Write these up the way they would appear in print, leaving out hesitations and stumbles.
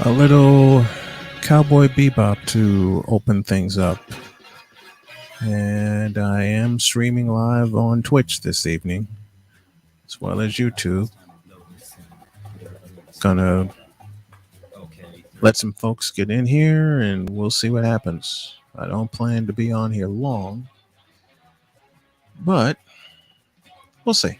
A little Cowboy Bebop to open things up. And I am streaming live on Twitch this evening, as well as YouTube. Gonna let some folks get in here and we'll see what happens. I don't plan to be on here long, but we'll see.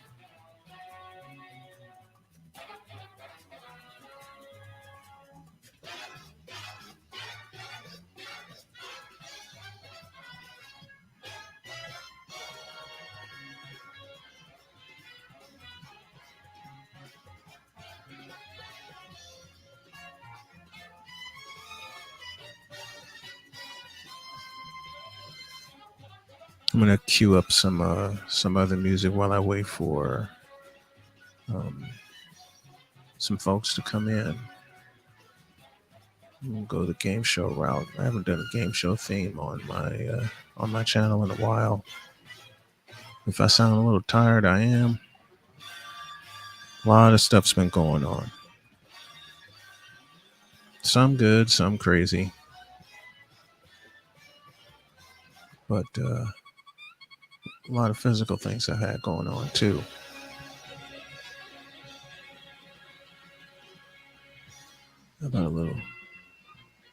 I'm gonna queue up some other music while I wait for some folks to come in. We'll go the game show route. I haven't done a game show theme on my channel in a while. If I sound a little tired, I am. A lot of stuff's been going on. Some good, some crazy. But a lot of physical things I've had going on too. How about a little?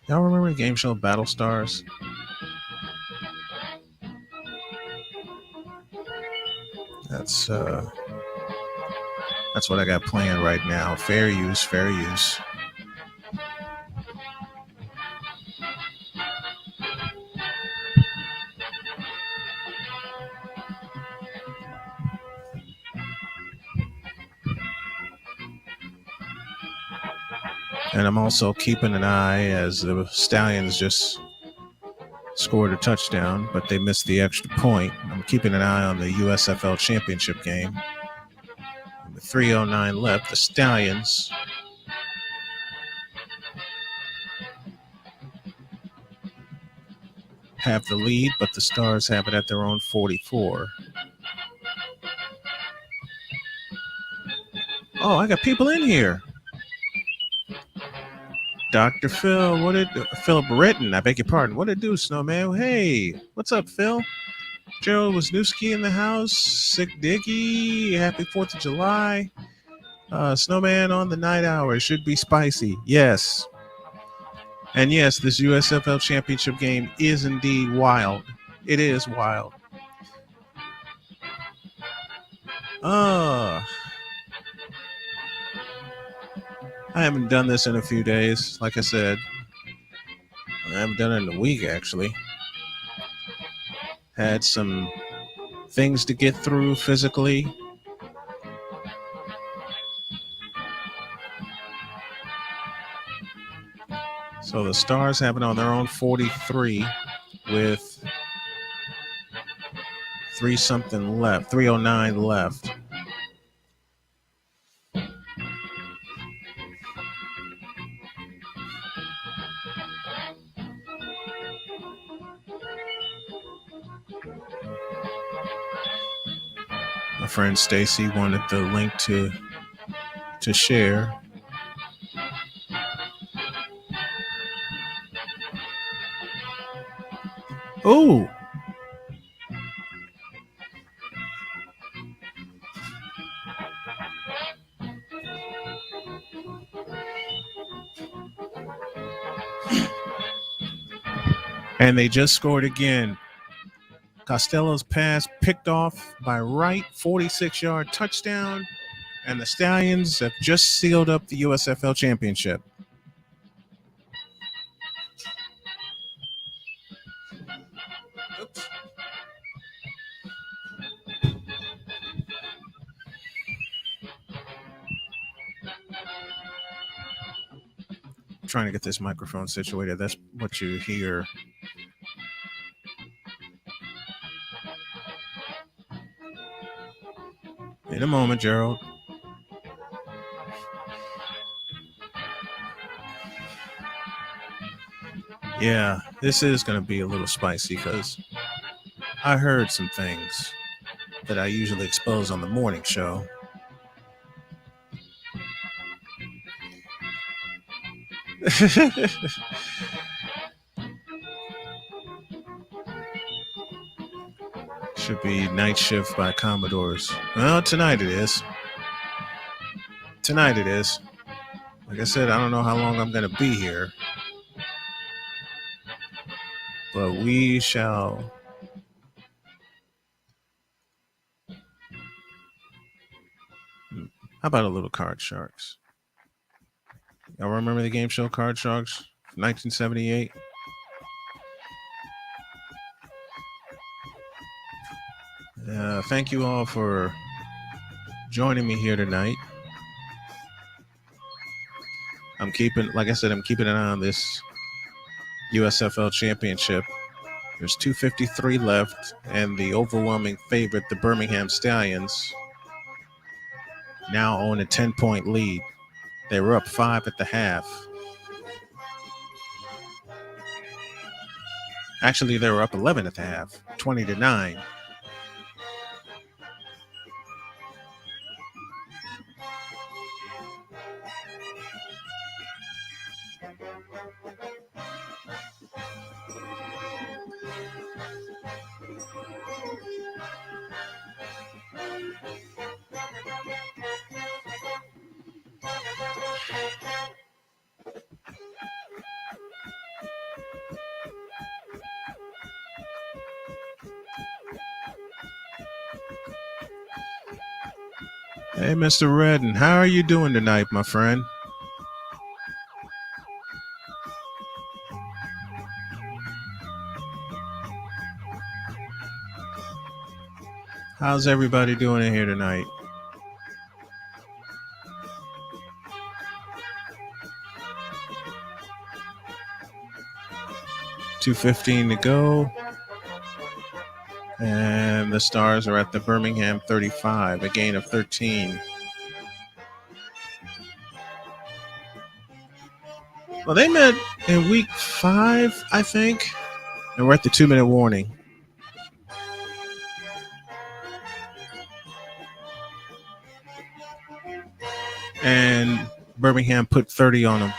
Y'all remember the game show Battle Stars? That's what I got playing right now. Fair use, fair use. And I'm also keeping an eye as the Stallions just scored a touchdown, but they missed the extra point. I'm keeping an eye on the USFL championship game. With 3:09 left, the Stallions have the lead, but the Stars have it at their own 44. Oh, I got people in here. Dr. Phil, Philip Britton, I beg your pardon. What it do, Snowman? Hey, what's up, Phil? Gerald Wisniewski in the house. Sick Diggy. Happy 4th of July. Snowman on the night hour. It should be spicy. Yes. And yes, this USFL championship game is indeed wild. It is wild. I haven't done this in a few days. Like I said, I haven't done it in a week, actually. Had some things to get through physically. So the Stars have it on their own 43 with 3:09 left. My friend Stacy wanted the link to share. Oh, and they just scored again. Costello's pass picked off by Wright, 46-yard touchdown, and the Stallions have just sealed up the USFL championship. Oops. I'm trying to get this microphone situated. That's what you hear. In a moment, Gerald. Yeah, this is going to be a little spicy because I heard some things that I usually expose on the morning show. Should be Night Shift by Commodores. Well, tonight it is. Tonight it is. Like I said, I don't know how long I'm going to be here, but we shall. How about a little Card Sharks? Y'all remember the game show Card Sharks, 1978? Thank you all for joining me here tonight. Like I said, I'm keeping an eye on this USFL championship. There's 2:53 left, and the overwhelming favorite, the Birmingham Stallions, now own a 10-point lead. They were up 5 at the half. Actually, they were up 11 at the half, 20-9. Hey, Mr. Redden, how are you doing tonight, my friend? How's everybody doing in here tonight? $2:15 to go. And the Stars are at the Birmingham 35, a gain of 13. Well, they met in week 5, I think, and we're at the 2-minute warning. And Birmingham put 30 on them.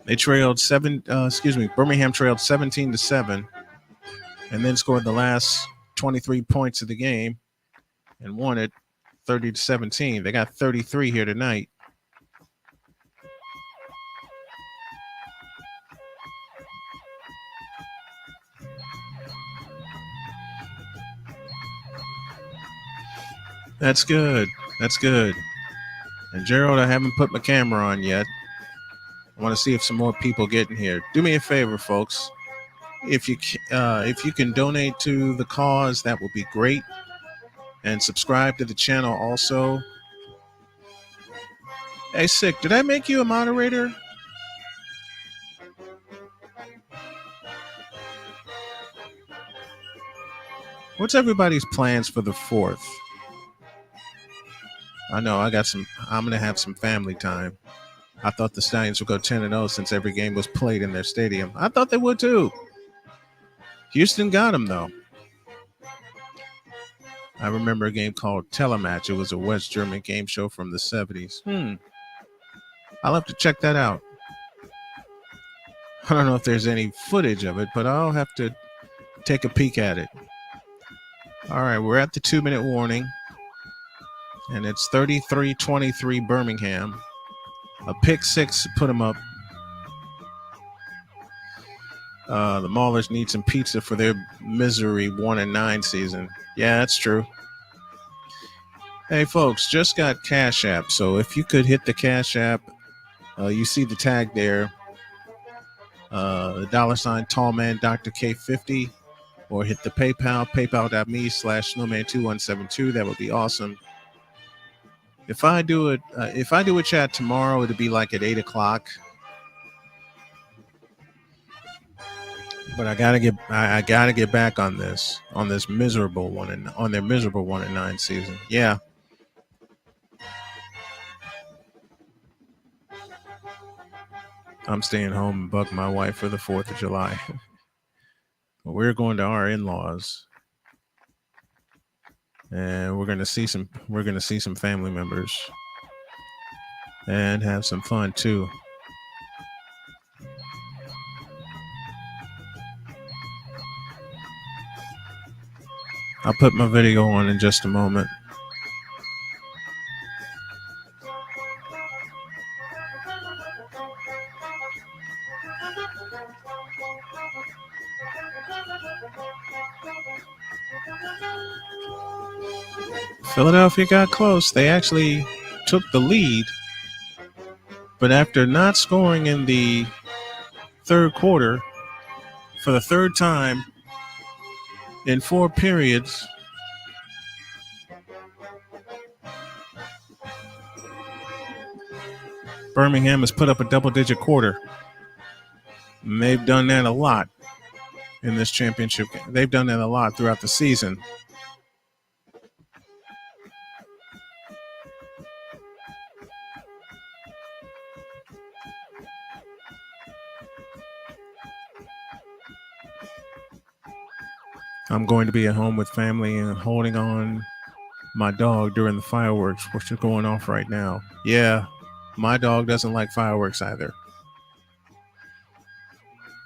They trailed Birmingham trailed 17-7, and then scored the last 23 points of the game and won it 30-17. They got 33 here tonight. That's good. That's good. And Gerald, I haven't put my camera on yet. I want to see if some more people get in here. Do me a favor, folks. If you can donate to the cause, that would be great. And subscribe to the channel also. Hey, Sick, did I make you a moderator? What's everybody's plans for the 4th? I know I'm going to have some family time. I thought the Stallions would go 10-0 since every game was played in their stadium. I thought they would too. Houston got them, though. I remember a game called Telematch. It was a West German game show from the 70s. I'll have to check that out. I don't know if there's any footage of it, but I'll have to take a peek at it. All right, we're at the 2-minute warning, and it's 33-23 Birmingham. A pick 6 put them up. The Maulers need some pizza for their misery 1-9 season. Yeah, that's true. Hey, folks, just got Cash App. So if you could hit the Cash App, you see the tag there. The $ Tallman Dr. K50, or hit the PayPal, paypal.me/snowman2172. That would be awesome. If I do a chat tomorrow, it'll be like at 8:00. But I gotta get back on this miserable one and on their miserable 1-9 season. Yeah. I'm staying home and bug my wife for the 4th of July. We're going to our in-laws, and we're gonna see some family members and have some fun too. I'll put my video on in just a moment. Philadelphia got close. They actually took the lead, but after not scoring in the third quarter for the third time in 4 periods, Birmingham has put up a double-digit quarter. And they've done that a lot in this championship game. They've done that a lot throughout the season. I'm going to be at home with family and holding on my dog during the fireworks, which are going off right now. Yeah, my dog doesn't like fireworks either.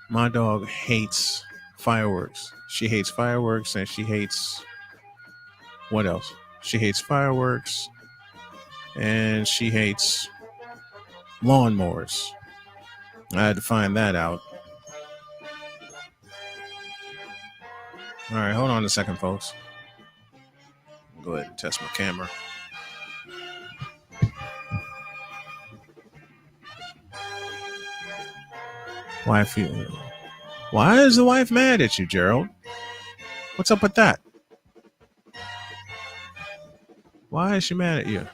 My dog hates fireworks. She hates fireworks and she hates... What else? She hates fireworks and she hates lawnmowers. I had to find that out. All right, hold on a second, folks. Go ahead and test my camera. Why is the wife mad at you, Gerald? What's up with that? Why is she mad at you?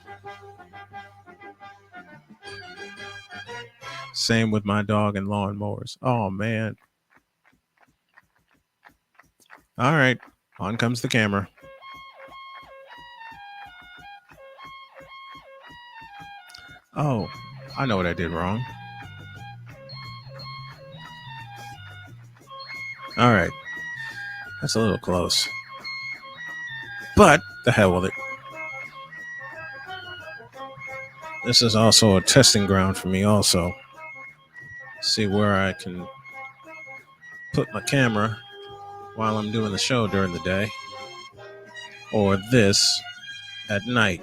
Same with my dog and lawnmowers. Oh, man. All right, on comes the camera. Oh, I know what I did wrong. All right, that's a little close. But the hell with it. This is also a testing ground for me also. See where I can put my camera while I'm doing the show during the day, or this at night.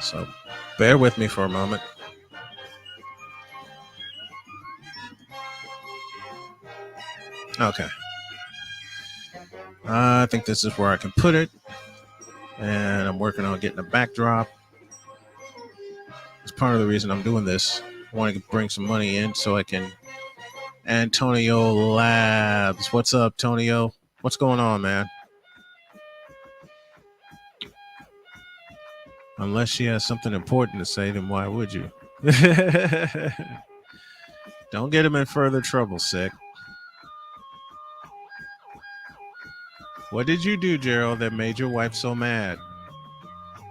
So bear with me for a moment. Okay. I think this is where I can put it. And I'm working on getting a backdrop. It's part of the reason I'm doing this. I want to bring some money in so I can... Antonio Labs. What's up, Tonio? What's going on, man? Unless she has something important to say, then why would you? Don't get him in further trouble, sick. What did you do, Gerald, that made your wife so mad?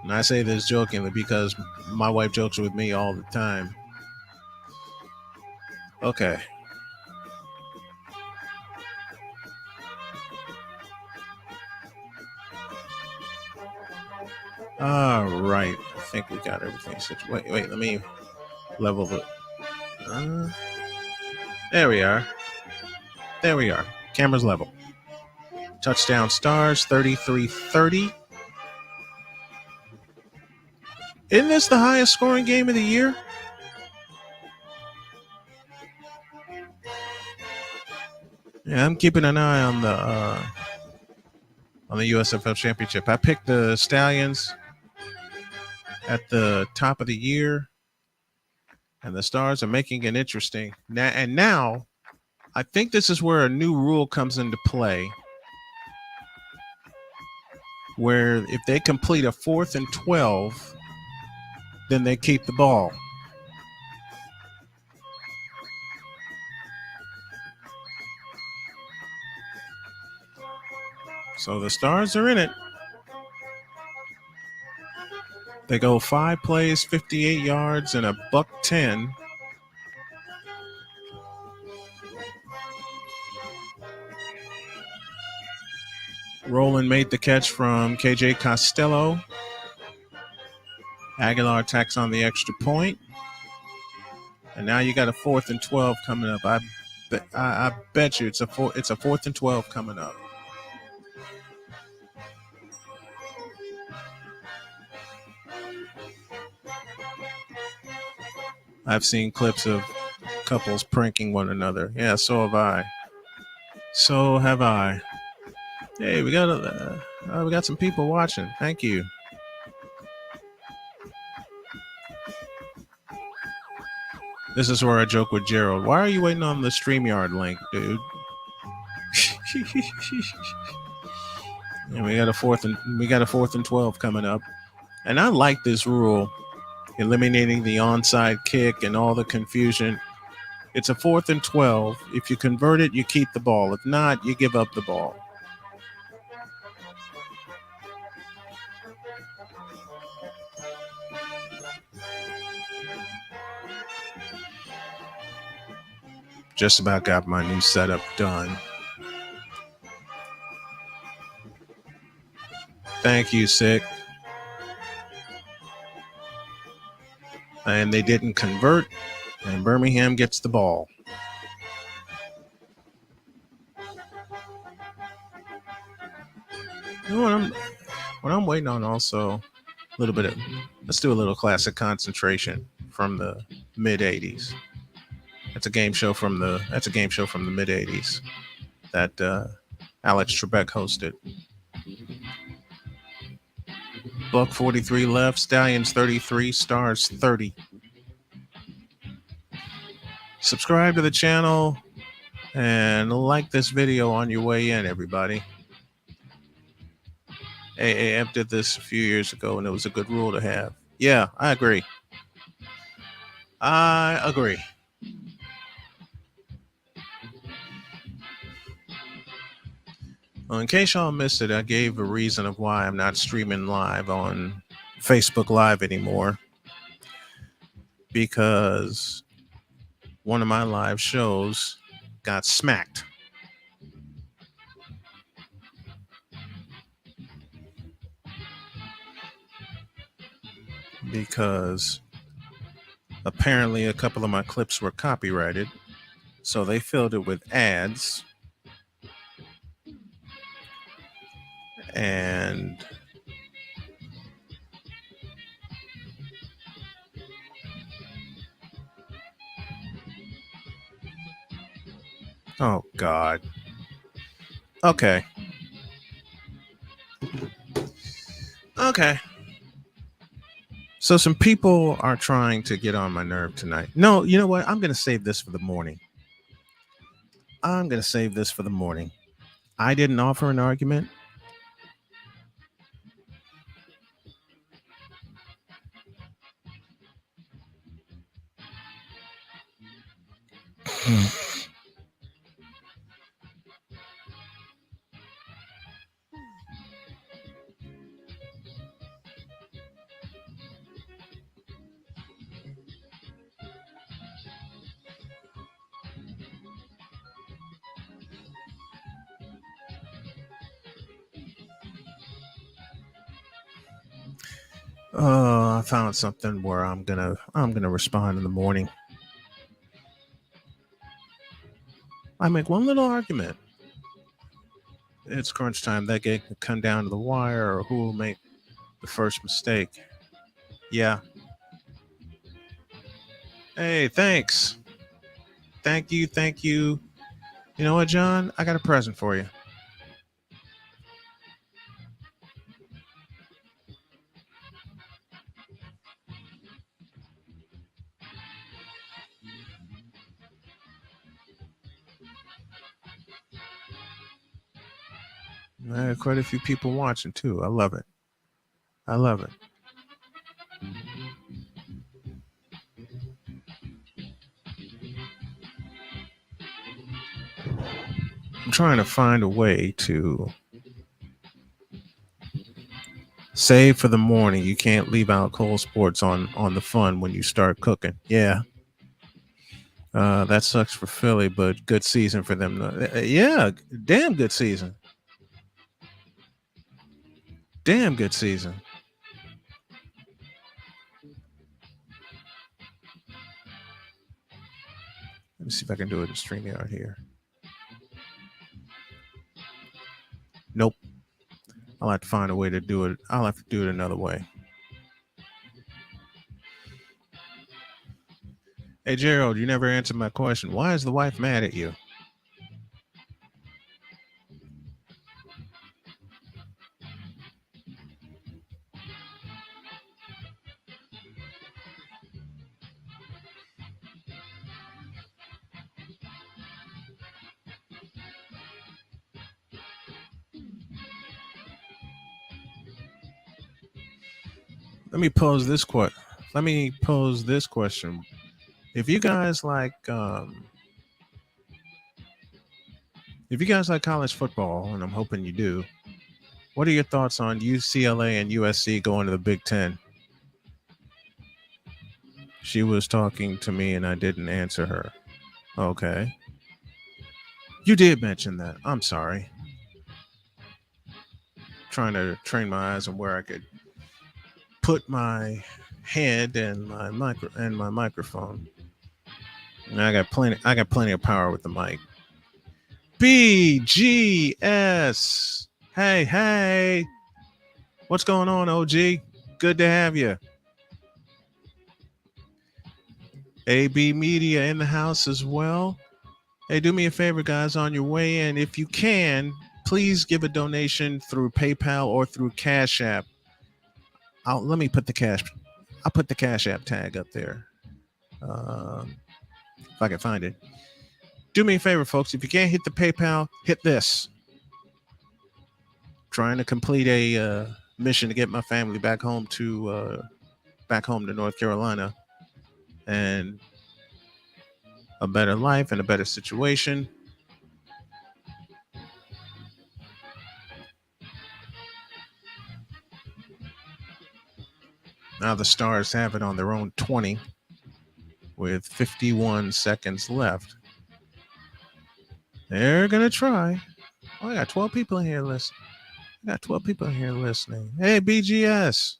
And I say this jokingly because my wife jokes with me all the time. Okay. All right. I think we got everything situated. Wait, let me level it. There we are. There we are. Camera's level. Touchdown stars, 33-30. Isn't this the highest scoring game of the year? Yeah, I'm keeping an eye on the USFL championship. I picked the Stallions at the top of the year, and the Stars are making it interesting. Now, I think this is where a new rule comes into play, where if they complete a 4th and 12, then they keep the ball. So the Stars are in it. They go 5 plays, 58 yards, and $110. Roland made the catch from KJ Costello. Aguilar tacks on the extra point. And now you got a 4th and 12 coming up. I bet you it's a 4th and 12 coming up. I've seen clips of couples pranking one another. Yeah, so have I. So have I. Hey, we got some people watching. Thank you. This is where I joke with Gerald. Why are you waiting on the StreamYard link, dude? And we got a fourth and 12 coming up. And I like this rule, eliminating the onside kick and all the confusion. It's a 4th and 12. If you convert it, you keep the ball. If not, you give up the ball. Just about got my new setup done. Thank you, Sick. And they didn't convert, and Birmingham gets the ball. You know what I'm waiting on also a little bit of, let's do a little classic concentration from the mid 80s. That's a game show from the mid 80s that Alex Trebek hosted. Buck 43 left, Stallions 33, Stars 30. Subscribe to the channel and like this video on your way in, everybody. AAF did this a few years ago, and it was a good rule to have. Yeah, I agree. Well, in case y'all missed it, I gave a reason of why I'm not streaming live on Facebook Live anymore. Because one of my live shows got smacked. Because apparently a couple of my clips were copyrighted. So they filled it with ads. And oh, God. Okay. So some people are trying to get on my nerve tonight. No, you know what? I'm going to save this for the morning. I didn't offer an argument. I found something where I'm gonna respond in the morning. I make one little argument. It's crunch time. That game can come down to the wire, or who will make the first mistake. Yeah. Hey, thanks. Thank you. You know what, John? I got a present for you. I have quite a few people watching too. I love it. I'm trying to find a way to save for the morning. You can't leave out Cole Sports on the fun when you start cooking. Yeah. That sucks for Philly, but good season for them. Yeah, damn good season. Let me see if I can do it in StreamYard here. Nope. I'll have to find a way to do it. I'll have to do it another way. Hey, Gerald, you never answered my question. Why is the wife mad at you? Let me pose this question. Let me pose this question. If you guys like college football, and I'm hoping you do, what are your thoughts on UCLA and USC going to the Big Ten? She was talking to me and I didn't answer her. Okay. You did mention that. I'm sorry. Trying to train my eyes on where I could put my head and my microphone. And I got plenty of power with the mic. BGS. Hey. What's going on, OG? Good to have you. AB Media in the house as well. Hey, do me a favor, guys, on your way in. If you can, please give a donation through PayPal or through Cash App. I'll put the Cash App tag up there. If I can find it. Do me a favor, folks. If you can't hit the PayPal, hit this. Trying to complete a mission to get my family back home to North Carolina and a better life and a better situation. Now the Stars have it on their own 20 with 51 seconds left. They're going to try. Oh, I got 12 people in here listening. Hey, BGS.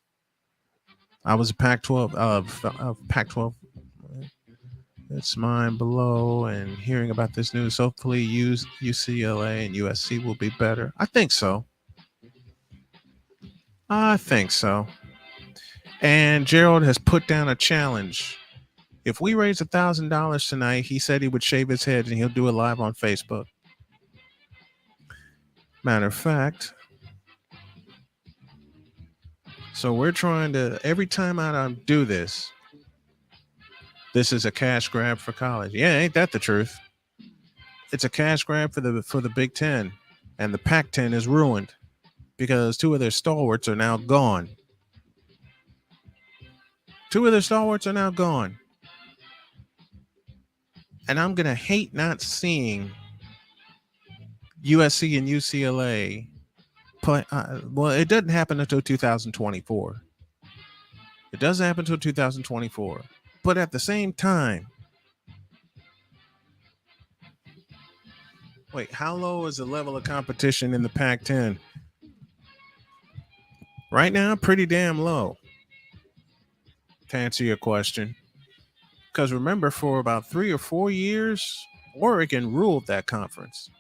I was a Pac-12 Pac-12. It's mine below and hearing about this news. Hopefully UCLA and USC will be better. I think so. And Gerald has put down a challenge. If we raise $1,000 tonight, he said he would shave his head and he'll do it live on Facebook. Matter of fact, so we're trying to, every time I do this is a cash grab for college. Yeah, ain't that the truth? It's a cash grab for the Big Ten, and the Pac-10 is ruined because two of their stalwarts are now gone. And I'm going to hate not seeing USC and UCLA play. Well, it doesn't happen until 2024. It doesn't happen until 2024. But at the same time, wait, how low is the level of competition in the Pac-10? Right now, pretty damn low, to answer your question. Because remember, for about 3 or 4 years, Oregon ruled that conference.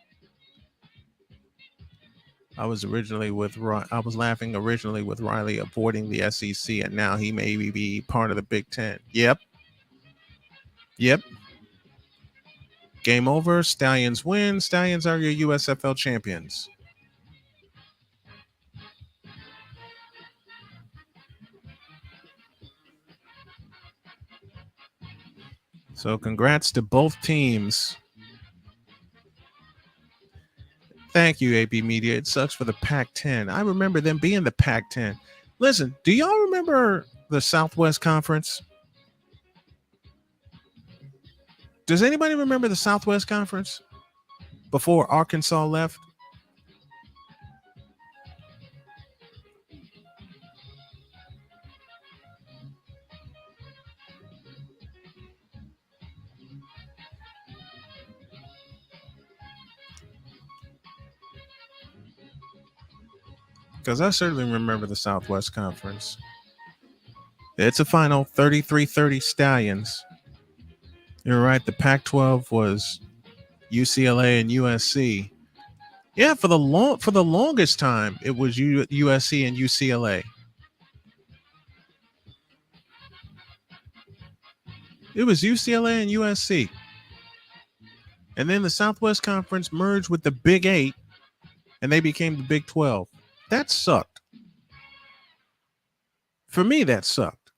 I was laughing originally with Riley avoiding the SEC, and now he may be part of the Big Ten. Yep. Game over. Stallions win. Stallions are your USFL champions. So congrats to both teams. Thank you, AP Media. It sucks for the Pac-10. I remember them being the Pac-10. Listen, do y'all remember the Southwest Conference? Does anybody remember the Southwest Conference before Arkansas left? Because I certainly remember the Southwest Conference. It's a final 33-30 Stallions. You're right. The Pac-12 was UCLA and USC. Yeah, for the longest time, it was USC and UCLA. It was UCLA and USC. And then the Southwest Conference merged with the Big 8, and they became the Big 12. That sucked. For me, that sucked.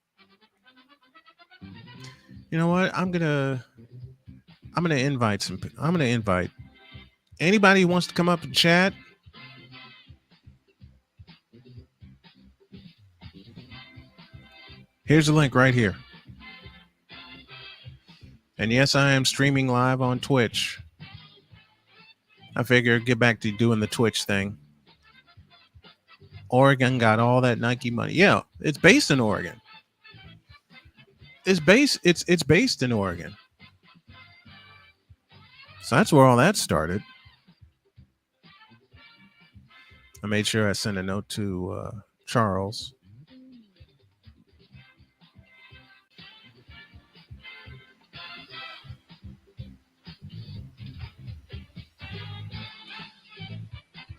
You know what? I'm gonna invite anybody who wants to come up and chat. Here's the link right here. And yes, I am streaming live on Twitch. I figure get back to doing the Twitch thing. Oregon got all that Nike money. Yeah, it's based in Oregon. It's based in Oregon. So that's where all that started. I made sure I sent a note to Charles.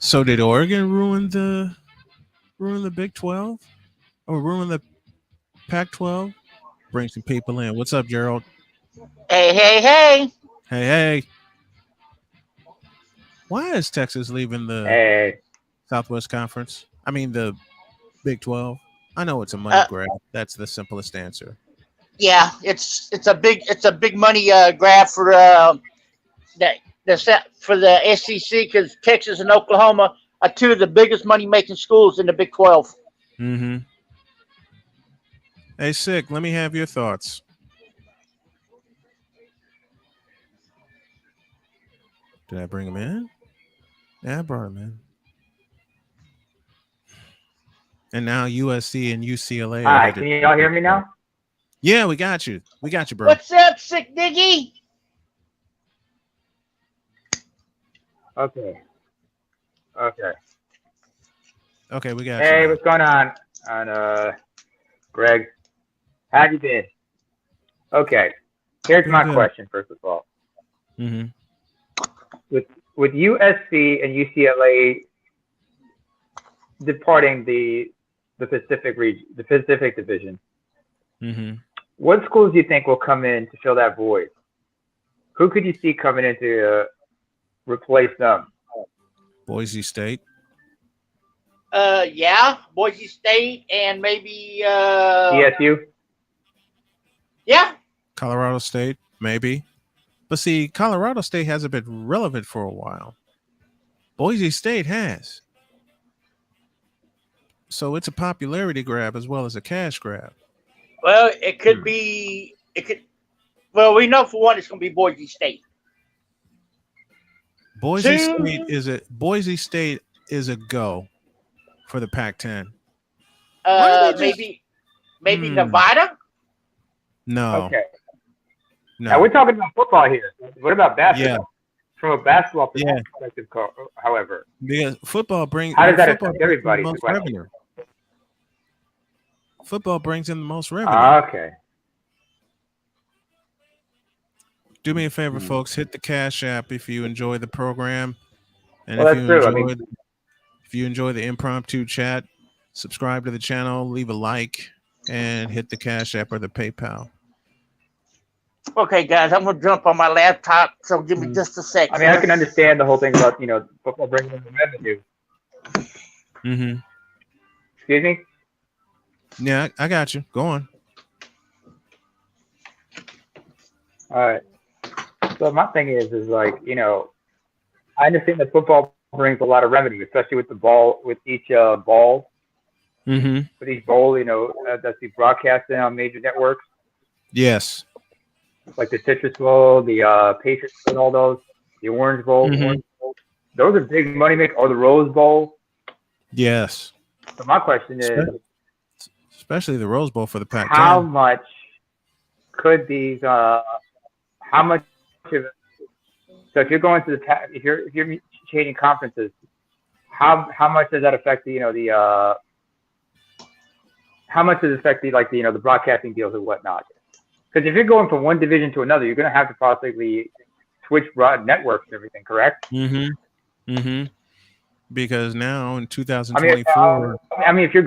So did Oregon ruin the Big 12 or ruin the Pac-12? Bring some people in. What's up, Gerald? Hey. Hey. Why is Texas leaving the Southwest Conference? I mean the Big 12. I know it's a money grab. That's the simplest answer. Yeah, it's a big money grab for for the SEC, because Texas and Oklahoma are two of the biggest money making schools in the Big 12. Mm-hmm. Hey, Sick, let me have your thoughts. Did I bring him in? Yeah, I brought him in. And now USC and UCLA. Hi, can you all hear me now? Yeah, we got you. We got you, bro. What's up, Sick Diggy? Okay, we got you. Hey, what's going on? Greg, how you been? Okay, here's my question, first of all. Mm-hmm. With USC and UCLA departing the Pacific region, the Pacific Division, mm-hmm. What schools do you think will come in to fill that void? Who could you see coming in to replace them? Boise State. Yeah, Boise State and maybe ESU. Yeah. Colorado State, maybe. But see, Colorado State hasn't been relevant for a while. Boise State has. So it's a popularity grab as well as a cash grab. Well, it could be. Well, we know for one it's going to be Boise State. Boise State is a go for the Pac-10. Maybe Nevada. No. Okay. No. Now we're talking about football here. What about basketball? Yeah. From a basketball perspective, however, because football brings how does that affect everybody? Most revenue. Football brings in the most revenue. Okay. Do me a favor, folks. Hit the Cash App if you enjoy the program, and if you enjoy the impromptu chat, subscribe to the channel, leave a like, and hit the Cash App or the PayPal. Okay, guys, I'm gonna jump on my laptop, so give me just a second. I mean, I can understand the whole thing about football bringing in the revenue. Mm-hmm. Excuse me? Yeah, I got you. Go on. All right. So my thing is like, I understand that football brings a lot of revenue, especially with the ball, with each ball. Mm-hmm. With each bowl, that's the broadcasting on major networks. Yes. Like the Citrus Bowl, the Patriots and all those, the Orange Bowl. Mm-hmm. Those are big money makers, or the Rose Bowl. Yes. So my question is, especially the Rose Bowl for the Pac-10. how much could these? How much? So if you're going to if you're changing conferences, how much does that affect how much does it affect the broadcasting deals and whatnot? Because if you're going from one division to another, you're going to have to possibly switch broad networks and everything, correct? Mm-hmm. Mm-hmm. Because now in 2024, if you're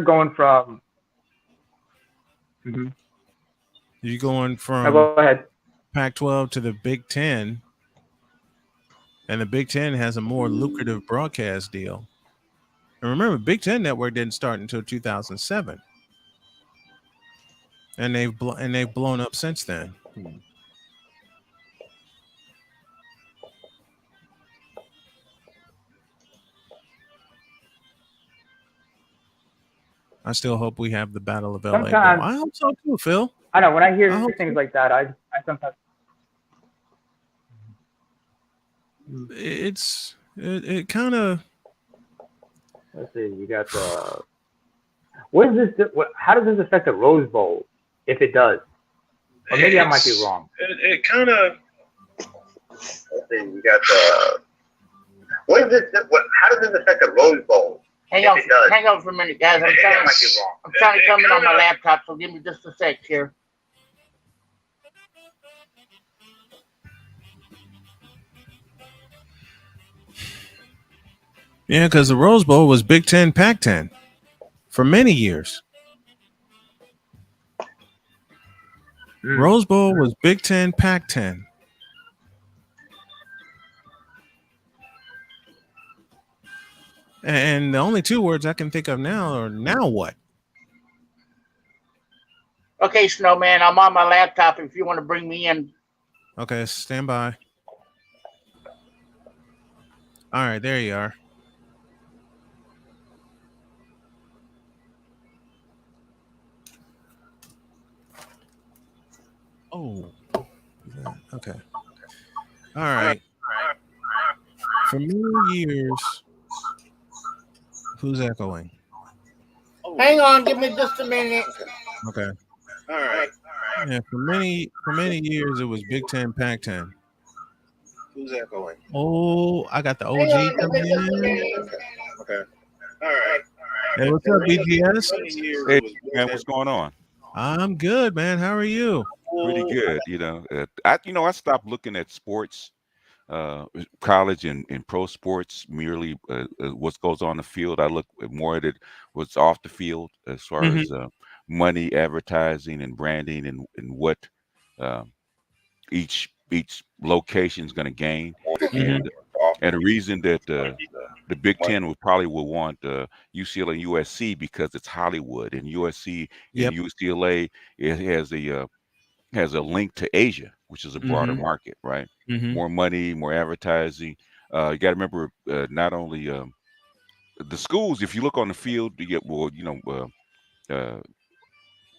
going from, mm-hmm. You're going Now from go ahead. Pac-12 to the Big Ten, and the Big Ten has a more lucrative broadcast deal. And remember, Big Ten Network didn't start until 2007, and they've blown up since then. I still hope we have the Battle of LA. Sometimes I hope so too, Phil. I know when I hear I hope things like that, I sometimes it kind of. let's see. You got the what is this? How does this affect the Rose Bowl? If it does, or maybe I might be wrong. It kind of. Let's see, you got the. What is this? How does this affect the Rose Bowl? Hang on for a minute, guys. I'm trying to come in on my laptop, so give me just a sec here. Yeah, because the Rose Bowl was Big Ten, Pac-10 for many years. Rose Bowl was Big Ten, Pac-10. And the only two words I can think of now are "now what." Okay, Snowman, I'm on my laptop if you want to bring me in. Okay, stand by. All right, there you are. Oh, okay. All right. For many years, who's echoing? Hang on, give me just a minute. Okay. All right. Yeah, for many years it was Big Ten, Pac-10. Who's echoing? Oh, I got the OG coming in. Okay. All right. Hey, what's up, BGS? Hey, man, what's going on? I'm good, man. How are you? Pretty good. I stopped looking at sports, college and pro sports merely what goes on the field. I look more at it what's off the field as far as money, advertising, and branding, and what uh, each location is going to gain. And the reason that the Big Ten will want UCLA and USC because it's Hollywood, and USC Yep. and UCLA it has a link to Asia, which is a broader market, right? More money, more advertising. You got to remember not only the schools. If you look on the field, you get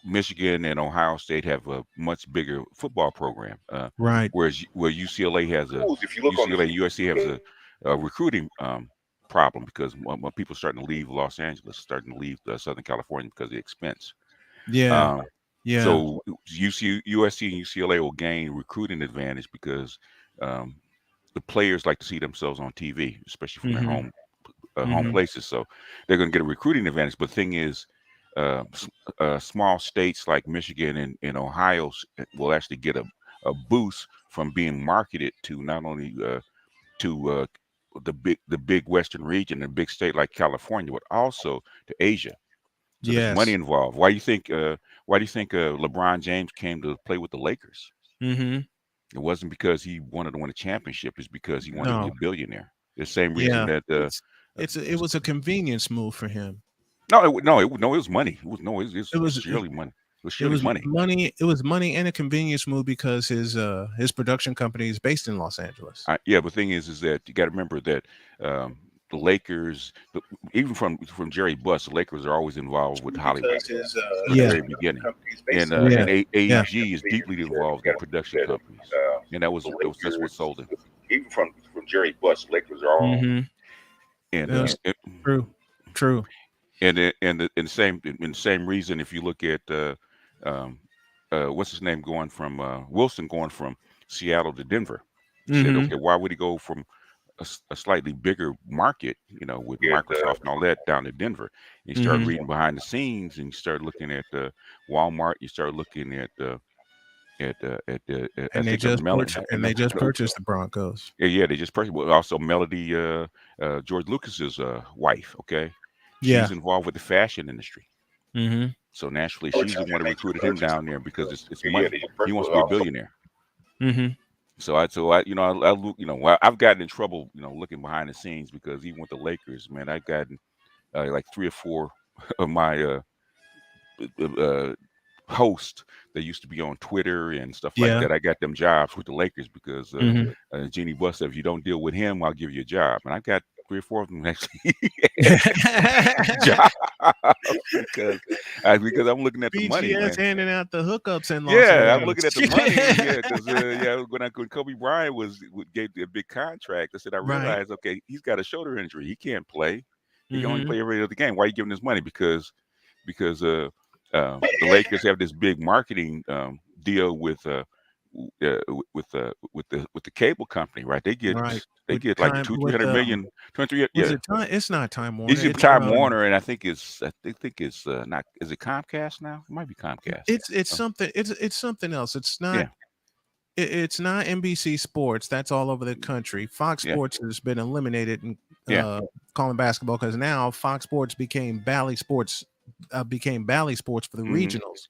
Michigan and Ohio State have a much bigger football program, Right. where UCLA has a If you look on UCLA and USC has a recruiting problem because when people are starting to leave Los Angeles, starting to leave Southern California because of the expense. Yeah. Yeah. So USC and UCLA will gain recruiting advantage because the players like to see themselves on TV, especially from their home places. So they're going to get a recruiting advantage. But the thing is, small states like Michigan and Ohio will actually get a boost from being marketed to not only to the big Western region, a big state like California, but also to Asia. So there's money involved. Why do you think LeBron James came to play with the Lakers? It wasn't because he wanted to win a championship. It's because he wanted to be a billionaire. The same reason that it was a convenience move for him. It was money. It was surely money. It was surely money. It was money and a convenience move because his production company is based in Los Angeles. But the thing is that you got to remember that the Lakers, even from Jerry Buss, the Lakers are always involved with Hollywood from the very beginning, and AEG is deeply involved in production companies, and that's what sold him. Even from Jerry Buss, Lakers are all. And true. And the same reason, if you look at what's his name going from Wilson going from Seattle to Denver, he said, okay, why would he go from a slightly bigger market, with Microsoft and all that down to Denver? And you start reading behind the scenes, and you start looking at Walmart. You start looking at and they just purchased the Broncos. Yeah, they just purchased. Well, also Melody, George Lucas's wife. Okay, she's involved with the fashion industry. Mm-hmm. So naturally, she's the one that recruited him down there because it's money. He wants to be a billionaire. Mm-hmm. So I I've gotten in trouble, looking behind the scenes because even with the Lakers, man, I've gotten like 3 or 4 of my hosts that used to be on Twitter and stuff like Yeah. that. I got them jobs with the Lakers because Mm-hmm. Jeannie Buss said, if you don't deal with him, I'll give you a job. And I got 3 or 4 of them actually jobs because I'm looking at the money, BGS man. handing out the hookups in Las Yeah, I'm Vegas. looking at the money. Yeah, because when Kobe Bryant gave a big contract, I said I Right. realized, okay, he's got a shoulder injury. He can't play. He can only Mm-hmm. play every other game. Why are you giving this money? Because the Lakers have this big marketing deal with the cable company, right? They get Right. With like time 200-300 million. 23, was yeah. it time? It's not Time Warner. Usually It's Time Warner, and I think it's not. Is it Comcast now? It might be Comcast. it's something. It's something else. It's not. Yeah. It's not NBC Sports. That's all over the country. Fox Yeah. Sports has been eliminated and Yeah. calling basketball because now Fox Sports became Bally Sports. Became Bally Sports for the regionals.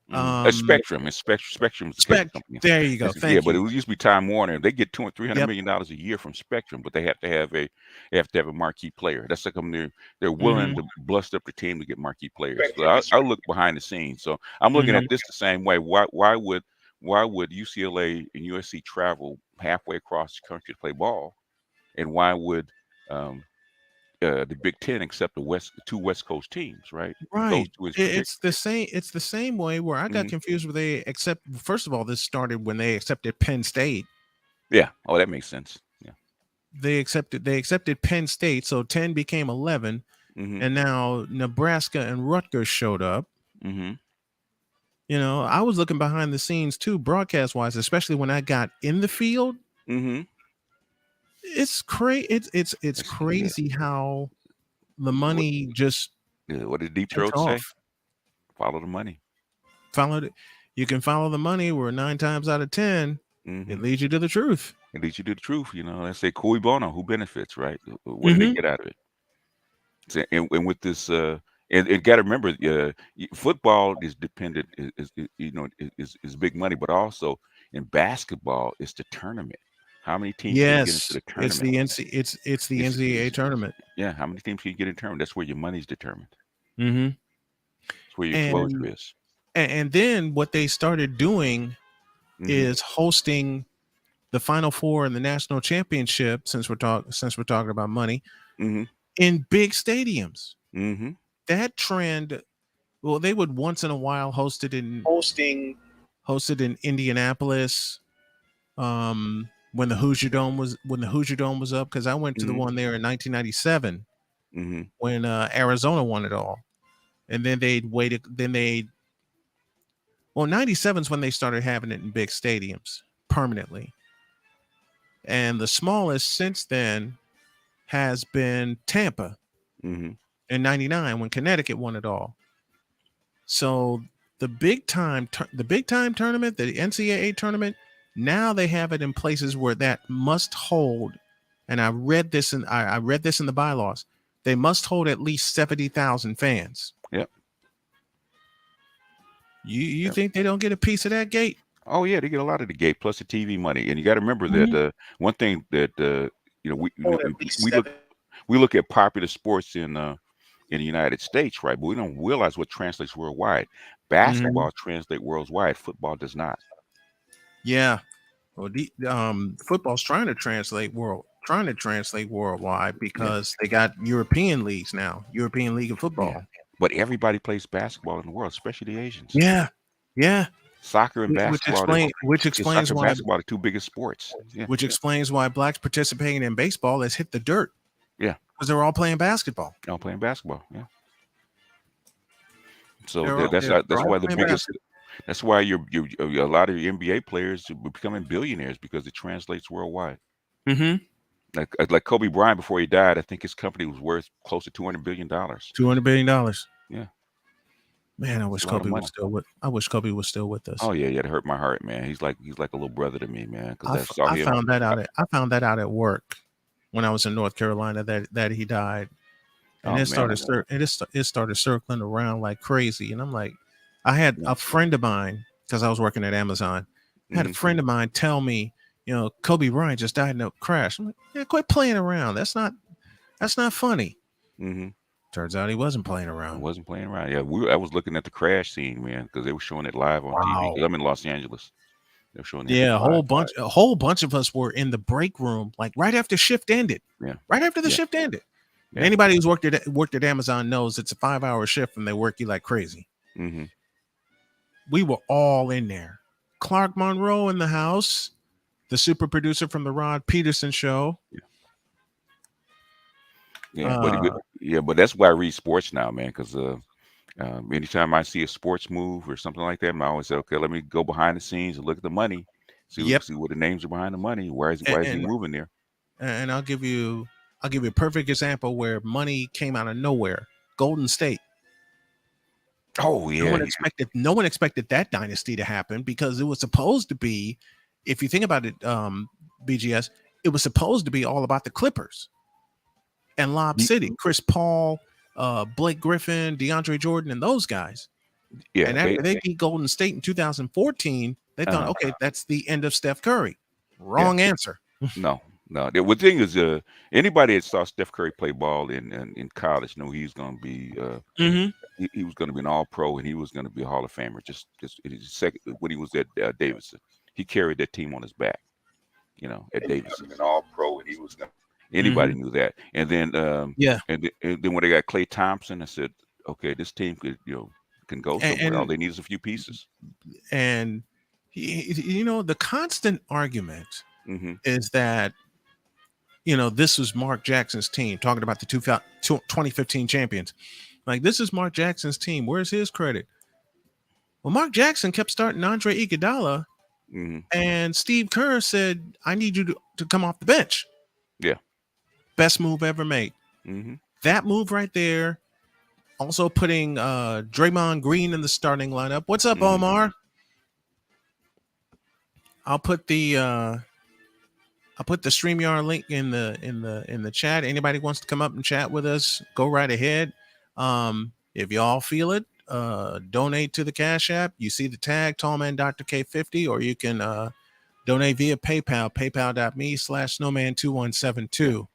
It's Spectrum. It's Spectrum. There you go. Thank you. But it used to be Time Warner. They get $200-300 million a year from Spectrum, but they have to have a marquee player. That's like they're willing to bust up the team to get marquee players. So I look behind the scenes. So I'm looking at this the same way. Why would UCLA and USC travel halfway across the country to play ball, and why would the Big Ten accept the two West Coast teams, right? Right. Those two It's the same. It's the same way where I got confused where they accept. First of all, this started when they accepted Penn State. Yeah. Oh, that makes sense. Yeah. They accepted Penn State, so 10 became 11, and now Nebraska and Rutgers showed up. I was looking behind the scenes too, broadcast wise, especially when I got in the field. It's crazy. It's crazy how the money just. What did Deep Throat say? Follow the money. You can follow the money. Where 9 times out of 10, it leads you to the truth. It leads you to the truth. They say cui bono, who benefits, right? What do they get out of it? So, and with this, and got to remember, football is dependent, is big money, but also in basketball, it's the tournament. How many teams can you get into the tournament? It's the NCAA tournament. Yeah, how many teams can you get in the tournament? That's where your money's determined. That's where your exposure is. And then what they started doing is hosting the Final Four and the national championship. Since we're talking about money, in big stadiums. That trend, well, they would once in a while host it in Indianapolis. When the Hoosier Dome was up, because I went to the one there in 1997 when Arizona won it all, and then they'd waited. Then 97 is when they started having it in big stadiums permanently, and the smallest since then has been Tampa in 99 when Connecticut won it all. So the big time tournament, the NCAA tournament. Now they have it in places where that must hold, and I read this in the bylaws. They must hold at least 70,000 fans. Yep. You think they don't get a piece of that gate? Oh yeah, they get a lot of the gate plus the TV money, and you got to remember that one thing that we look at popular sports in the United States, right? But we don't realize what translates worldwide. Basketball translates worldwide. Football does not. Yeah, well, football's trying to translate worldwide because they got European leagues now, European League of Football. Yeah. But everybody plays basketball in the world, especially the Asians. Yeah. Soccer and basketball. Which explains why basketball are the two biggest sports. Yeah. Which explains why blacks participating in baseball has hit the dirt. Yeah, because they're all playing basketball. All playing basketball. Yeah. So that's why the biggest. That's why a lot of your NBA players are becoming billionaires because it translates worldwide. Like Kobe Bryant, before he died, I think his company was worth close to $200 billion. $200 billion. Yeah. Man, I wish Kobe was still with us. Oh yeah, it hurt my heart, man. He's like a little brother to me, man. Because I found that out at work when I was in North Carolina that he died. and Oh man. it started circling around like crazy. And I'm like, I had a friend of mine, because I was working at Amazon. I had a friend of mine tell me, Kobe Bryant just died in a crash. I'm like, yeah, quit playing around. That's not funny. Mm-hmm. Turns out he wasn't playing I around. wasn't playing around. Yeah, I was looking at the crash scene, man, because they were showing it live on TV. 'Cause I'm in Los Angeles. They were showing that Yeah, live. a whole bunch of us were in the break room, like right after shift ended. Yeah. Right after the shift ended. Yeah. Anybody who's worked at Amazon knows it's a 5-hour shift and they work you like crazy. Mm-hmm. We were all in there. Clark Monroe in the house, the super producer from the Rod Peterson show. Yeah, but that's why I read sports now, man, because anytime I see a sports move or something like that, I always say, okay, let me go behind the scenes and look at the money, see what the names are behind the money. Why is he moving there? And I'll give you a perfect example where money came out of nowhere. Golden State. Oh yeah. No one expected that dynasty to happen, because it was supposed to be, if you think about it, BGS, it was supposed to be all about the Clippers and Lob City, Chris Paul, Blake Griffin, DeAndre Jordan, and those guys. Yeah. And after they beat Golden State in 2014, they thought, okay, that's the end of Steph Curry. Wrong answer. No. The thing is, anybody that saw Steph Curry play ball in college knew he was going to be. He was going to be an All-Pro, and he was going to be a Hall of Famer. Just in his second, when he was at Davidson, he carried that team on his back. At Davidson, an All-Pro, and he was going. Anybody knew that. And then, and then when they got Klay Thompson, I said, okay, this team can go somewhere. All they need is a few pieces. And the constant argument is that this was Mark Jackson's team, talking about the 2015 champions. Like, this is Mark Jackson's team. Where's his credit? Well, Mark Jackson kept starting Andre Iguodala, and Steve Kerr said, I need you to come off the bench. Yeah. Best move ever made. That move right there. Also putting Draymond Green in the starting lineup. What's up, Omar? I'll put the StreamYard link in the chat. Anybody wants to come up and chat with us, go right ahead. If y'all feel it, donate to the Cash App. You see the tag, Tallman Dr. K50, or you can donate via PayPal, paypal.me/snowman2172.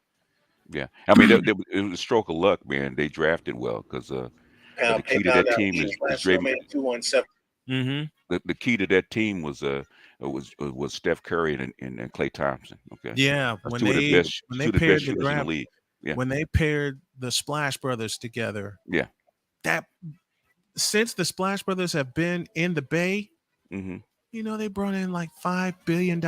Yeah, I mean, it was a stroke of luck, man. They drafted well, because the key to that team is Draymond. The key to that team was Steph Curry and Klay Thompson. Okay. Yeah, when they paired the draft, in the league. Yeah. When they paired the Splash Brothers together. Yeah. That since the Splash Brothers have been in the Bay, they brought in like $5 billion.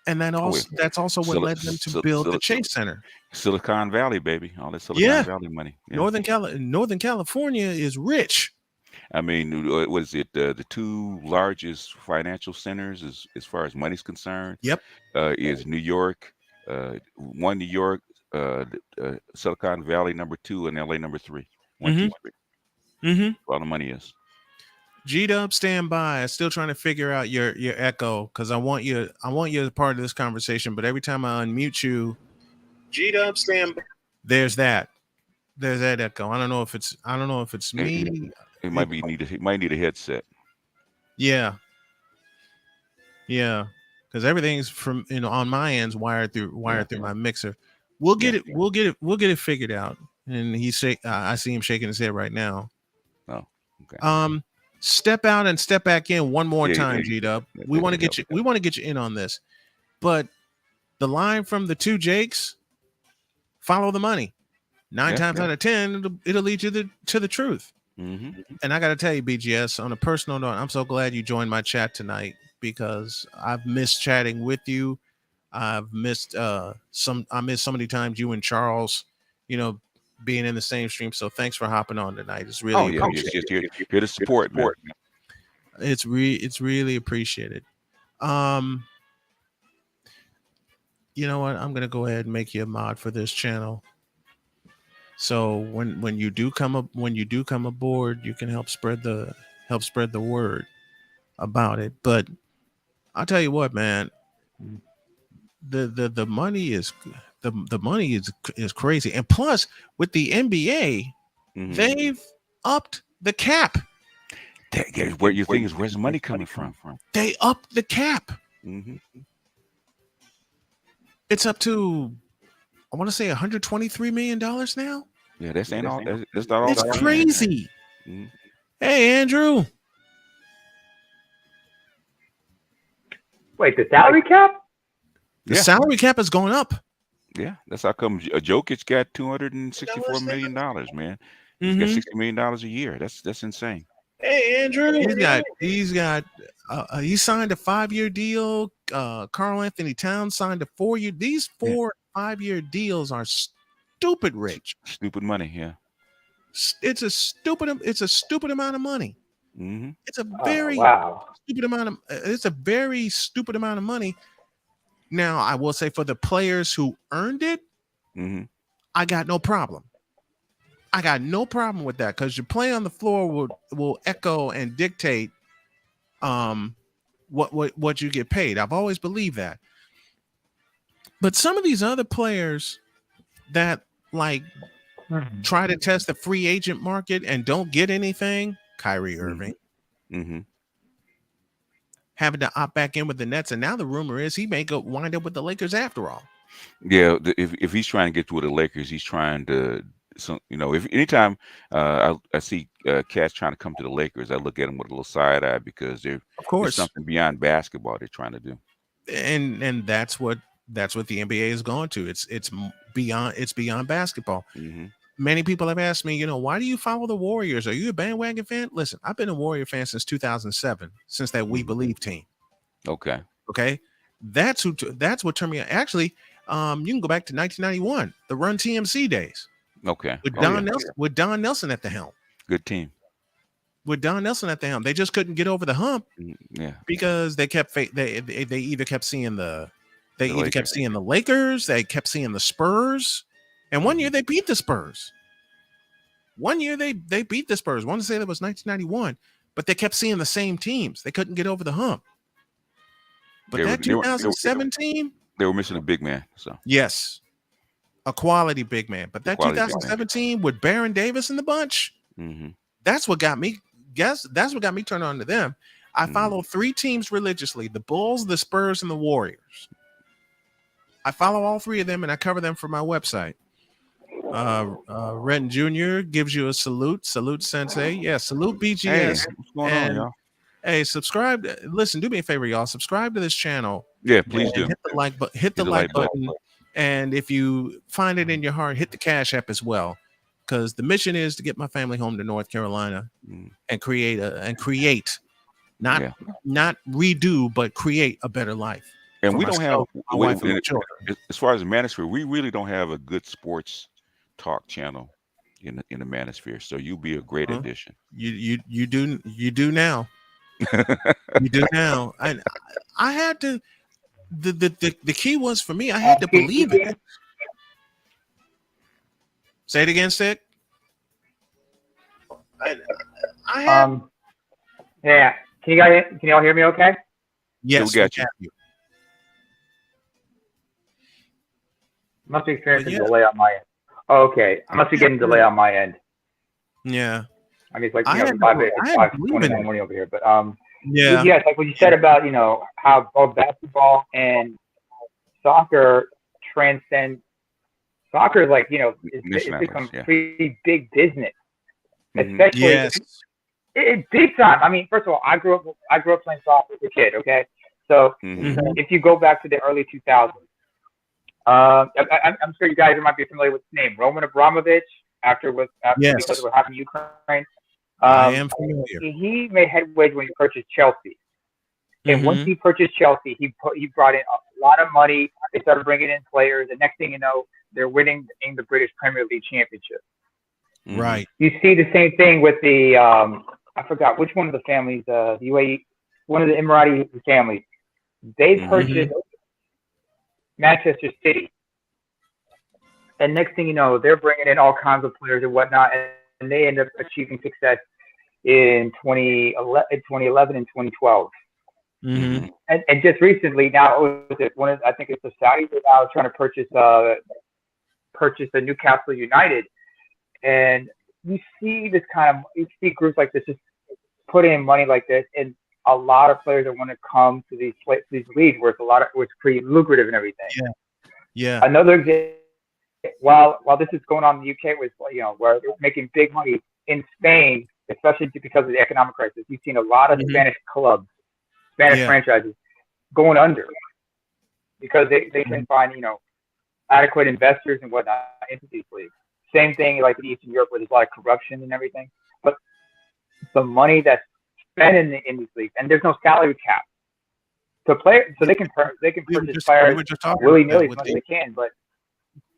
And then that's also what led them to build the Chase Center. Silicon Valley, baby. All that Silicon Valley money. Yeah. Northern California is rich. I mean, what is it? The two largest financial centers as far as money's concerned. Yep. Is New York, one New York, Silicon Valley number 2, and LA number 3. 1, 2, 3. Where all the money is. G-Dub, stand by. I'm still trying to figure out your echo, because I want you as part of this conversation. But every time I unmute you, G-Dub, stand by. There's that echo. I don't know if it's me. It might need a headset. Yeah. Because everything's from on my end's wired through my mixer. We'll get it figured out. And I see him shaking his head right now. Oh, okay. Step out and step back in one more time, G-Dub. We want to get you in on this. But the line from the two Jakes, follow the money. 9 times out of 10, it'll lead you to the truth. And I got to tell you, BGS, on a personal note, I'm so glad you joined my chat tonight, because I've missed chatting with you. I've missed so many times you and Charles, being in the same stream. So thanks for hopping on tonight. It's really just here to support, man. It's really appreciated. You know what? I'm gonna go ahead and make you a mod for this channel. So when you do come aboard, you can help spread the word about it. But I'll tell you what, man, the money is the money is crazy. And plus, with the NBA, they've upped the cap. Where your thing is, where's the money coming from? They upped the cap. Mm-hmm. It's up to, I want to say, $123 million now. Yeah, that's ain't all. That's not all. It's crazy. Mm-hmm. Hey, Andrew. Wait, the salary cap? The salary cap is going up. Yeah, that's how come Jokic got $264 million, man. He's got $60 million a year. That's insane. Hey, Andrew. He signed a 5-year deal. Karl Anthony Towns signed a 4-year. These 4 5-year deals are stupid rich. Stupid money, yeah. It's a stupid amount of money. Mm-hmm. It's a very stupid amount of. It's a very stupid amount of money. Now, I will say for the players who earned it, I got no problem. I got no problem with that because your play on the floor will echo and dictate what you get paid. I've always believed that. But some of these other players that like try to test the free agent market and don't get anything, Kyrie Irving, having to opt back in with the Nets, and now the rumor is he may wind up with the Lakers after all. Yeah, if he's trying to get to the Lakers, he's trying to. So, if anytime I see cats trying to come to the Lakers, I look at them with a little side eye because there's something beyond basketball they're trying to do. And that's what the NBA is going to. It's beyond basketball. Many people have asked me, why do you follow the Warriors? Are you a bandwagon fan? Listen, I've been a Warrior fan since 2007, since that We Believe team. Okay. That's what turned me on. Actually, you can go back to 1991, the Run TMC days. Okay. With Don Nelson at the helm. Good team. With Don Nelson at the helm, they just couldn't get over the hump. Yeah. Because they either kept seeing the Lakers, they kept seeing the Spurs, and one year they beat the Spurs. One year they beat the Spurs. I want to say that was 1991, but they kept seeing the same teams. They couldn't get over the hump. But that 2017, they were missing a big man. So yes. A quality big man, but that 2017 with Baron Davis in the bunch, that's what got me. That's what got me turned on to them. I follow 3 teams religiously: the Bulls, the Spurs, and the Warriors. I follow all 3 of them, and I cover them for my website. Renton Jr. gives you a salute, sensei. Yeah, salute BGS. Hey, what's going on, y'all? Hey, subscribe. Listen, do me a favor, y'all. Subscribe to this channel. Yeah, please do. Hit the like button. Hit the like button. And if you find it in your heart, hit the Cash App as well, because the mission is to get my family home to North Carolina and create, not redo, but create a better life. And we don't have, as far as the Manosphere, we really don't have a good sports talk channel in the Manosphere. So you'll be a great addition. You do now. You do now. I had to. The key was for me, I had to believe it. Say it again, Stick. Yeah. Can y'all hear me okay? Yes, we got you. Must be experiencing a delay on my end. Oh, okay. I must be getting a delay on my end. Yeah. I mean, it's like 5:20 in the morning over here. But yeah, like what you said about how both basketball and soccer transcend. Soccer is like it's become pretty big business, especially it's big time. I mean, first of all, I grew up playing soccer as a kid. Okay, so if you go back to the early 2000s, I'm sure you guys might be familiar with his name, Roman Abramovich. Because of what happened in Ukraine. I am familiar. He made headway when he purchased Chelsea. And once he purchased Chelsea, he brought in a lot of money. They started bringing in players. The next thing you know, they're winning the British Premier League Championship. Right. You see the same thing with the I forgot which one of the families, UAE, one of the Emirati families. They purchased Manchester City. And next thing you know, they're bringing in all kinds of players and whatnot, and they end up achieving success in 2011 and 2012. Mm-hmm. And just recently, now I think it's the Saudis are now trying to purchase the Newcastle United, and you see groups like this just put in money like this, and a lot of players that want to come to these leagues where it's pretty lucrative and everything. Yeah. Another example, while this is going on in the UK, was where they're making big money in Spain, especially because of the economic crisis. You've seen a lot of Spanish clubs, Spanish franchises going under because they can find adequate investors and whatnot into these leagues. Same thing like in Eastern Europe where there's a lot of corruption and everything. But the money that's spent in these leagues, and there's no salary cap. So they can purchase players willy nilly as much as they can, but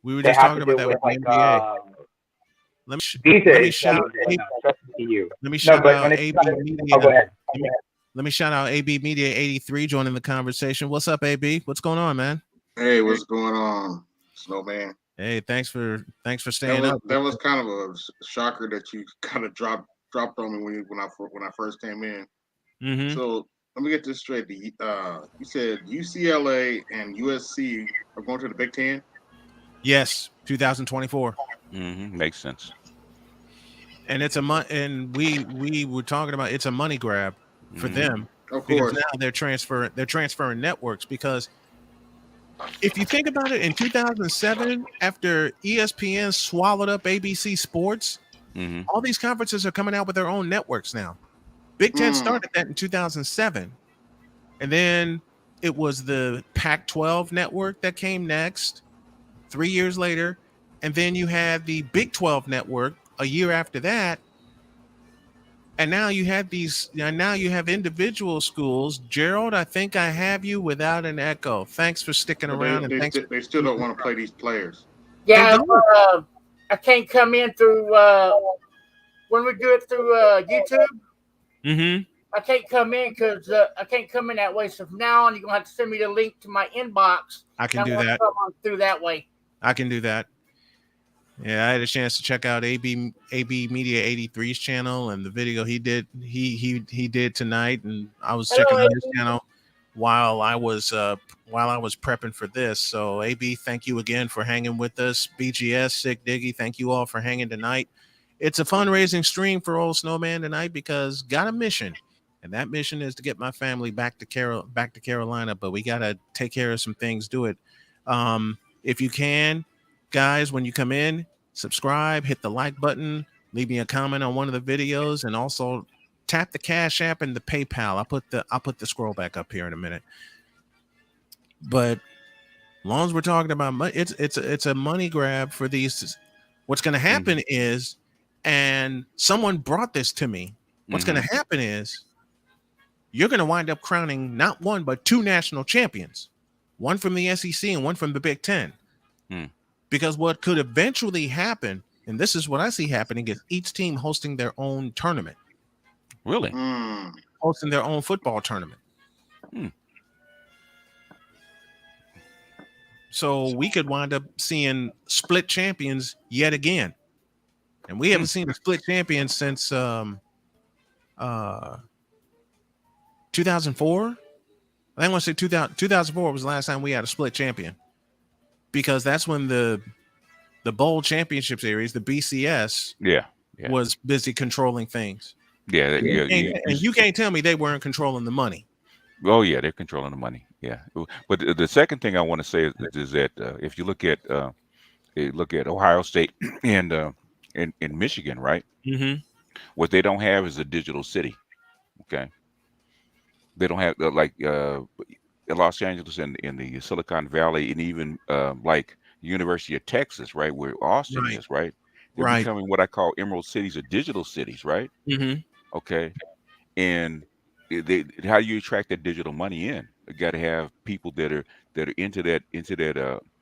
we were just talking about that with the NBA. Let me shout out AB Media. Go ahead. Let me shout out AB Media 83 joining the conversation. What's up, AB? What's going on, man? Hey, what's going on, Snowman? Hey, thanks for staying up. That was kind of a shocker that you kind of dropped on me when I first came in. Mm-hmm. So let me get this straight. You said UCLA and USC are going to the Big Ten? Yes, 2024. Makes sense. And it's and we were talking about it's a money grab for them. Of because course. now they're transferring networks, because if you think about it, in 2007, after ESPN swallowed up ABC Sports, all these conferences are coming out with their own networks now. Big Ten started that in 2007. And then it was the Pac-12 network that came next 3 years later. And then you had the Big 12 network a year after that. And now you have individual schools. Gerald, I think I have you without an echo. Thanks for sticking around. They still don't want to play these players. Yeah, I can't come in through when we do it through YouTube. Mm-hmm. I can't come in because I can't come in that way. So from now on, you're gonna have to send me the link to my inbox. I can do that. Come on through that way. I can do that. Yeah, I had a chance to check out AB Media 83's channel and the video he did tonight, and I was checking out his channel while I was prepping for this. So AB, thank you again for hanging with us. BGS, Sick Diggy, thank you all for hanging tonight. It's a fundraising stream for old Snowman tonight because got a mission, and that mission is to get my family back to Carolina. But we gotta take care of some things. Do it. If you can, guys, when you come in, subscribe, hit the like button, leave me a comment on one of the videos, and also tap the Cash App and the PayPal. I'll put the scroll back up here in a minute. But as long as we're talking about money, it's a money grab for these. What's going to happen is, and someone brought this to me. What's going to happen is you're going to wind up crowning not one but two national champions, one from the SEC and one from the Big Ten. Because what could eventually happen, and this is what I see happening, is each team hosting their own tournament. Really? Hosting their own football tournament. So we could wind up seeing split champions yet again. And we haven't seen a split champion since 2004. I want to say 2004 was the last time we had a split champion. Because that's when the Bowl Championship Series, the BCS, was busy controlling things. And you can't tell me they weren't controlling the money. Oh yeah, they're controlling the money. Yeah, but the second thing I want to say is that if you look at Ohio State and in Michigan, right? What they don't have is a digital city. Okay, they don't have Los Angeles and in the Silicon Valley, and even like University of Texas, right, where Austin is, right? They're becoming what I call emerald cities or digital cities, right? Okay, and how do you attract that digital money in? You got to have people that are into that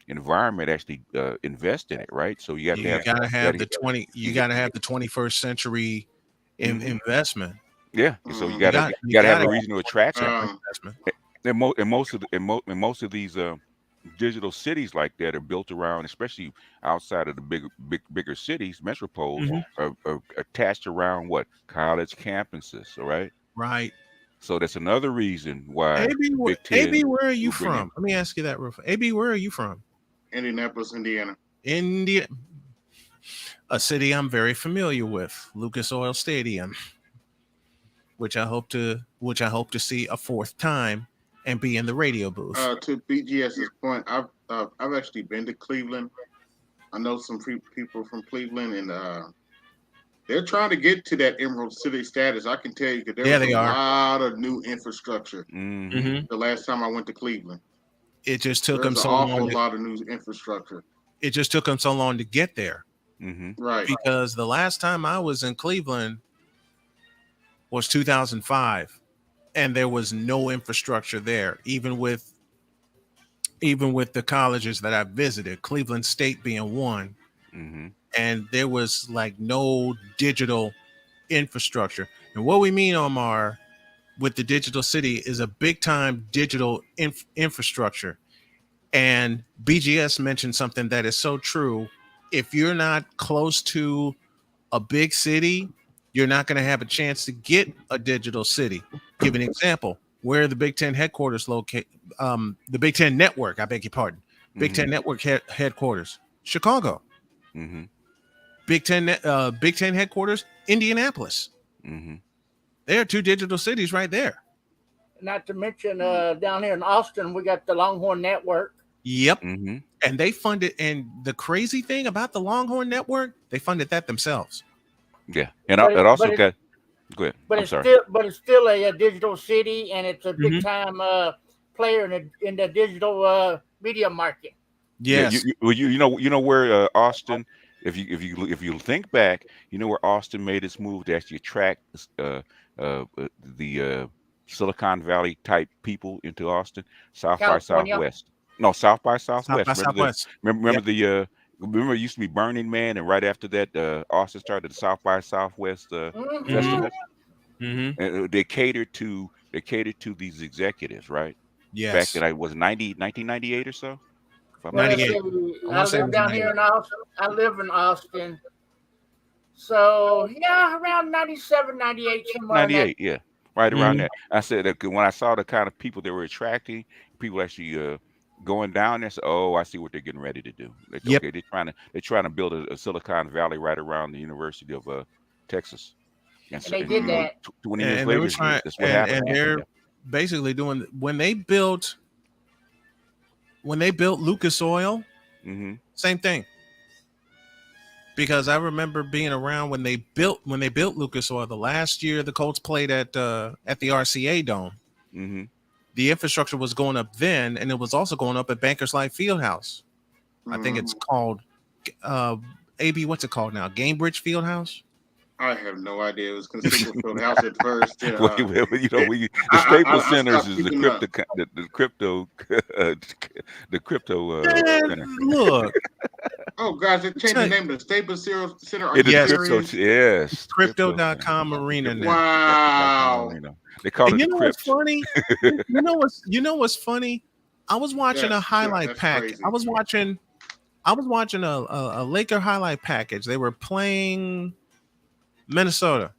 environment actually invest in it, right? So you got to have the 21st century investment. Yeah, so you got to have a reason to attract that investment. And most of these digital cities like that are built around, especially outside of the bigger cities, metropoles, are attached around what? College campuses, all right? Right. So that's another reason why AB, where are you from? Let me ask you that real fast. AB, where are you from? Indianapolis, Indiana. India, a city I'm very familiar with, Lucas Oil Stadium, which I hope to see a fourth time and be in the radio booth. To BGS's point, I've actually been to Cleveland. I know some people from Cleveland, and they're trying to get to that Emerald City status. I can tell you that there was a lot of new infrastructure. Mm-hmm. The last time I went to Cleveland, it just took them so long. An awful lot of new infrastructure. It just took them so long to get there, right? Because the last time I was in Cleveland was 2005, and there was no infrastructure there, even with the colleges that I visited, Cleveland State being one. And there was like no digital infrastructure. And what we mean, Omar, with the digital city is a big time digital infrastructure. And BGS mentioned something that is so true. If you're not close to a big city, you're not going to have a chance to get a digital city. Give an example. Where the Big Ten headquarters locate, the Big Ten Network, I beg your pardon. Big Ten Network headquarters, Chicago. Big Ten headquarters, Indianapolis. There are two digital cities right there. Not to mention down here in Austin, we got the Longhorn Network. Yep. And they funded, and the crazy thing about the Longhorn Network, they funded that themselves. Yeah. And it also got, go ahead. But it's still a digital city, and it's a big time player in the digital media market. Yes. Yeah, you know where Austin, if you think back, you know where Austin made its move to actually attract the Silicon Valley type people into Austin, South California? by Southwest. No, South by Southwest. Remember it used to be Burning Man, and right after that, Austin started the South by Southwest festival. And they catered to these executives, right? Yes. Back in 1998 or so. I live down here in Austin. I live in Austin. So yeah, around 97, 98, somewhere. 98, yeah, right around that. I said that when I saw the kind of people they were attracting, people actually going down there. So, oh, I see what they're getting ready to do. Okay, they're trying to build a Silicon Valley right around the University of Texas. And they did that. 20 years later, that's what happened. And they're basically doing when they built Lucas Oil, same thing. Because I remember being around when they built Lucas Oil. The last year the Colts played at the RCA Dome. The infrastructure was going up then, and it was also going up at Bankers Life Fieldhouse. I think it's called AB. What's it called now? Gamebridge Fieldhouse. I have no idea. It was considered Fieldhouse at first. The Staples Centers is the crypto center. Look. Oh, guys, they changed the name of the Staples Center. Yes. Crypto.com Arena now. Wow. They call it what's funny? You know what's funny? I was watching a highlight pack. I was watching a Laker highlight package. They were playing Minnesota.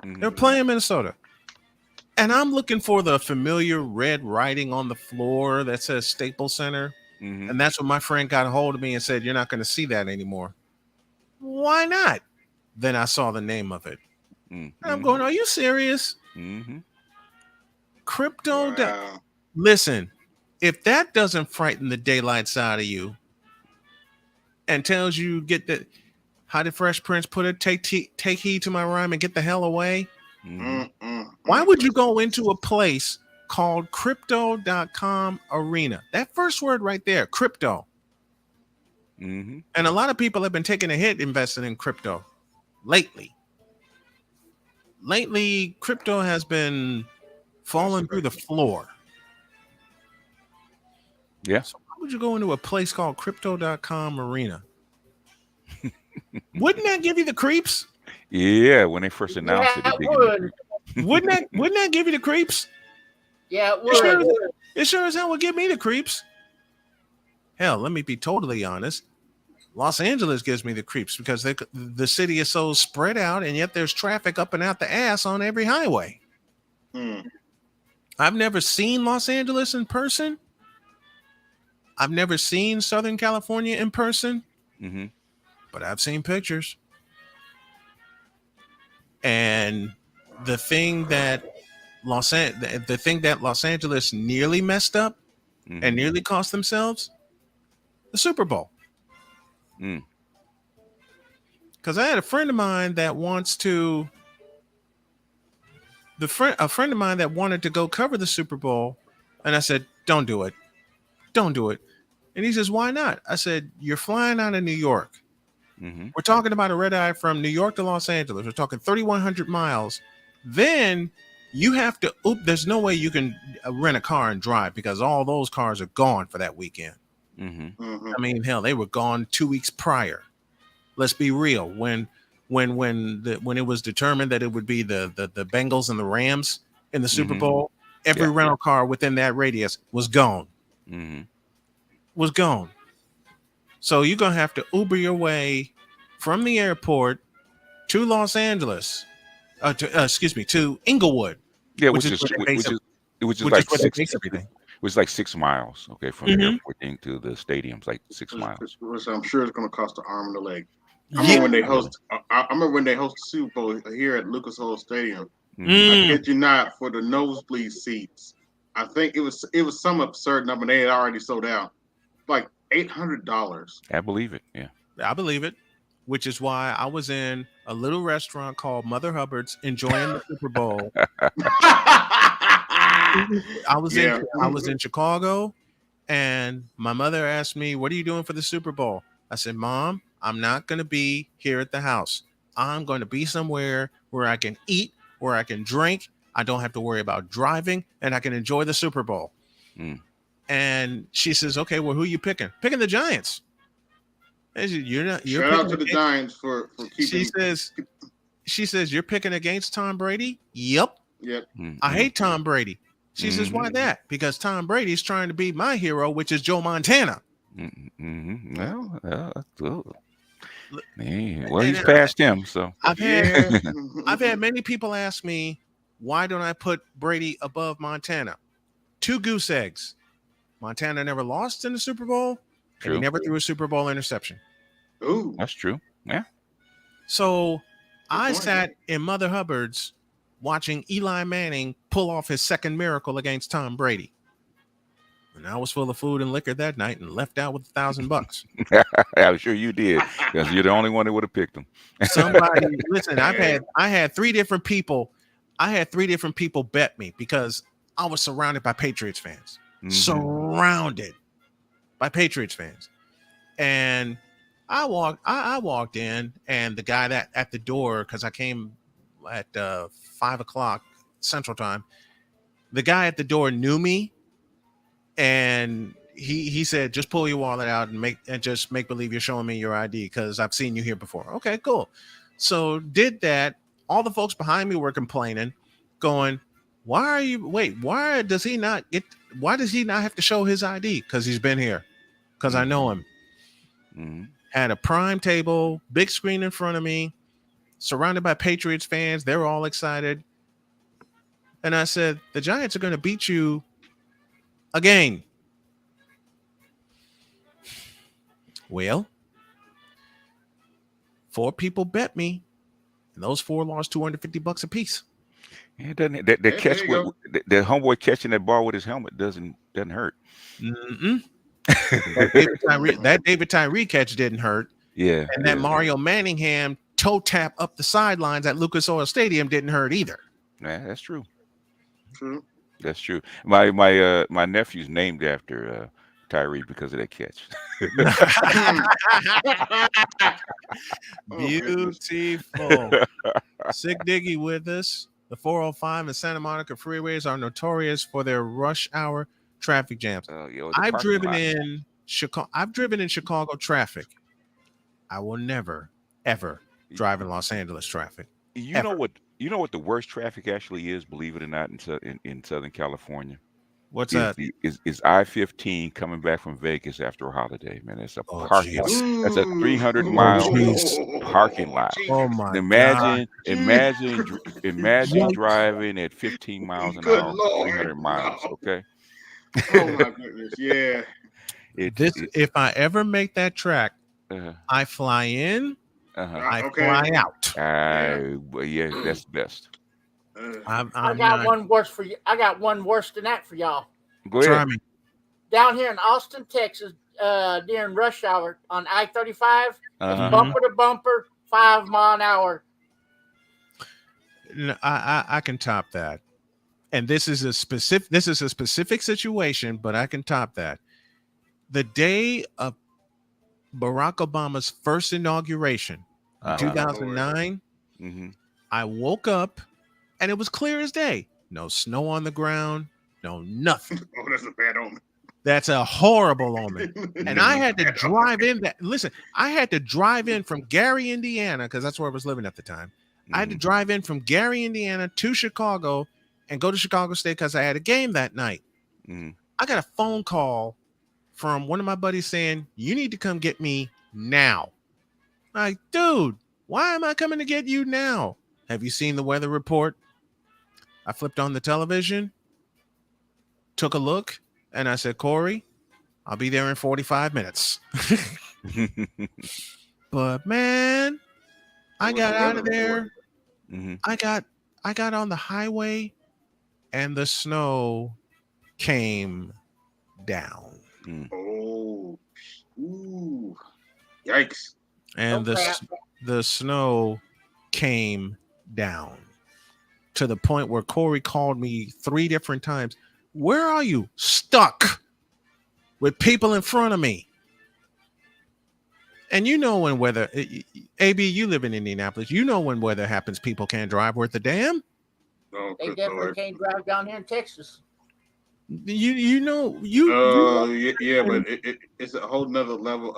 They're playing Minnesota. And I'm looking for the familiar red writing on the floor that says Staples Center. And that's when my friend got a hold of me and said, "You're not going to see that anymore." Why not? Then I saw the name of it. And I'm going, "Are you serious?" Crypto. Wow. Listen, if that doesn't frighten the daylights out of you and tells you get the, how did Fresh Prince put it? Take heed to my rhyme and get the hell away. Why would you go into a place called crypto.com arena? That first word right there, crypto. And a lot of people have been taking a hit investing in crypto lately. Crypto has been falling through the floor. Yeah. So why would you go into a place called crypto.com arena? Wouldn't that give you the creeps? Yeah, when they first announced it. Wouldn't that give you the creeps? Yeah, it would. It sure as hell would give me the creeps. Hell, let me be totally honest. Los Angeles gives me the creeps because the city is so spread out, and yet there's traffic up and out the ass on every highway. I've never seen Los Angeles in person. I've never seen Southern California in person, but I've seen pictures. And the thing that Los Angeles nearly messed up and nearly cost themselves the Super Bowl. Because I had a friend of mine that a friend of mine that wanted to go cover the Super Bowl, and I said, "Don't do it, don't do it." And he says, "Why not?" I said, "You're flying out of New York. We're talking about a red eye from New York to Los Angeles. We're talking 3,100 miles. Then you have to. There's no way you can rent a car and drive because all those cars are gone for that weekend. I mean, hell, they were gone 2 weeks prior. Let's be real. When it was determined that it would be the Bengals and the Rams in the Super Bowl, every rental car within that radius was gone. Was gone. So you're gonna have to Uber your way from the airport to Los Angeles, to Inglewood. Yeah, which is like 6 miles, okay, from the airport to the stadiums, like 6 miles. Which I'm sure it's going to cost an arm and a leg. I remember when they host. I remember when they host the Super Bowl here at Lucas Oil Stadium. I kid you not, for the nosebleed seats, I think it was some absurd number. They had already sold out, like $800. I believe it. Yeah, I believe it. Which is why I was in a little restaurant called Mother Hubbard's enjoying the Super Bowl. I was in Chicago, and my mother asked me, "What are you doing for the Super Bowl?" I said, "Mom, I'm not going to be here at the house. I'm going to be somewhere where I can eat, where I can drink. I don't have to worry about driving, and I can enjoy the Super Bowl." And she says, "Okay, well, who are you picking?" "Picking the Giants." I said, You're Shout out to the Giants for keeping. She says, "You're picking against Tom Brady?" Yep. I hate Tom Brady. She says, "Why that?" "Because Tom Brady's trying to be my hero, which is Joe Montana." Well, he's past him. So I've had many people ask me, why don't I put Brady above Montana? 2 goose eggs. Montana never lost in the Super Bowl. And he never threw a Super Bowl interception. Ooh, that's true. Yeah. So I sat in Mother Hubbard's watching Eli Manning pull off his second miracle against Tom Brady. And I was full of food and liquor that night and left out with $1,000. I'm sure you did, because you're the only one that would have picked him. Somebody, listen, I had 3 different people. I had 3 different people bet me because I was surrounded by Patriots fans. Surrounded by Patriots fans. And I walked in, and the guy that at the door, because I came at 5:00 Central Time, the guy at the door knew me, and he said, "Just pull your wallet out and just make believe you're showing me your ID because I've seen you here before." Okay, cool. So did that. All the folks behind me were complaining, going, why does he not have to show his ID? Because he's been here. Because I know him. Had a prime table, big screen in front of me, surrounded by Patriots fans. They were all excited. And I said, the Giants are going to beat you again. Well, 4 people bet me, and those 4 lost $250 a piece. Yeah, it doesn't. That catch with the homeboy catching that ball with his helmet doesn't hurt. That David Tyree catch didn't hurt. Yeah, and that Mario Manningham toe tap up the sidelines at Lucas Oil Stadium didn't hurt either. Yeah, that's true. True. That's true. My nephew's named after Tyree because of that catch. Beautiful. Sick Diggy with us. The 405 and Santa Monica freeways are notorious for their rush hour traffic jams. I've driven in Chicago traffic. I will never, ever drive in Los Angeles traffic. You know what the worst traffic actually is, believe it or not, in Southern California? What's that? Is I-15 coming back from Vegas after a holiday, man? It's a parking lot. Geez. That's a 300-mile parking lot. Oh my Imagine God. driving at 15 miles an hour for 300 miles. Okay. Oh my goodness, yeah. If I ever make that track, I fly in, I fly out. Yeah, that's best. I got one worse for you. I got one worse than that for y'all. Go ahead. Try me. Down here in Austin, Texas, during rush hour on I-35, it's bumper to bumper, 5 mile an hour. No, I can top that. And this is a specific situation, but I can top that. The day of Barack Obama's first inauguration, 2009, I woke up and it was clear as day. No snow on the ground, no nothing. Oh, that's a bad omen. That's a horrible omen. And I had to drive in I had to drive in from Gary, Indiana, because that's where I was living at the time. I had to drive in from Gary, Indiana to Chicago and go to Chicago State because I had a game that night. I got a phone call from one of my buddies saying, you need to come get me now. Like, dude, why am I coming to get you now? Have you seen the weather report? I flipped on the television, took a look, and I said, Corey, I'll be there in 45 minutes. But man, I got out of there. I got on the highway and the snow came down. Oh, ooh, yikes! And the snow came down to the point where Corey called me 3 different times. Where are you? Stuck with people in front of me. And you know when weather, AB, you live in Indianapolis. You know when weather happens, people can't drive worth a damn. Oh, they definitely can't drive down here in Texas. But it's a whole nother level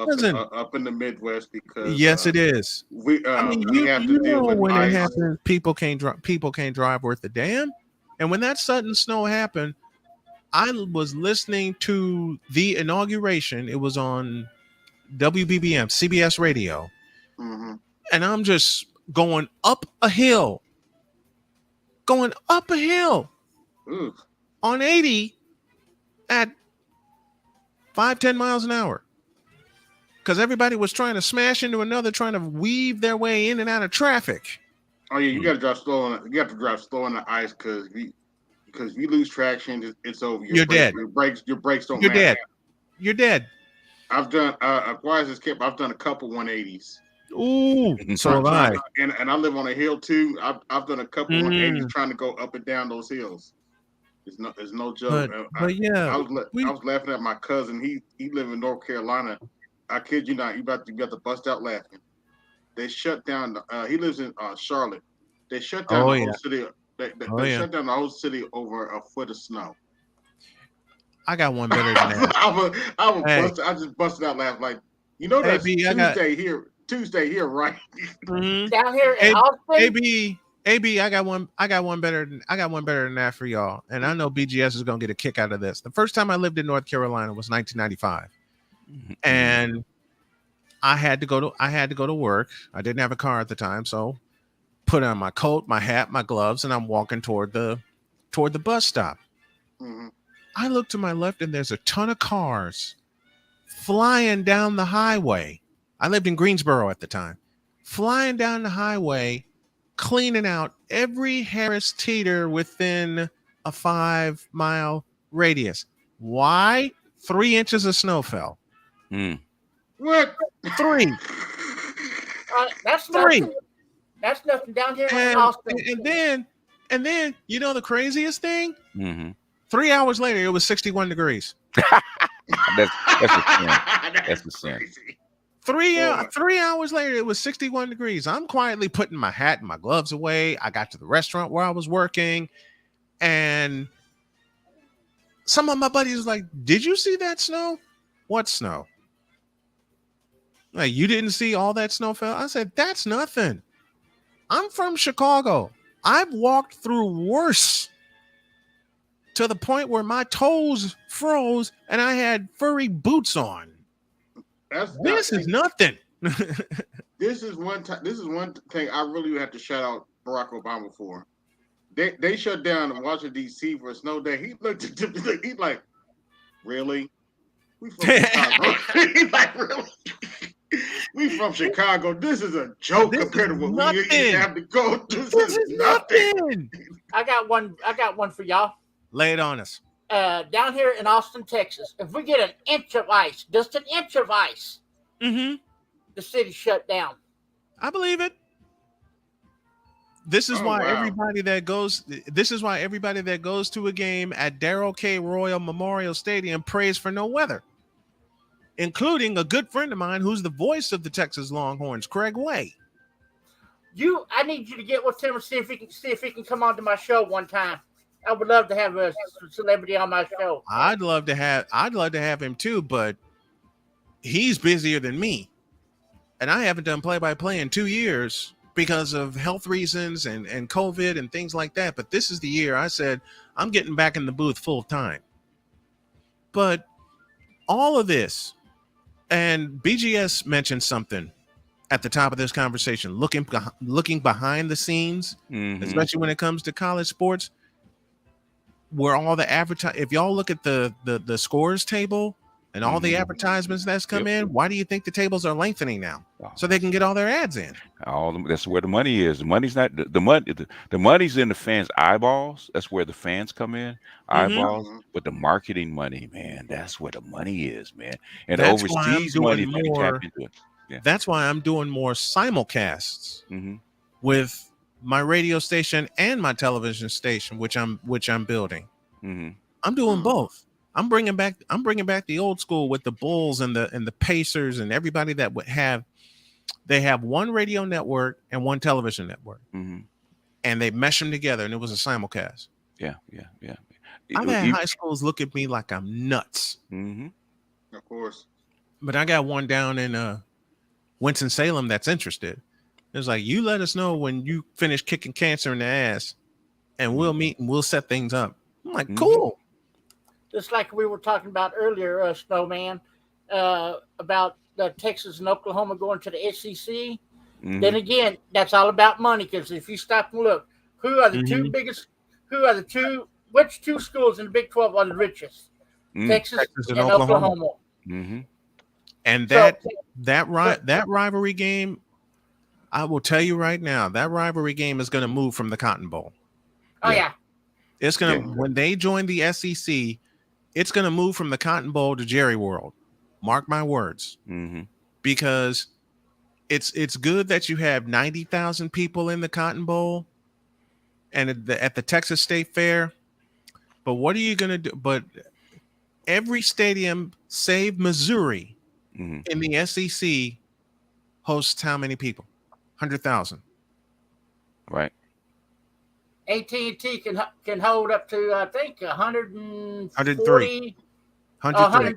up in the Midwest because yes, it is. We have to deal with when ice. It happens, people can't drive worth a damn. And when that sudden snow happened, I was listening to the inauguration. It was on WBBM, CBS radio, and I'm just going up a hill on 80 at 5-10 miles an hour because everybody was trying to smash into another, trying to weave their way in and out of traffic. Oh yeah, you got to drive slow on. You have to drive slow on the ice because if you lose traction, it's over. You're dead. Your brakes don't. You're dead. You're dead. I've done I've done a couple 180s. Ooh, so have I. And I live on a hill too. I've done a couple 180s trying to go up and down those hills. It's no joke. But yeah, I was laughing at my cousin. He live in North Carolina. I kid you not. You about to bust out laughing. They shut down. He lives in Charlotte. They shut down the whole city. They shut down the whole city over a foot of snow. I got one better than that. I just busted out laughing like, that's Tuesday here, right? Down here in Austin. AB, I got one better than that for y'all. And I know BGS is gonna get a kick out of this. The first time I lived in North Carolina was 1995, and I had to go to work. I didn't have a car at the time, so put on my coat, my hat, my gloves, and I'm walking toward the bus stop. I look to my left and there's a ton of cars flying down the highway. I lived in Greensboro at the time. Flying down the highway, cleaning out every Harris Teeter within a 5-mile radius. Why? 3 inches of snow fell. What? 3. That's 3. Nothing. That's nothing down here in Austin. And then, you know the craziest thing? 3 hours later, it was 61 degrees. That's the sin. 3 hours later, it was 61 degrees. I'm quietly putting my hat and my gloves away. I got to the restaurant where I was working, and some of my buddies was like, "Did you see that snow? What snow? Like, you didn't see all that snow fell?" I said, "That's nothing. I'm from Chicago. I've walked through worse to the point where my toes froze and I had furry boots on. This is nothing. This is one thing I really have to shout out Barack Obama for. They shut down Washington D.C. for a snow day. He looked at them, he's like, really? We from Chicago. He's like, really? We from Chicago. This is a joke compared to what we have to go through. This is nothing. I got one for y'all. Lay it on us. Down here in Austin, Texas, if we get an inch of ice, just an inch of ice, the city shut down. I believe it. This is why everybody that goes to a game at Darrell K. Royal Memorial Stadium prays for no weather, including a good friend of mine who's the voice of the Texas Longhorns, Craig Way. I need you to get with him and see if he can come on to my show one time. I would love to have a celebrity on my show. I'd love to have him too, but he's busier than me. And I haven't done play-by-play in 2 years because of health reasons and COVID and things like that. But this is the year I said, I'm getting back in the booth full time. But all of this, and BGS mentioned something at the top of this conversation, looking behind the scenes, especially when it comes to college sports, where all the if y'all look at the scores table and all the advertisements that's come in, why do you think the tables are lengthening now? So they can get all their ads in. That's where the money is. The money's not the money. The money's in the fans' eyeballs. That's where the fans come in, eyeballs. But the marketing money, man, that's where the money is, man. And that's overseas money, tap into it. Yeah. That's why I'm doing more simulcasts with my radio station and my television station, which I'm building. I'm doing both. I'm bringing back the old school with the Bulls and the Pacers and everybody that would have. They have one radio network and one television network, and they mesh them together, and it was a simulcast. Yeah. I've had high schools look at me like I'm nuts. Of course. But I got one down in Winston-Salem that's interested. It's like, you let us know when you finish kicking cancer in the ass, and we'll meet and we'll set things up. I'm like, cool. Just like we were talking about earlier, Snowman, about Texas and Oklahoma going to the SEC. Then again, that's all about money, because if you stop and look, who are the two biggest? Which two schools in the Big 12 are the richest? Texas and Oklahoma. And that rivalry game, I will tell you right now, that rivalry game is going to move from the Cotton Bowl. Oh yeah. It's going to, when they join the SEC, it's going to move from the Cotton Bowl to Jerry World. Mark my words. Because it's good that you have 90,000 people in the Cotton Bowl and at the Texas State Fair. But what are you going to do? But every stadium, save Missouri, in the SEC, hosts how many people? 100,000. Right. AT&T can hold up to, I think, 140. 103.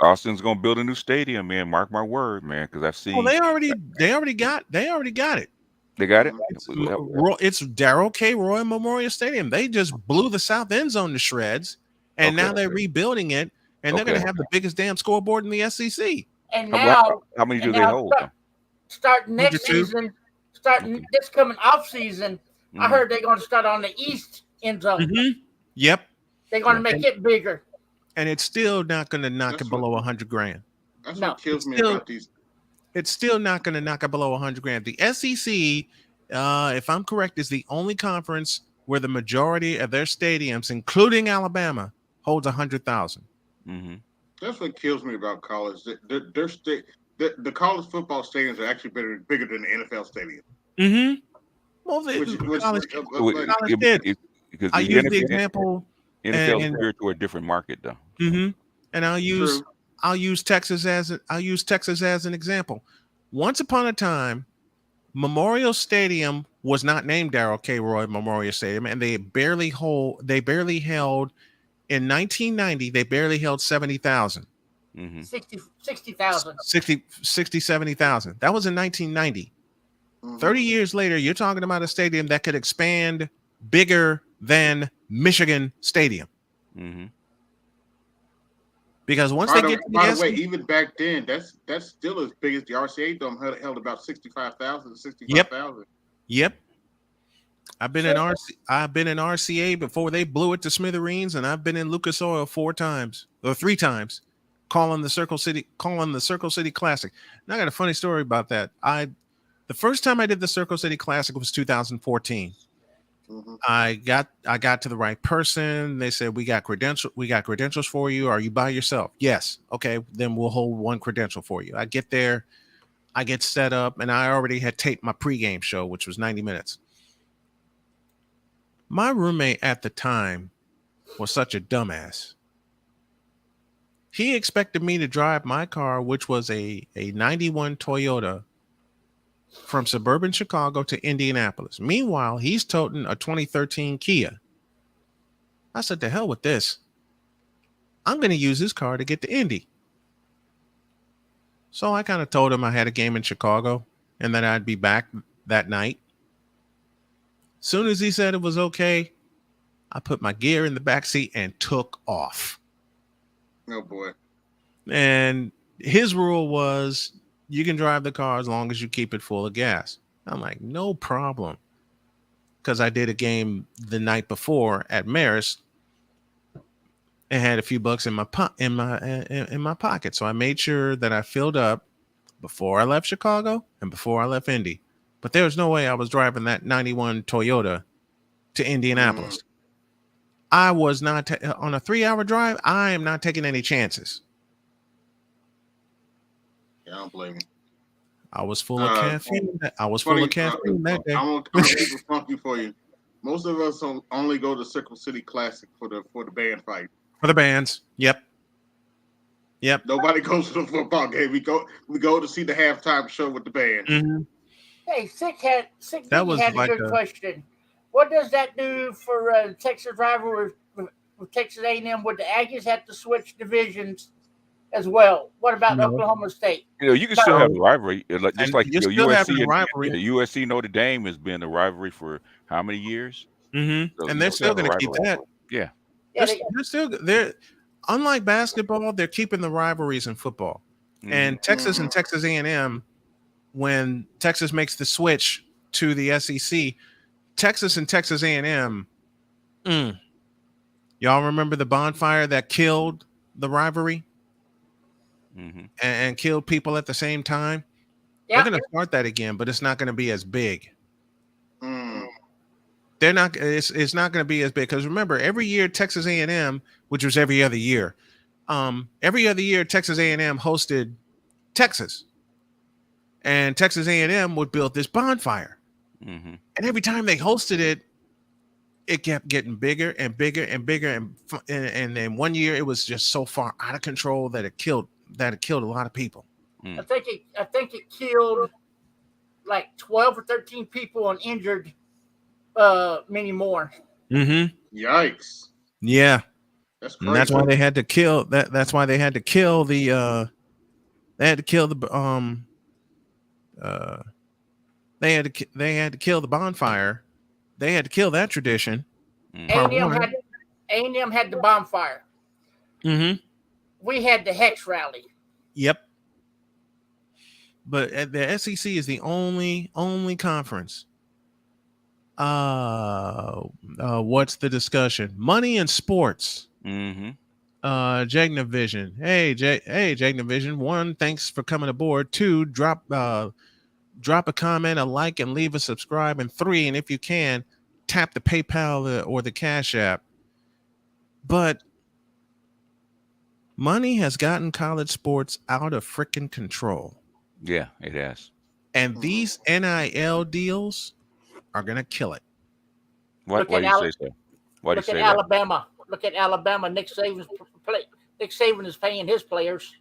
Austin's gonna build a new stadium, man. Mark my word, man. Because I've seen. Well, they already got it. They got it. It's Darrell K. Roy Memorial Stadium. They just blew the south end zone to shreds, and now they're rebuilding it, and they're going to have the biggest damn scoreboard in the SEC. And now, how many do they hold? Starting next season, this coming off season, I heard they're going to start on the east end zone. Yep. They're going to make it bigger. And it's still not going to knock it below $100,000. That's what kills me about these. It's still not going to knock it below $100,000. The SEC, if I'm correct, is the only conference where the majority of their stadiums, including Alabama, holds 100,000. That's what kills me about college. The college football stadiums are actually bigger than the NFL stadium. Well, college did. Because I use the example. NFL is geared to a different market, though. And I'll use Texas as an example. Once upon a time, Memorial Stadium was not named Darrell K. Roy Memorial Stadium, and they barely held in 1990. They barely held 70,000. 60,000. 70,000. That was in 1990. 30 years later, you're talking about a stadium that could expand bigger than Michigan Stadium. Mm-hmm. Because once they get to by the way, even back then, that's still as big as the RCA Dome held about 65,000. Yep. I've been in RCA before they blew it to smithereens, and I've been in Lucas Oil 3 times, calling the Circle City Classic. And I got a funny story about that. The first time I did the Circle City Classic was 2014. Mm-hmm. I got to the right person. They said, we got credentials for you. Are you by yourself? Yes. Okay, then we'll hold 1 credential for you. I get there, I get set up, and I already had taped my pregame show, which was 90 minutes. My roommate at the time was such a dumbass. He expected me to drive my car, which was a 91 Toyota, from suburban Chicago to Indianapolis. Meanwhile, he's toting a 2013 Kia. I said, to hell with this. I'm going to use his car to get to Indy. So I kind of told him I had a game in Chicago and that I'd be back that night. Soon as he said it was okay, I put my gear in the back seat and took off. Oh, boy. And his rule was, you can drive the car as long as you keep it full of gas. I'm like, no problem. Because I did a game the night before at Marist and had a few bucks in my pocket. So I made sure that I filled up before I left Chicago and before I left Indy. But there was no way I was driving that 91 Toyota to Indianapolis. I was not on a 3-hour drive. I am not taking any chances. Yeah, I don't blame you. I was full of caffeine. Full of caffeine that day. I'm gonna keep it funky for you. Most of us only go to Circle City Classic for the band fight. For the bands. Yep. Nobody goes to the football game. We go to see the halftime show with the band. Mm-hmm. Hey, Sick had a good question. What does that do for Texas rivalry with Texas A&M? Would the Aggies have to switch divisions as well? What about Oklahoma State? You can still have a rivalry, just like USC. USC Notre Dame has been a rivalry for how many years? Mm-hmm. So and they're still going to keep that. Yeah. They're unlike basketball. They're keeping the rivalries in football. Mm-hmm. And Texas and Texas A&M, when Texas makes the switch to the SEC, Texas and Texas A&M. Y'all remember the bonfire that killed the rivalry? Mm-hmm. And killed people at the same time. They're going to start that again, but it's not going to be as big. They're not. It's not going to be as big because remember, every year Texas A&M, which was every other year, Texas A&M hosted Texas, and Texas A&M would build this bonfire, and every time they hosted it, it kept getting bigger and bigger and bigger, and then one year it was just so far out of control that it killed a lot of people. I think it killed like 12 or 13 people and injured many more. Mm-hmm. Yikes. Yeah. That's crazy. And that's why they had to kill that's why they had to kill the they had to kill the bonfire. They had to kill that tradition. A&M had the bonfire. Mm-hmm. We had the Hex rally. Yep. But the SEC is the only conference. What's the discussion? Money and sports. Mm-hmm. Jagnavision. Hey, Jagnavision. 1, thanks for coming aboard. 2, drop a comment, a like, and leave a subscribe. And 3, and if you can, tap the PayPal or the Cash App. But money has gotten college sports out of freaking control. Yeah, it has. And these NIL deals are going to kill it. Why do you say so? Why do you say that? Alabama. Look at Alabama. Nick Saban is paying his players.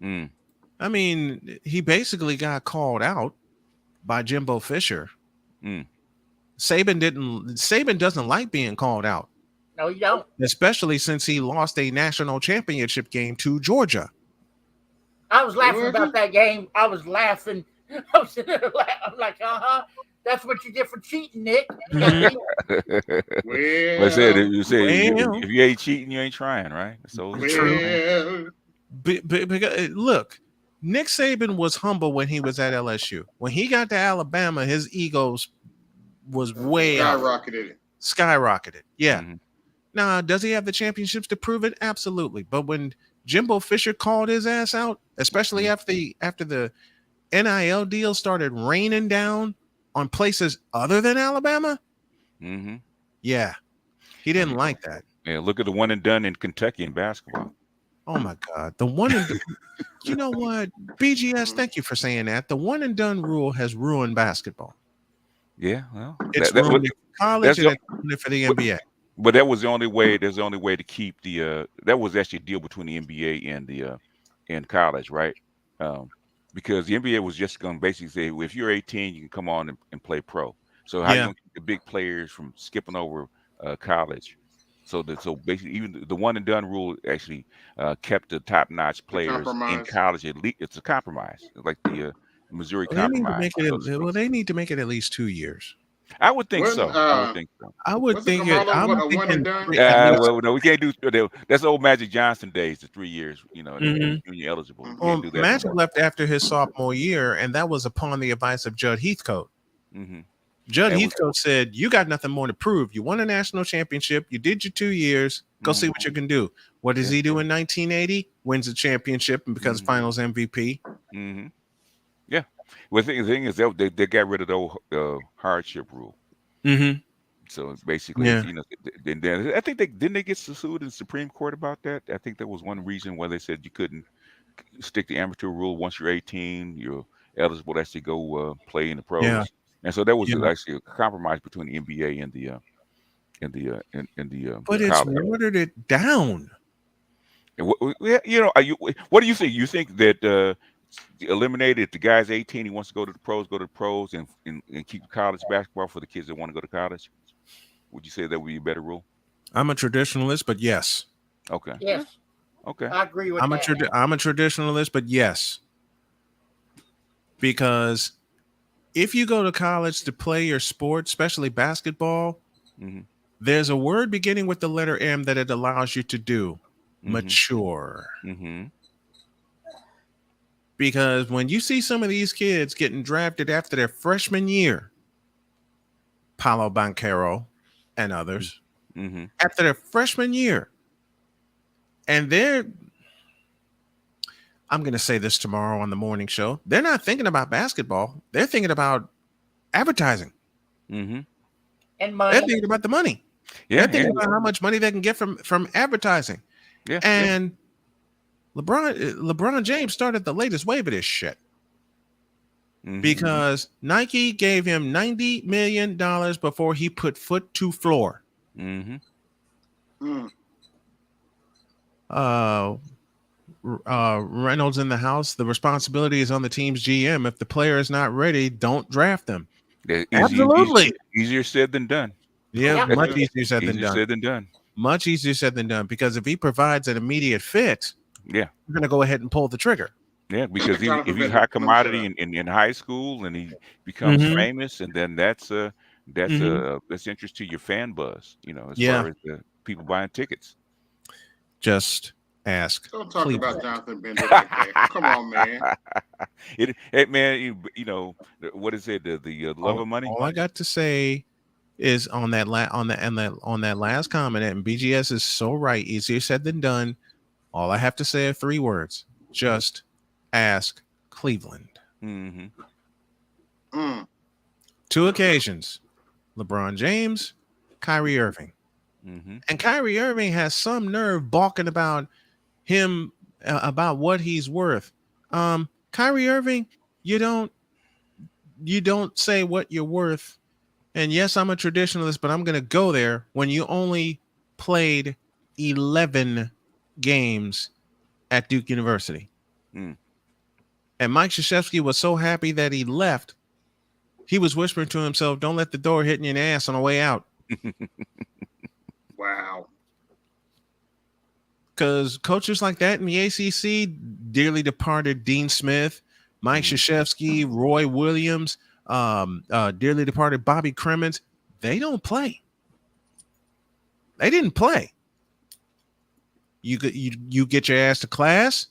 I mean, he basically got called out by Jimbo Fisher. Saban doesn't like being called out. No, you don't. Especially since he lost a national championship game to Georgia. I was laughing about that game. I was laughing I'm like, that's what you get for cheating, Nick. Mhm. Well, I said, Well, if you ain't cheating, you ain't trying, right? So True. well, Look, Nick Saban was humble when he was at LSU. When he got to Alabama, his ego was way up, skyrocketed. Yeah. Mhm. Now, does he have the championships to prove it? Absolutely. But when Jimbo Fisher called his ass out, especially after the NIL deal started raining down on places other than Alabama, Mhm. yeah, he didn't like that. Yeah, look at the one and done in Kentucky in basketball. Oh my God, the one and you know what, BGS, thank you for saying that. The one and done rule has ruined basketball. Yeah, well, It's ruined it for college and it's ruined it for the NBA. But that was the only way. There's the only way to keep the. That was actually a deal between the NBA and the and college, right? Because the NBA was just going to basically say, well, if you're 18, you can come on and play pro. So how you Yeah. going to keep the big players from skipping over college? So basically, even the one and done rule actually kept the top notch players in college. At least it's a compromise, like the Missouri Well, compromise. they need to make it at least 2 years. I would think so. I would think so. I would think one and done? Well, no, we can't do. That's old Magic Johnson days. The 3 years, Mhm. junior eligible. We Well, can't do that. Magic left after his sophomore year, and that was upon the advice of Judd Heathcote. Mm-hmm. Judd Heathcote said, "You got nothing more to prove. You won a national championship. You did your 2 years. Go see what you can do." What does he do in 1980? Wins the championship and becomes Finals MVP. Mm-hmm. Yeah. Well, the thing is, they got rid of the old hardship rule. Mm-hmm. So basically, then I think they get sued in the Supreme Court about that. I think that was one reason why they said you couldn't stick the amateur rule. Once you're 18, you're eligible to actually go play in the pros. Yeah. And so that was actually a compromise between the NBA and the but it's college. watered it down. And what do you think? You think that eliminated if the guy's 18, he wants to go to the pros, and keep college basketball for the kids that want to go to college? Would you say that would be a better rule? I'm a traditionalist, but yes. Okay. Yes. Okay. I agree with I'm that. I'm a traditionalist, but yes. Because if you go to college to play your sport, especially basketball, there's a word beginning with the letter M that it allows you to do. Mature. Because when you see some of these kids getting drafted after their freshman year, Paolo Banchero and others, after their freshman year, and I'm going to say this tomorrow on the morning show, they're not thinking about basketball. They're thinking about advertising. And money. They're thinking about the money. They're thinking about how much money they can get from advertising. And LeBron James started the latest wave of this shit. Because Nike gave him $90 million before he put foot to floor. Reynolds in the house. The responsibility is on the team's GM. If the player is not ready, don't draft them. Absolutely. Easier said than done. Yeah, much easier said than done. Much easier said than done. Because if he provides an immediate fit, we're going to go ahead and pull the trigger. Yeah, because if he's high commodity in high school and he becomes famous, and then that's interest to your fan buzz, as far as the people buying tickets. Just ask. Don't talk about Jonathan Bender like that. Come on, man. What is it? The love of money. All I got to say is on that last comment, and BGS is so right. Easier said than done. All I have to say are 3 words. Just ask Cleveland. 2 occasions. LeBron James, Kyrie Irving. And Kyrie Irving has some nerve balking about him, about what he's worth. Kyrie Irving, you don't say what you're worth. And yes, I'm a traditionalist, but I'm going to go there when you only played 11 games at Duke University. And Mike Krzyzewski was so happy that he left. He was whispering to himself, "Don't let the door hit you in the ass on the way out." Wow. Because coaches like that in the ACC, dearly departed Dean Smith, Mike Krzyzewski, Roy Williams, dearly departed Bobby Cremins, they don't play. They didn't play. You get your ass to class,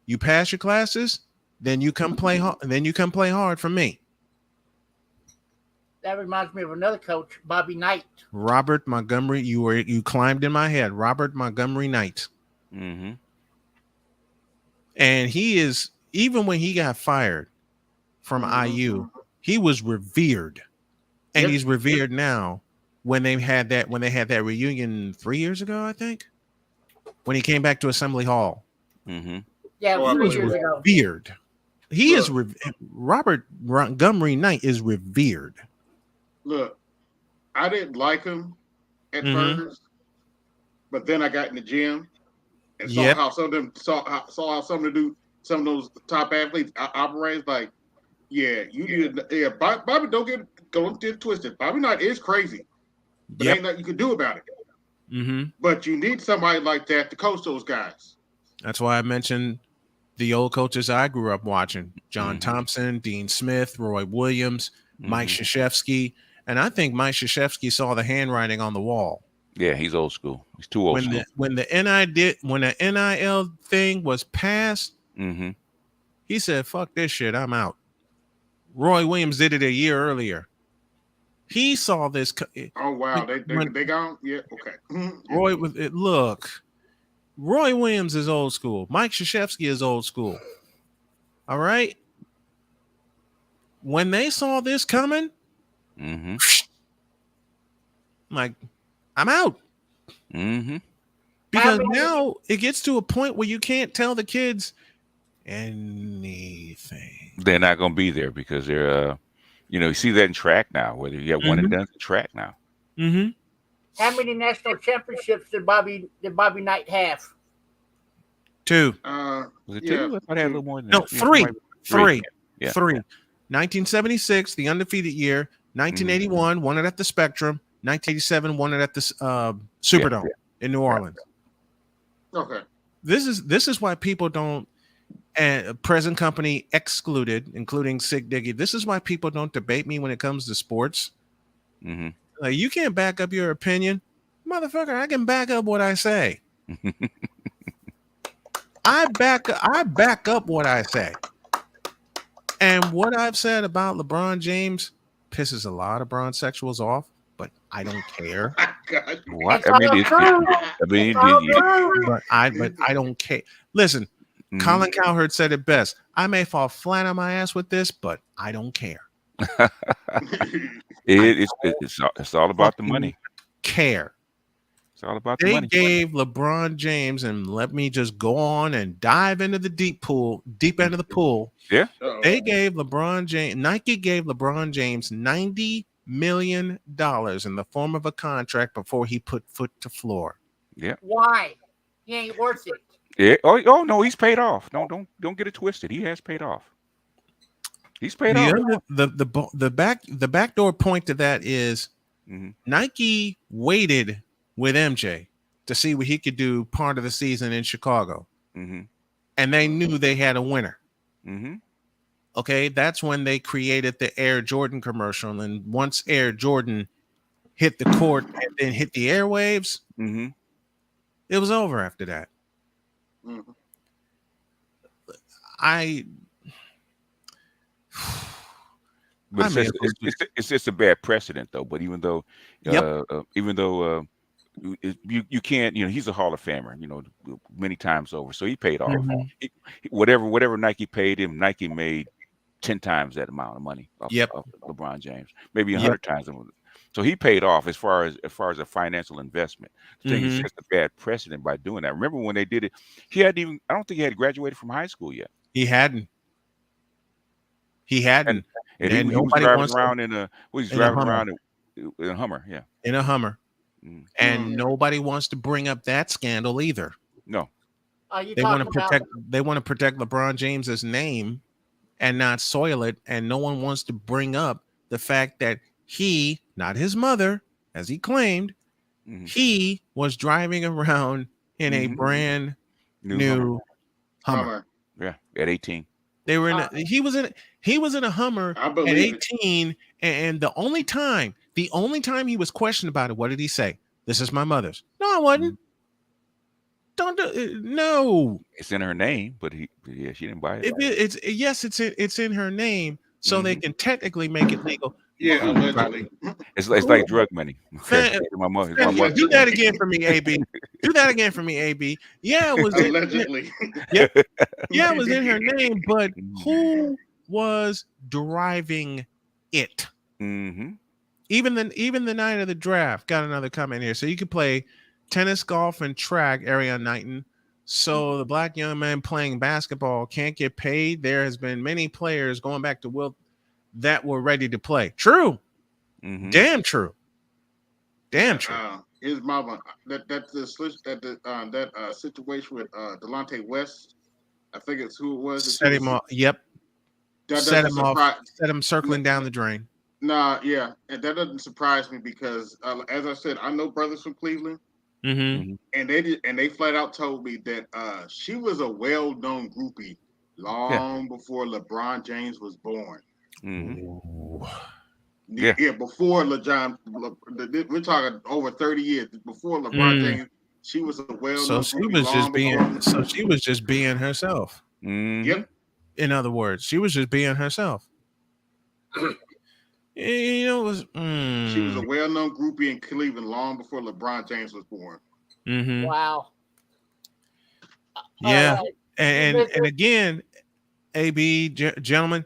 you pass your classes, then you come play hard. Then you come play hard for me. That reminds me of another coach, Bobby Knight. Robert Montgomery. You climbed in my head. Robert Montgomery Knight. Mm-hmm. And he is, even when he got fired from IU, he was revered, and he's revered now. When they had that reunion 3 years ago, I think, when he came back to Assembly Hall. Mm-hmm. Yeah, he was revered. He is Robert Montgomery Knight is revered. Look, I didn't like him at first, but then I got in the gym and saw how some of them saw how some of those top athletes operate. Like, yeah, you need. Yeah, Bobby, don't get twisted. Bobby Knight is crazy, but ain't nothing you can do about it. Mm-hmm. But you need somebody like that to coach those guys. That's why I mentioned the old coaches I grew up watching: John Thompson, Dean Smith, Roy Williams, Mike Krzyzewski. And I think Mike Krzyzewski saw the handwriting on the wall. Yeah, he's old school. He's too old school. When the NIL thing was passed, he said, "Fuck this shit, I'm out." Roy Williams did it a year earlier. He saw this. Oh wow, they gone. Yeah, okay. Roy look. Roy Williams is old school. Mike Krzyzewski is old school. All right. When they saw this coming. Like, I'm out. Because now it gets to a point where you can't tell the kids anything. They're not going to be there because they're, you see that in track now, whether you have one and done in track now. How many national championships did Bobby Knight have? 2. Was it 2? I thought I had a little more than that. No, 3. Yeah. 3. 1976, the undefeated year. 1981, won it at the Spectrum. 1987, won it at the Superdome in New Orleans. Okay. This is why people don't, and present company excluded, including Sig Diggy. This is why people don't debate me when it comes to sports. Like, you can't back up your opinion, motherfucker. I can back up what I say. I back up what I say. And what I've said about LeBron James pisses a lot of bronsexuals off, but I don't care. What? But I don't care. Listen, Colin Cowherd said it best. I may fall flat on my ass with this, but I don't care. It's all about the money. Care. It's all about the money. They gave LeBron James, and let me just go on and dive into the deep end of the pool. Yeah. They gave LeBron James, Nike gave LeBron James $90 million in the form of a contract before he put foot to floor. Yeah. Why? He ain't worth it. Yeah. Oh no, he's paid off. Don't get it twisted. He has paid off. He's paid off. The backdoor point to that is Nike waited with MJ to see what he could do part of the season in Chicago. And they knew they had a winner. Okay, that's when they created the Air Jordan commercial. And once Air Jordan hit the court and then hit the airwaves, it was over after that. It's just a bad precedent, though. But even though you can't, he's a Hall of Famer, many times over. So he paid off. Whatever Nike paid him, Nike made 10 times that amount of money off LeBron James, maybe 100 times. So he paid off as far as a financial investment. I think it's just a bad precedent by doing that. Remember when they did it? I don't think he had graduated from high school yet. He hadn't. And he was driving around in a Hummer. Yeah. In a Hummer. And nobody wants to bring up that scandal either. No. They want to protect LeBron James's name and not soil it. And no one wants to bring up the fact that he, not his mother, as he claimed, he was driving around in a brand new Hummer. Yeah, at 18. They were in. He was in a Hummer at 18, and the only time he was questioned about it, what did he say? This is my mother's. No, I wasn't. Don't do no. It's in her name, but she didn't buy it. It's in her name, so they can technically make it legal. Yeah, allegedly. It's like drug money. Okay. My mother. Do that again for me, AB. Do that again for me, AB. Yeah, it was allegedly. It was in her name, but who was driving it? Mm-hmm. Even the night of the draft. Got another comment here. So you could play tennis, golf, and track, Ariane Knighton. So the black young man playing basketball can't get paid. There has been many players going back to Wilt that were ready to play. True. Mm-hmm. Damn true. His mama, that situation with Delonte West, I think it's who it was. Set him off. Yep. Set him off. Set him circling down the drain. Nah, yeah, and that doesn't surprise me because, as I said, I know brothers from Cleveland, and they flat out told me that she was a well-known groupie long before LeBron James was born. Mm-hmm. Yeah, before LeBron, we're talking over 30 years before LeBron James. She was a well-known. So she was just being herself. Mm-hmm. Yep. In other words, she was just being herself. She was a well-known groupie in Cleveland long before LeBron James was born. Mm-hmm. Wow. Yeah, and again, AB gentlemen,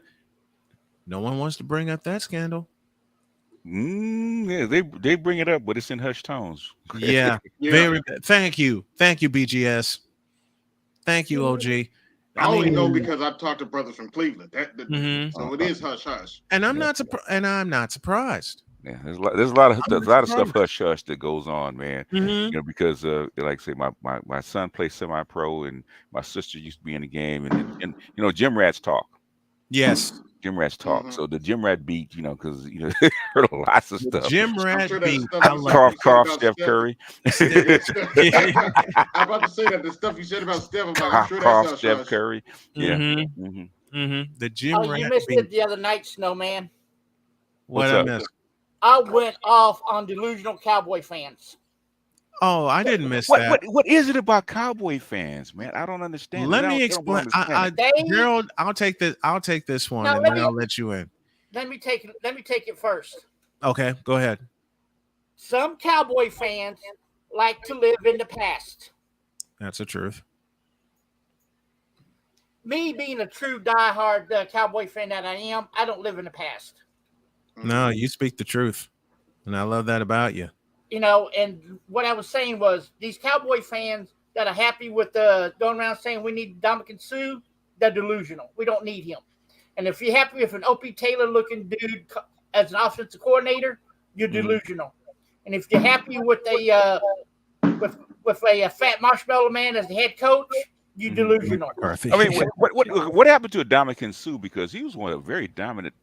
no one wants to bring up that scandal. Yeah, they bring it up, but it's in hushed tones. Yeah. Very good. Thank you, BGS. Thank you, OG. I only know because I've talked to brothers from Cleveland. So it is hush hush. And I'm not surprised. Yeah, there's a lot of stuff hush hush that goes on, man. Because like I say, my son plays semi-pro, and my sister used to be in the game, and gym rats talk. Yes. Gym rats talk. So the gym rat beat, because heard lots of stuff. Gym rat beat. Cough, Steph Curry. I'm about to say that the stuff you said about Steph. I'm sure that's Steph Curry. Yeah. The gym rat. You missed it the other night, Snowman. What I missed? I went off on delusional Cowboy fans. Oh, I didn't miss that. What is it about Cowboy fans, man? I don't understand. Let me explain. Gerald, I'll take this one, and then I'll let you in. Let me take it first. Okay, go ahead. Some Cowboy fans like to live in the past. That's the truth. Me being a true diehard Cowboy fan that I am, I don't live in the past. No, you speak the truth, and I love that about you. And what I was saying was these Cowboy fans that are happy with going around saying we need Dominican Sue, they're delusional. We don't need him. And if you're happy with an O.P. Taylor-looking dude as an offensive coordinator, you're delusional. And if you're happy with a fat marshmallow man as the head coach, you're delusional. I mean, what happened to Dominican Sue? Because he was a very dominant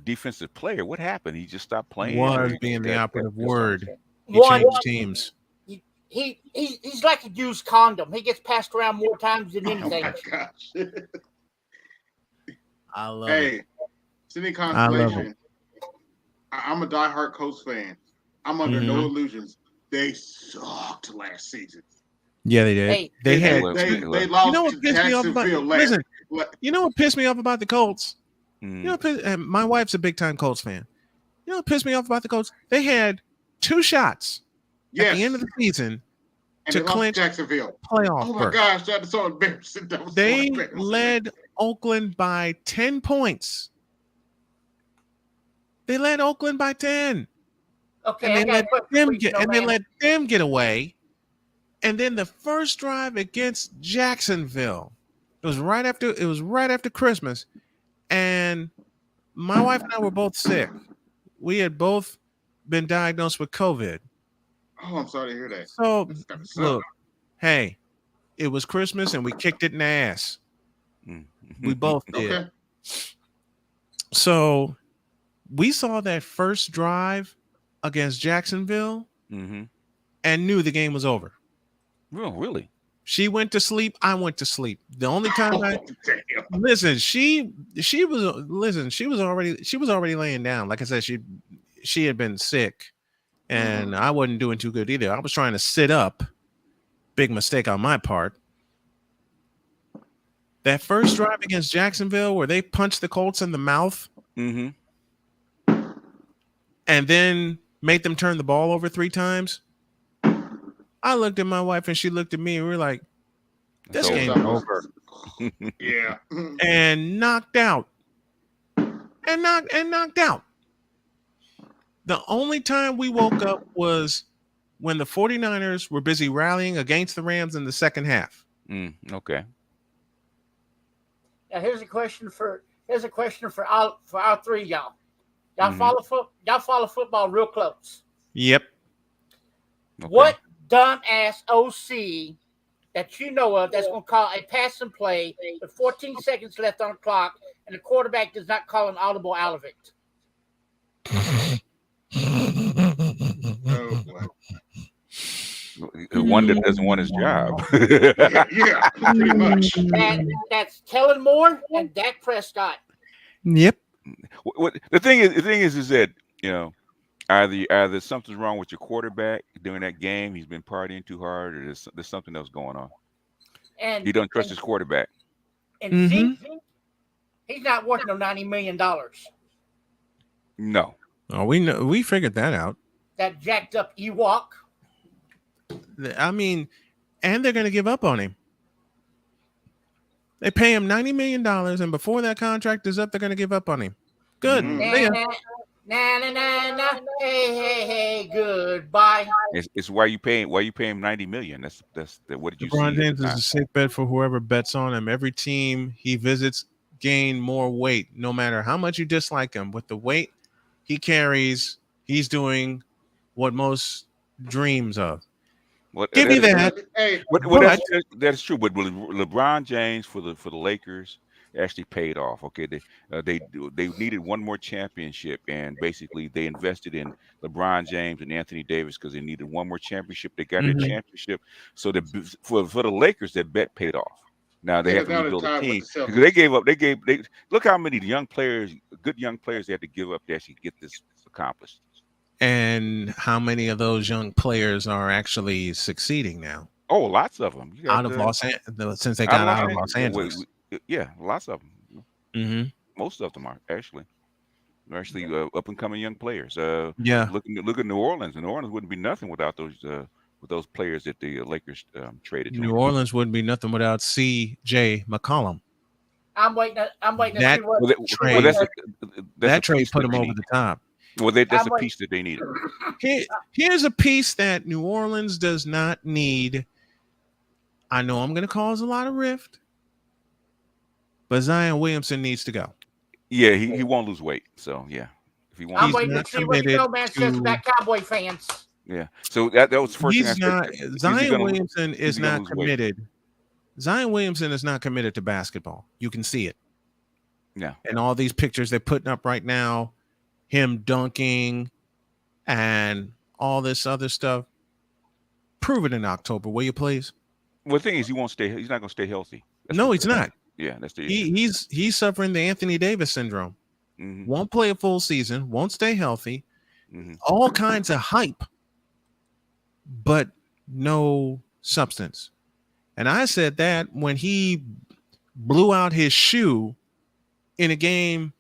defensive player. What happened? He just stopped playing. Was being the operative word. He changed teams. He's like a used condom. He gets passed around more times than anything. Oh my gosh. I love it. Sydney Constellation. I'm a diehard Colts fan. I'm under no illusions. They sucked last season. Yeah, they did. They lost to Jacksonville. Listen, you know what pissed me off about the Colts? My wife's a big time Colts fan. You know what pissed me off about the Colts? They had 2 shots at the end of the season to clinch Jacksonville playoff. Oh my gosh, that is so embarrassing. They led Oakland by 10 points. They led Oakland by 10. Okay, and they let them get away. And then the first drive against Jacksonville, it was right after Christmas, and my wife and I were both sick. We had both been diagnosed with COVID. Oh, I'm sorry to hear that. So look, hey, it was Christmas and we kicked it in the ass. We both did. Okay. So we saw that first drive against Jacksonville and knew the game was over. Oh, really? She went to sleep. I went to sleep. The only time listen, she was already laying down. Like I said, she had been sick, and I wasn't doing too good either. I was trying to sit up. Big mistake on my part. That first drive against Jacksonville where they punched the Colts in the mouth and then made them turn the ball over 3 times. I looked at my wife and she looked at me and we were like, this game's over. Yeah. And knocked out. And knocked out. The only time we woke up was when the 49ers were busy rallying against the Rams in the second half. Okay. Now here's a question for all 3 of y'all. Y'all follow football real close. Yep. Okay. What dumbass OC that you know of that's going to call a passing play with 14 seconds left on the clock and the quarterback does not call an audible out of it? Oh, boy. One that doesn't want his job. yeah, pretty much. That's Kellen Moore and Dak Prescott. Yep. What the thing is that, you know, either something's wrong with your quarterback during that game, he's been partying too hard, or there's something else going on. And he doesn't trust his quarterback. And he's not worth no $90 million. No. Oh, we figured that out. That jacked up Ewok. I mean, and they're going to give up on him. They pay him $90 million, and before that contract is up, they're going to give up on him. Good. Hey, goodbye. It's why you pay him $90 million. That's what did you see? LeBron James is a safe bet for whoever bets on him. Every team he visits gain more weight, no matter how much you dislike him. With the weight he carries, he's doing what most dreams of. Give me that. That's true. But LeBron James for the Lakers actually paid off. Okay, they needed one more championship, and basically they invested in LeBron James and Anthony Davis because they needed one more championship. They got their championship, so for the Lakers, that bet paid off. Now they have to rebuild a team because they look how many good young players they had to give up to actually get this accomplished. And how many of those young players are actually succeeding now? Oh, lots of them. Out of Los Angeles, since they got out of Los Angeles. Yeah, lots of them. Most of them are actually up and coming young players. Look at New Orleans. New Orleans wouldn't be nothing without those players that the Lakers traded. New Orleans wouldn't be nothing without C.J. McCollum. I'm waiting that to see what that trade put them over the top. Well, that's a piece that they needed. Here's a piece that New Orleans does not need. I know I'm going to cause a lot of rift, but Zion Williamson needs to go. Yeah, he won't lose weight. So yeah, if he wants, I'm waiting to see what Snowman says about Cowboy fans. Yeah, so that was the first thing. Zion Williamson is not committed. Zion Williamson is not committed to basketball. You can see it. Yeah, and all these pictures they're putting up right now. Him dunking and all this other stuff. Prove it in October, will you please? Well, the thing is, he's not going to stay healthy. No, he's not. Yeah, that's the issue. He's suffering the Anthony Davis syndrome. Won't play a full season, won't stay healthy. All kinds of hype, but no substance. And I said that when he blew out his shoe in a game,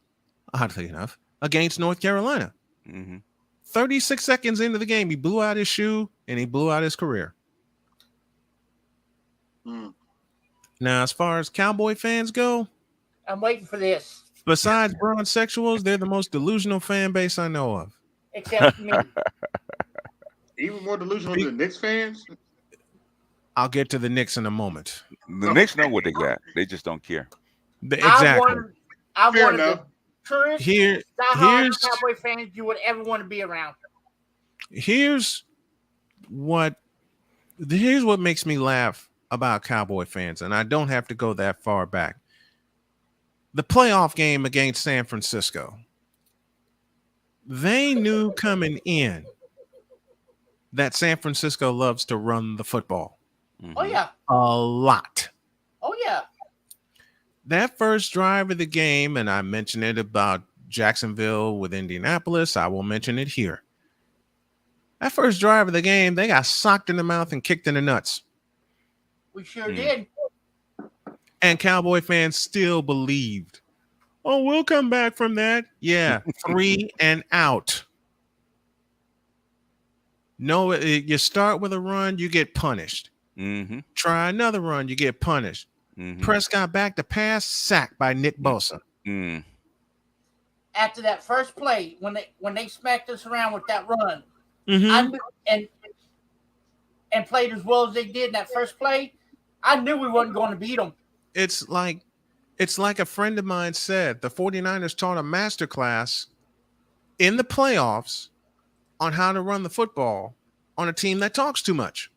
oddly enough, against North Carolina. 36 seconds into the game, he blew out his shoe and he blew out his career. Now, as far as Cowboy fans go, I'm waiting for this. Besides bronsexuals, they're the most delusional fan base I know of. Except me. Even more delusional than Knicks fans? I'll get to the Knicks in a moment. The Knicks know what they got. They just don't care. Exactly. I'm one of the truest diehard Cowboy fans you would ever want to be around. Here's what makes me laugh about Cowboy fans, and I don't have to go that far back. The playoff game against San Francisco. They knew coming in that San Francisco loves to run the football. Oh, yeah. A lot. Oh yeah. That first drive of the game, and I mentioned it about Jacksonville with Indianapolis. I will mention it here. That first drive of the game, they got socked in the mouth and kicked in the nuts. We sure did. And Cowboy fans still believed, oh, we'll come back from that. Yeah, 3 and out. No, you start with a run, you get punished. Try another run, you get punished. Prescott back to pass, sacked by Nick Bosa. After that first play, when they smacked us around with that run, I knew, and played as well as they did in that first play, I knew we wasn't going to beat them. It's like a friend of mine said, the 49ers taught a master class in the playoffs on how to run the football on a team that talks too much.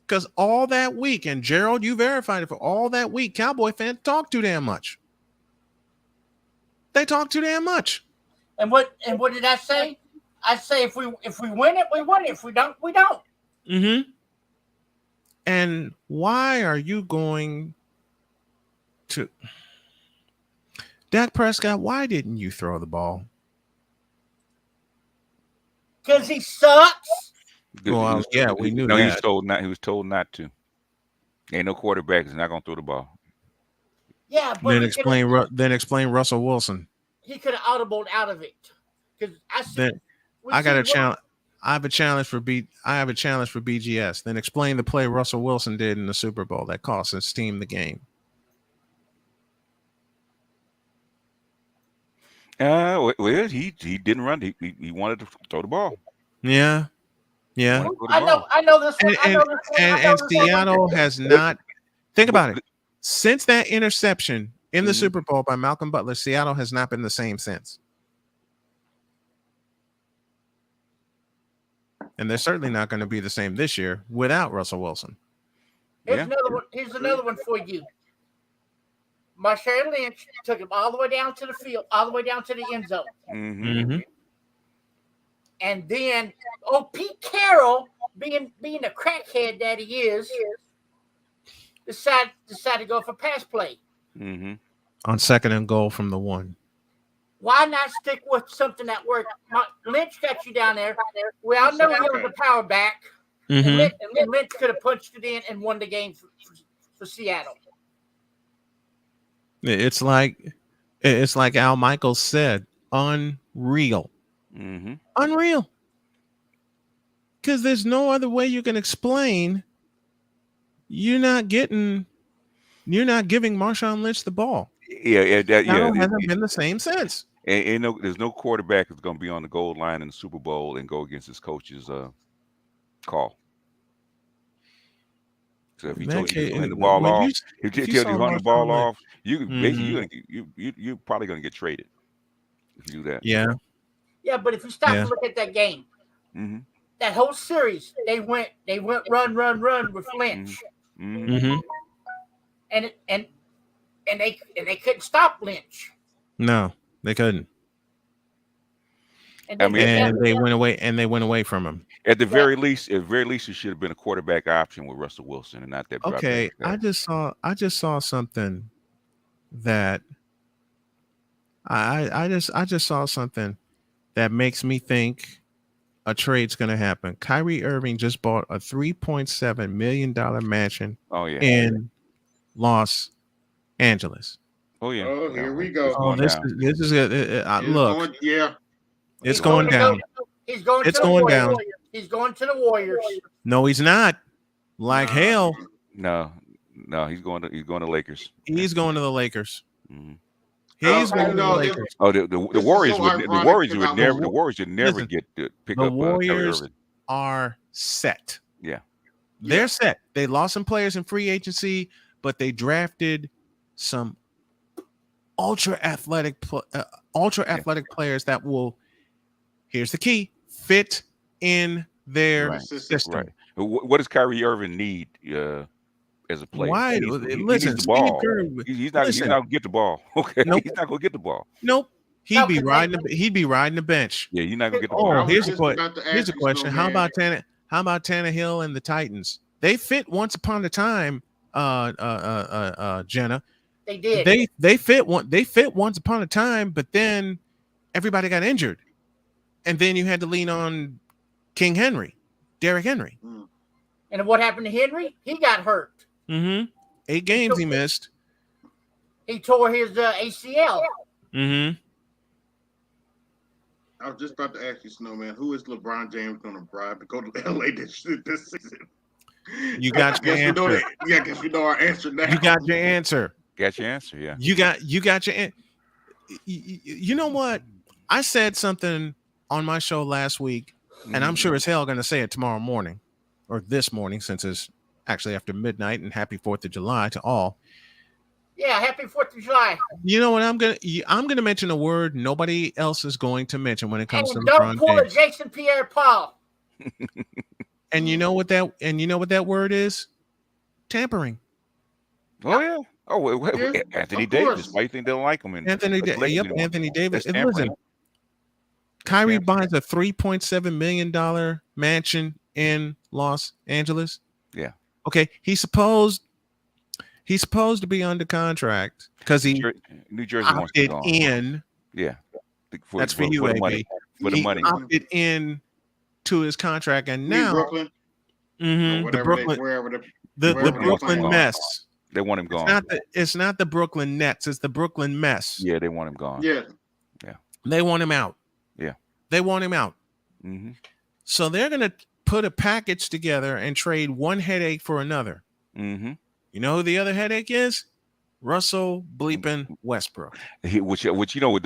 Because all that week, and Gerald, you verified it, for all that week, Cowboy fans talk too damn much. They talk too damn much. And what did I say? I say if we win it, we win it. If we don't, we don't. And why are you going to Dak Prescott? Why didn't you throw the ball? Because he sucks. Well, yeah, we knew that. He was told not to. Ain't no quarterback is not going to throw the ball. Yeah, but then explain Russell Wilson. He could have audibled out of it. Because I got a challenge. I have a challenge for BGS. Then explain the play Russell Wilson did in the Super Bowl that cost his team the game. Well, he didn't run. He wanted to throw the ball. Yeah. I know this one. And Seattle has not. Think about it. Since that interception in the Super Bowl by Malcolm Butler, Seattle has not been the same since. And they're certainly not going to be the same this year without Russell Wilson. Here's another one for you. Marshawn Lynch took him all the way down to the field, all the way down to the end zone. And then, Pete Carroll, being a crackhead that he is, decided to go for pass play. On 2nd and goal from the 1. Why not stick with something that worked? Lynch got you down there. We all know he was the power back. And Lynch could have punched it in and won the game for Seattle. It's like Al Michaels said, unreal. Unreal. Because there's no other way you can explain you're not giving Marshawn Lynch the ball. It hasn't been the same since. And there's no quarterback that's going to be on the goal line in the Super Bowl and go against his coach's call. So if he told you to run the ball off, if he tells you to run the ball off, you're probably going to get traded if you do that. Yeah, but if you stop and look at that game, that whole series, they went run with Lynch, and they couldn't stop Lynch. No, they couldn't. And they went away from him. At the very least, it should have been a quarterback option with Russell Wilson and not that. Okay, I just saw something that I just saw something that makes me think a trade's going to happen. Kyrie Irving just bought a $3.7 million mansion in Los Angeles. Oh, here we go. This is look. It's going down. He's going down. He's going to the Warriors. No, he's not. Like hell. No, he's going to Lakers. He's going to the Lakers. He's going to the Lakers. The Warriors would never get to pick up. The Warriors are set. Yeah, they're set. They lost some players in free agency, but they drafted some ultra athletic players that will. Here's the key: fit in their system. Right. What does Kyrie Irving need as a player? Why? He needs the ball. He's not going to get the ball. Okay, nope. He's not going to get the ball. Nope. He'd be riding the bench. Yeah, you're not going to get the ball. Here's a question. How about Tannehill and the Titans? They fit once upon a time, Jenna. They did. They fit once upon a time, but then everybody got injured, and then you had to lean on King Henry, Derrick Henry. And what happened to Henry? He got hurt. 8 games he missed. He tore his ACL. I was just about to ask you, Snowman, who is LeBron James going to bribe to go to LA this season? You got your answer. I guess we know our answer now. You got your answer. Got your answer, yeah. You got your you know what? I said something on my show last week, and I'm sure as hell going to say it tomorrow morning or this morning, since it's actually after midnight, and happy 4th of July to all. Yeah, happy 4th of July. You know what? I'm gonna mention a word nobody else is going to mention when it comes to don't LeBron pull James. a Jason Pierre-Paul. And you know what that word is? Tampering. Oh yeah. Oh, Anthony Davis. Why do you think they don't like him? Anthony Davis. And listen, Kyrie buys a $3.7 million mansion in Los Angeles. Yeah. Okay. He's supposed to be under contract because New Jersey wants to go in. Yeah. That's for you, the money. For the money. He opted in to his contract, and now Brooklyn. The Brooklyn mess. They want him gone. It's not the Brooklyn Nets. It's the Brooklyn mess. Yeah, they want him gone. Yeah. They want him out. Yeah. They want him out. So they're going to put a package together and trade one headache for another. You know who the other headache is? Russell bleeping Westbrook. Which you know,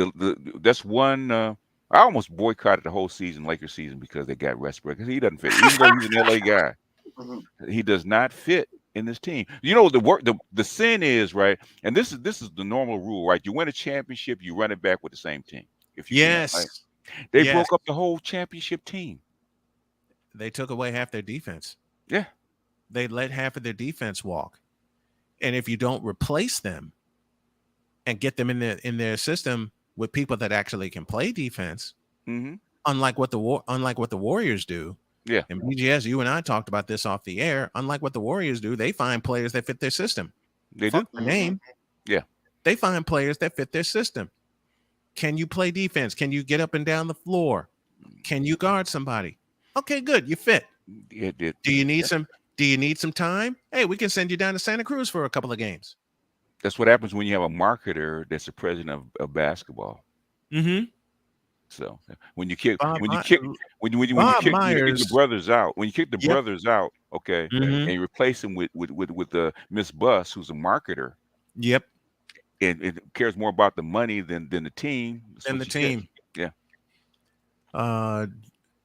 that's one. I almost boycotted the whole season, Lakers season, because they got Westbrook because he doesn't fit. Even though he's an LA guy, he does not fit in this team. You know, the sin is, right, and this is the normal rule, right? You win a championship, you run it back with the same team. If you they broke up the whole championship team. They took away half their defense. Yeah, they let half of their defense walk, and if you don't replace them and get them in their system with people that actually can play defense, unlike what the Warriors do. Yeah. And BGS, you and I talked about this off the air. Unlike what the Warriors do, they find players that fit their system. They do. The name. Yeah. They find players that fit their system. Can you play defense? Can you get up and down the floor? Can you guard somebody? Okay, good. You fit. Yeah, do you need some time? Hey, we can send you down to Santa Cruz for a couple of games. That's what happens when you have a marketer that's the president of basketball. So when you kick the brothers out, okay, and you replace him with the Miss Buss, who's a marketer. Yep. And it cares more about the money than the team. Yeah. My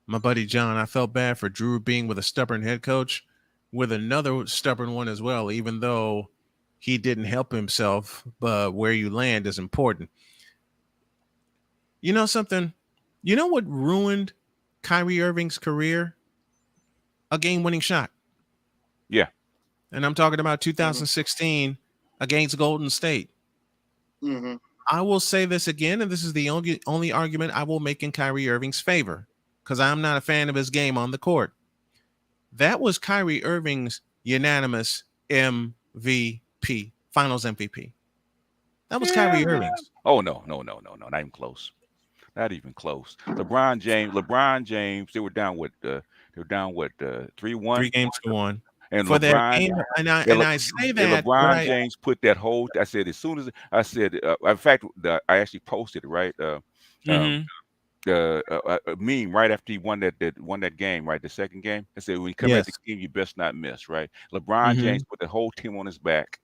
buddy John, I felt bad for Drew being with a stubborn head coach, with another stubborn one as well, even though he didn't help himself. But where you land is important. You know something? You know what ruined Kyrie Irving's career? A game-winning shot. Yeah. And I'm talking about 2016 against Golden State. I will say this again, and this is the only argument I will make in Kyrie Irving's favor, because I'm not a fan of his game on the court. That was Kyrie Irving's unanimous MVP, Finals MVP. That was Kyrie Irving's. Oh, no, not even close. Not even close. LeBron James, they were down 3-1. 3 games to 1. And for LeBron, that game, I say that LeBron James put that whole. I said as soon as I said, in fact, I actually posted it right. A meme right after he won that game, right? The second game. I said when you come at the game, you best not miss, right? LeBron James put the whole team on his back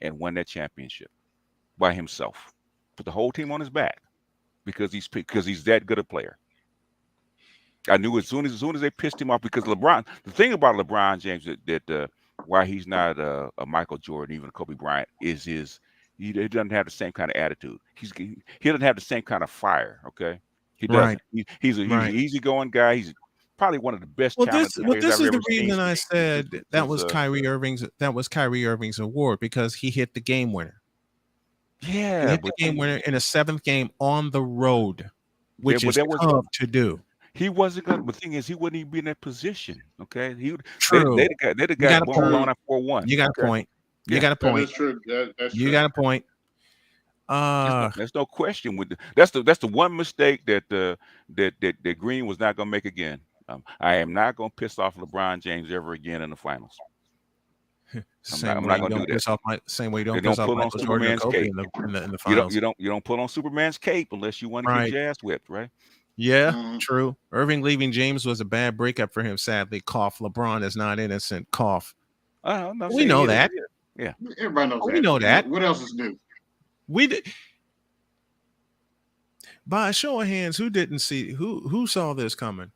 and won that championship by himself. Put the whole team on his back because he's that good a player. I knew as soon as they pissed him off, because LeBron. The thing about LeBron James that why he's not a Michael Jordan, even Kobe Bryant, is he doesn't have the same kind of attitude. He doesn't have the same kind of fire. Okay, he doesn't. Right. He's an easygoing guy. He's probably one of the best. This is the reason I said that was Kyrie Irving's. That was Kyrie Irving's award, because he hit the game winner. Yeah, he hit the game winner in a 7th game on the road, which is tough to do. He wasn't gonna. The thing is, he wouldn't even be in that position. Okay, True. They'd have got blown on 4-1. You got a point. You got a point. That is true. That's you true. got a point. There's no question with that's the one mistake that Green was not gonna make again. I am not gonna piss off LeBron James ever again in the finals. I'm not gonna do that. Same way you don't piss off Michael Jordan and Kobe in the finals. You don't put on Superman's cape unless you want to get your ass whipped, right? Yeah, true. Irving leaving James was a bad breakup for him. Sadly, cough. LeBron is not innocent. Cough. We know that. Yeah, everybody knows that. We know that. What else is new? We did. By a show of hands, who didn't see? Who saw this coming?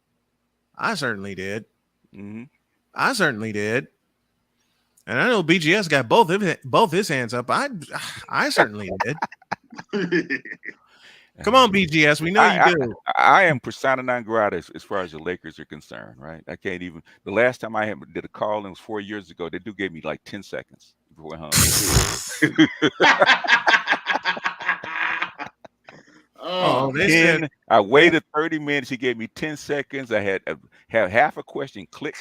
I certainly did. I certainly did. And I know BGS got both his hands up. I certainly did. Come on, BGS. We know you do. I am persona non grata as far as the Lakers are concerned, right? I can't even. The last time I did a call, it was 4 years ago. They gave me like 10 seconds before I hung. I waited 30 minutes. He gave me 10 seconds. I had half a question. Click.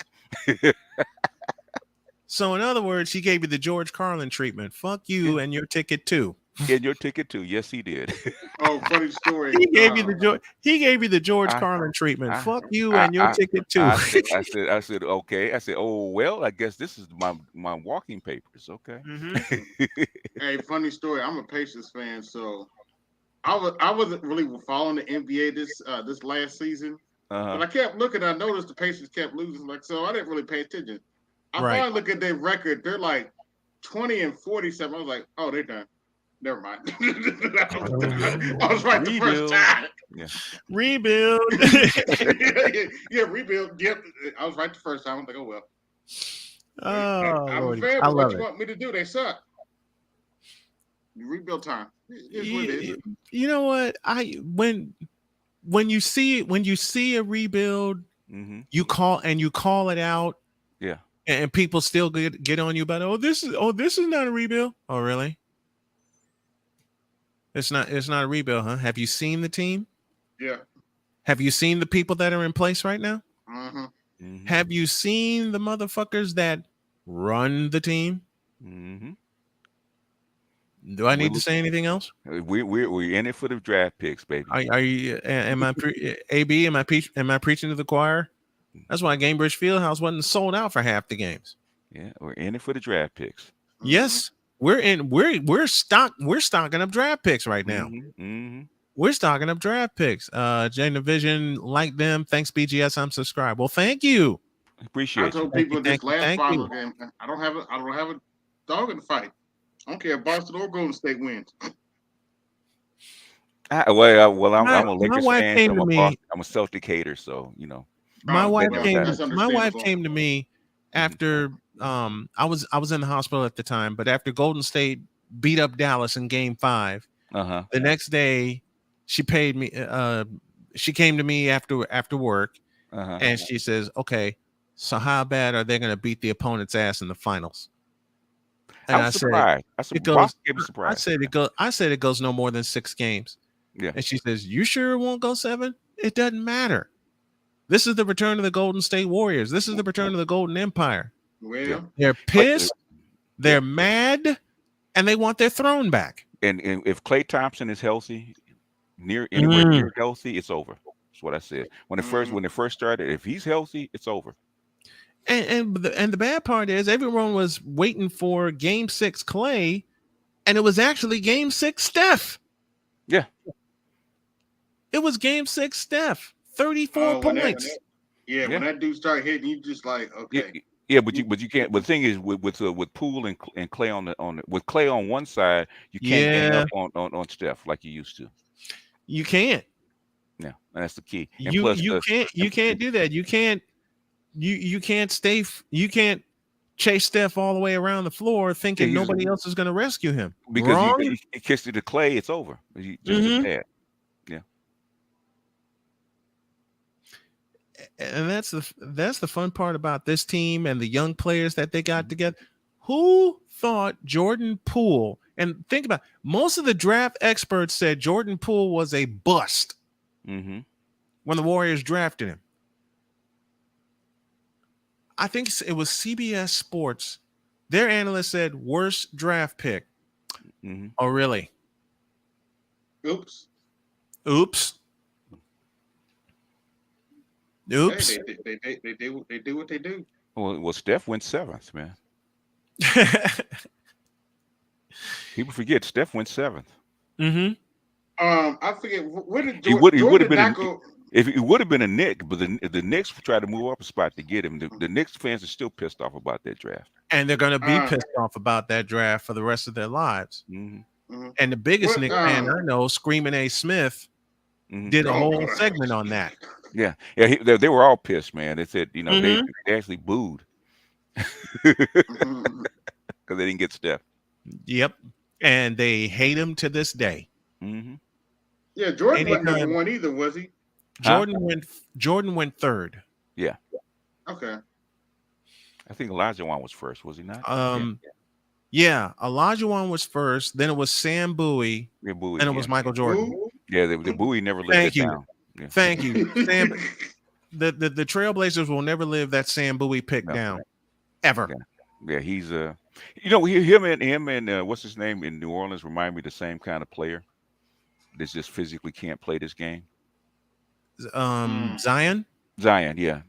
So in other words, he gave you the George Carlin treatment. Fuck you and your ticket too. And your ticket too. Yes, he did. Oh, funny story. He gave you the George Carlin treatment. Fuck you and your ticket too. I said, okay. I said, oh well, I guess this is my walking papers. Okay. Hey, funny story. I'm a Pacers fan, so I wasn't really following the NBA this last season. But I kept looking. I noticed the Pacers kept losing, so I didn't really pay attention. I finally look at their record. They're like 20-47. I was like, oh, they're done. Never mind. I was right the first time. Yeah. Rebuild. Yeah, rebuild. Yep. I was right the first time. I'm like, oh well. Oh, I'm a fan, but what you want me to do? They suck. Rebuild time. You know what? When you see a rebuild, you call it out. Yeah. And people still get on you about this is not a rebuild. Oh, really? It's not a rebuild, huh? Have you seen the team? Yeah. Have you seen the people that are in place right now? Have you seen the motherfuckers that run the team? Do I need to say anything else? We're in it for the draft picks, baby. Are you? Am I AB? Am I preaching to the choir? That's why Gamebridge Fieldhouse wasn't sold out for half the games. Yeah, we're in it for the draft picks. Yes, we're stocking up draft picks right now. We're stocking up draft picks. Jane Division, like them. Thanks, BGS. I'm subscribed. Well, thank you. Appreciate it. I told people this last final game, I don't have a dog in the fight. I don't care if Boston or Golden State wins. I'm a Lakers fan. I'm a Celtic hater, so you know. My wife came to me after I was in the hospital at the time, but after Golden State beat up Dallas in Game 5, the next day she paid me. She came to me after work, and she says, "Okay, so how bad are they going to beat the opponent's ass in the finals?" And I said, it goes no more than 6 games. Yeah. And she says, "You sure it won't go 7? It doesn't matter. This is the return of the Golden State Warriors. This is the return of the Golden Empire." Well, they're pissed, they're mad, and they want their throne back. And if Klay Thompson is healthy, anywhere near healthy, it's over. That's what I said. When it first started, if he's healthy, it's over. And the bad part is everyone was waiting for Game 6 Klay, and it was actually Game 6 Steph. Yeah. It was Game 6 Steph. 34 points. When that dude started hitting, you just like, okay. Yeah, but you can't. But the thing is, with Poole and Klay on with Klay on one side, you can't end up on Steph like you used to. You can't. Yeah, that's the key. And you can't do that. You can't chase Steph all the way around the floor thinking nobody else is going to rescue him. Because he kissed it to Klay, it's over. Just bad. Yeah. And that's the fun part about this team and the young players that they got together. Who thought Jordan Poole? And think about it, most of the draft experts said Jordan Poole was a bust. when the Warriors drafted him. I think it was CBS Sports. Their analyst said worst draft pick. Mm-hmm. Oh, really? Oops. Oops. Hey, they do what they do. Well, Steph went 7th, man. People forget Steph went 7th. Mm-hmm. I forget where did He would have been go? If it would have been a Knicks, but the Knicks tried to move up a spot to get him. The Knicks fans are still pissed off about that draft, and they're going to be pissed off about that draft for the rest of their lives. Mm-hmm. And the biggest Knicks fan I know, Screaming A. Smith, did a whole segment on that. Yeah. They were all pissed, man. They said, they actually booed because they didn't get Steph. Yep, and they hate him to this day. Mm-hmm. Yeah, Jordan wasn't number 1 either, was he? Jordan went 3rd. Yeah. Okay. I think Olajuwon was first, was he not? Yeah, Olajuwon was first. Then it was Sam Bowie, and it was Michael Jordan. Ooh. Yeah, the Bowie never lived it down. Yeah. Thank you, Sam. The Trailblazers will never live that Sam Bowie pick down, ever. Yeah, he's him and what's his name in New Orleans remind me of the same kind of player. They just physically can't play this game. Zion, yeah,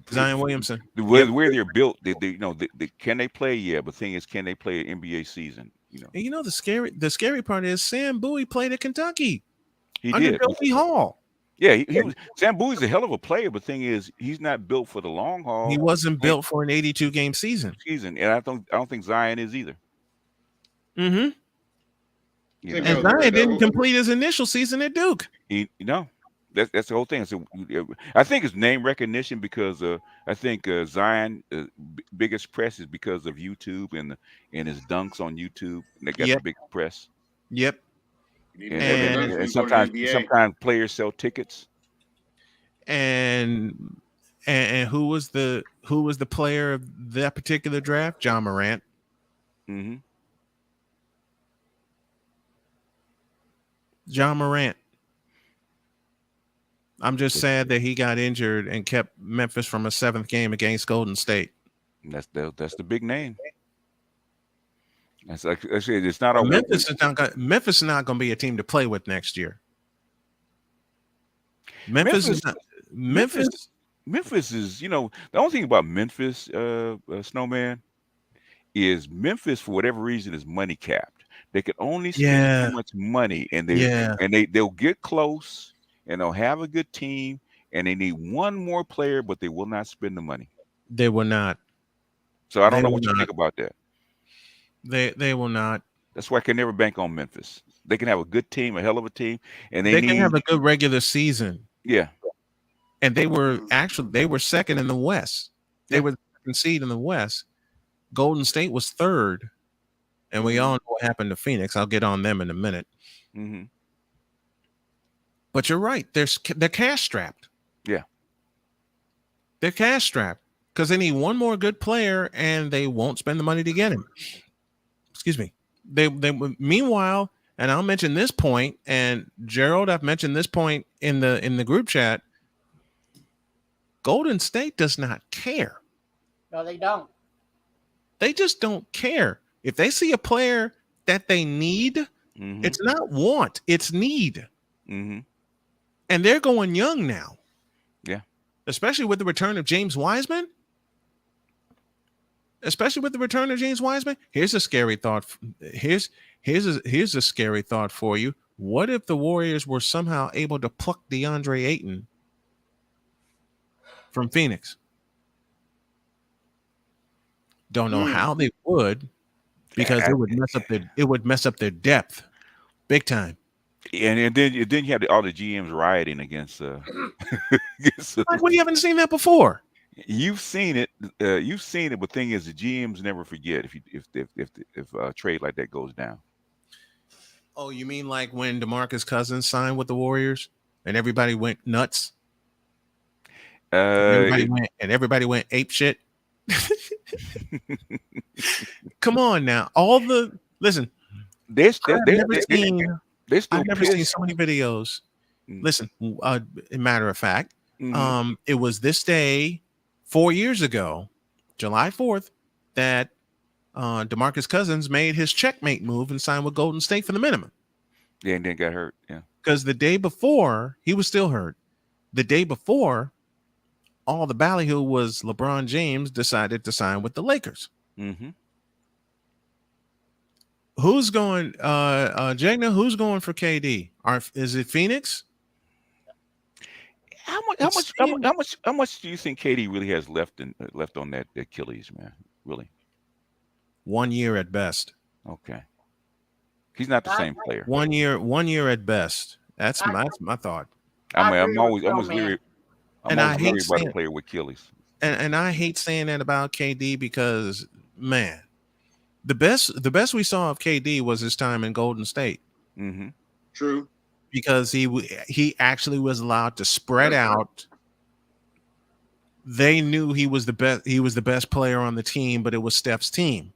Zion Williamson. Where they're built, can they play? Yeah, but the thing is, can they play an NBA season? And the scary part is Sam Bowie played at Kentucky. He under did. Billy Hall. Yeah, he was. Sam Bowie's a hell of a player, but the thing is, he's not built for the long haul. He wasn't built for an 82-game season. And I don't think Zion is either. Mm-hmm. And Zion didn't complete his initial season at Duke. That's the whole thing. So I think it's name recognition because I think Zion biggest press is because of YouTube and his dunks on YouTube. And they got the big press. Yep. And sometimes players sell tickets. And who was the player of that particular draft? John Morant. Mm-hmm. John Morant. I'm just sad that he got injured and kept Memphis from a 7th game against Golden State. That's the big name. That's like I said, it's not a Memphis is not going to be a team to play with next year. Memphis is the only thing about Memphis, Snowman, is Memphis for whatever reason is money capped. They can only spend too much money, and they'll get close and they'll have a good team, and they need one more player, but they will not spend the money. They will not. So I don't know what you think about that. They will not. That's why I can never bank on Memphis. They can have a good team, a hell of a team, and they can have a good regular season. Yeah. And they were second in the West. They were the second seed in the West. Golden State was 3rd. And we all know what happened to Phoenix. I'll get on them in a minute. Mm-hmm. But you're right. They're cash strapped. Yeah. They're cash strapped because they need one more good player and they won't spend the money to get him. Excuse me. They meanwhile, and I'll mention this point, and Gerald, I've mentioned this point in the group chat. Golden State does not care. No, they don't. They just don't care. If they see a player that they need, it's not want, it's need. Mm-hmm. And they're going young now. Yeah. Especially with the return of James Wiseman. Here's a scary thought. Here's a scary thought for you. What if the Warriors were somehow able to pluck DeAndre Ayton from Phoenix? Don't know how they would, because it would mess up their depth big time. And then you had all the GMs rioting against. Like we haven't seen that before. You've seen it. But thing is, the GMs never forget if a trade like that goes down. Oh, you mean like when DeMarcus Cousins signed with the Warriors and everybody went nuts? Everybody went ape shit. Come on now. I've never seen so many videos. Listen, a matter of fact, it was this day 4 years ago, July 4th, that DeMarcus Cousins made his checkmate move and signed with Golden State for the minimum. Yeah, and then got hurt. Yeah, because the day before he was still hurt. The day before, all the ballyhoo was LeBron James decided to sign with the Lakers. Who's going, Jagna? Who's going for KD? Is it Phoenix? How much do you think KD really has left on that Achilles, man? Really? 1 year at best. Okay. He's not the same player. 1 year at best. That's my thought. I'm always leery. I hate about a player with Achilles. And I hate saying that about KD because, man, the best we saw of KD was his time in Golden State. True. Because he actually was allowed to spread out. They knew he was the best. He was the best player on the team, but it was Steph's team.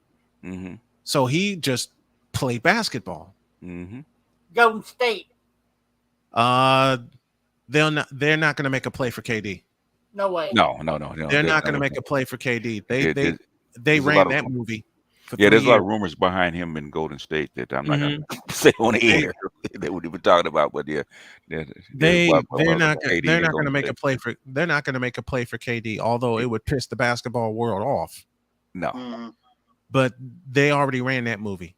So he just played basketball. Golden State. They're not going to make a play for KD. No way. No. They're not going to make a play for KD. They ran that movie. There's a lot of rumors behind him in Golden State that I'm not going to say on the air that we've been talking about, but they're not going to make a play for. They're not going to make a play for KD, although it would piss the basketball world off. No, but they already ran that movie.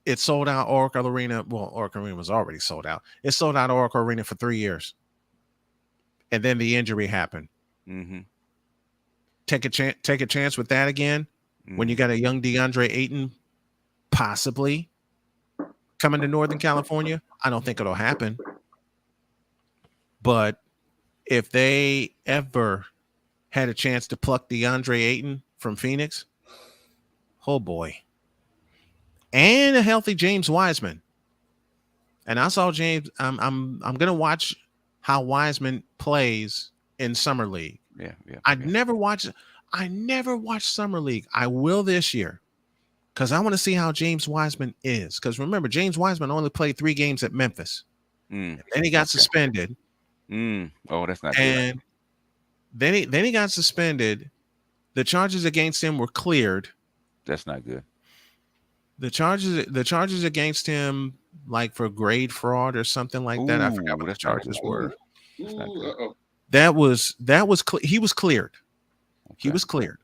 It sold out Oracle Arena. Well, Oracle Arena was already sold out. It sold out Oracle Arena for 3 years, and then the injury happened. Take a chance with that again. When you got a young DeAndre Ayton possibly coming to Northern California, I don't think it'll happen. But if they ever had a chance to pluck DeAndre Ayton from Phoenix, oh boy. And a healthy James Wiseman. And I saw James. I'm gonna watch how Wiseman plays in Summer League. I never watched Summer League. I will this year because I want to see how James Wiseman is. Because remember, James Wiseman only played 3 games at Memphis. And he got suspended. Oh, that's not and good. Then he got suspended. The charges against him were cleared. That's not good. The charges against him, like for grade fraud or something like that. I forgot what the charges were. That was he was cleared. He was cleared.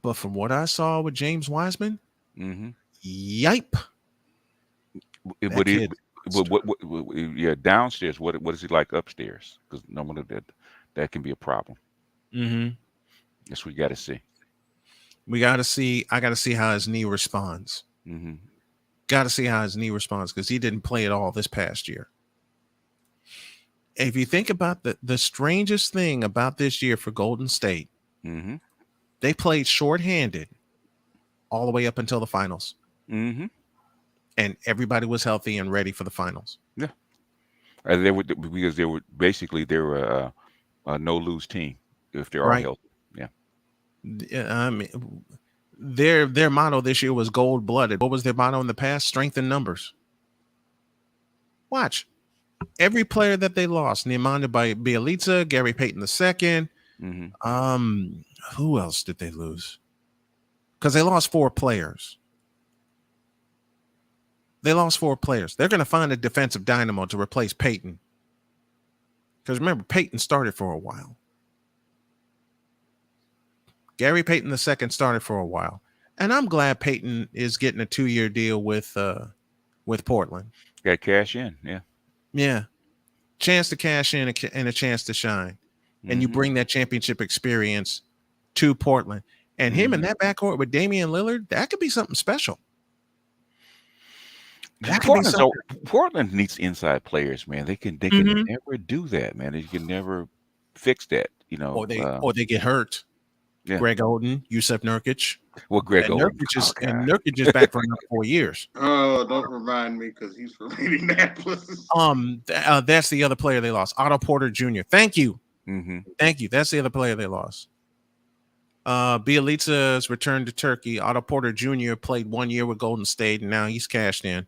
But from what I saw with James Wiseman, yipe. Downstairs, what is he like upstairs? Because normally that can be a problem. Yes, we got to see. I got to see how his knee responds. Got to see how his knee responds because he didn't play at all this past year. If you think about the strangest thing about this year for Golden State, they played shorthanded all the way up until the finals. And everybody was healthy and ready for the finals. Yeah. Because they were a no-lose team if they're all healthy. Yeah. I mean, their motto this year was gold-blooded. What was their motto in the past? Strength in numbers. Watch. Every player that they lost, Nemanja Bjelica, Gary Payton II. Who else did they lose? Because they lost 4 players. They're going to find a defensive dynamo to replace Payton. Because remember, Payton started for a while. Gary Payton II started for a while. And I'm glad Payton is getting a 2-year deal with Portland. Got cash in, yeah. Yeah. Chance to cash in and a chance to shine. And you bring that championship experience to Portland. And him in that backcourt with Damian Lillard, that could be something special. Portland needs inside players, man. They can never do that, man. They can never fix that, Or they get hurt. Yeah. Greg Oden, Yusuf Nurkic. Well, Nurkic is back for another 4 years. Oh, don't remind me because he's from Indianapolis. That's the other player they lost, Otto Porter Jr. Thank you. Thank you. That's the other player they lost. Bjelica's returned to Turkey. Otto Porter Jr. played 1 year with Golden State, and now he's cashed in.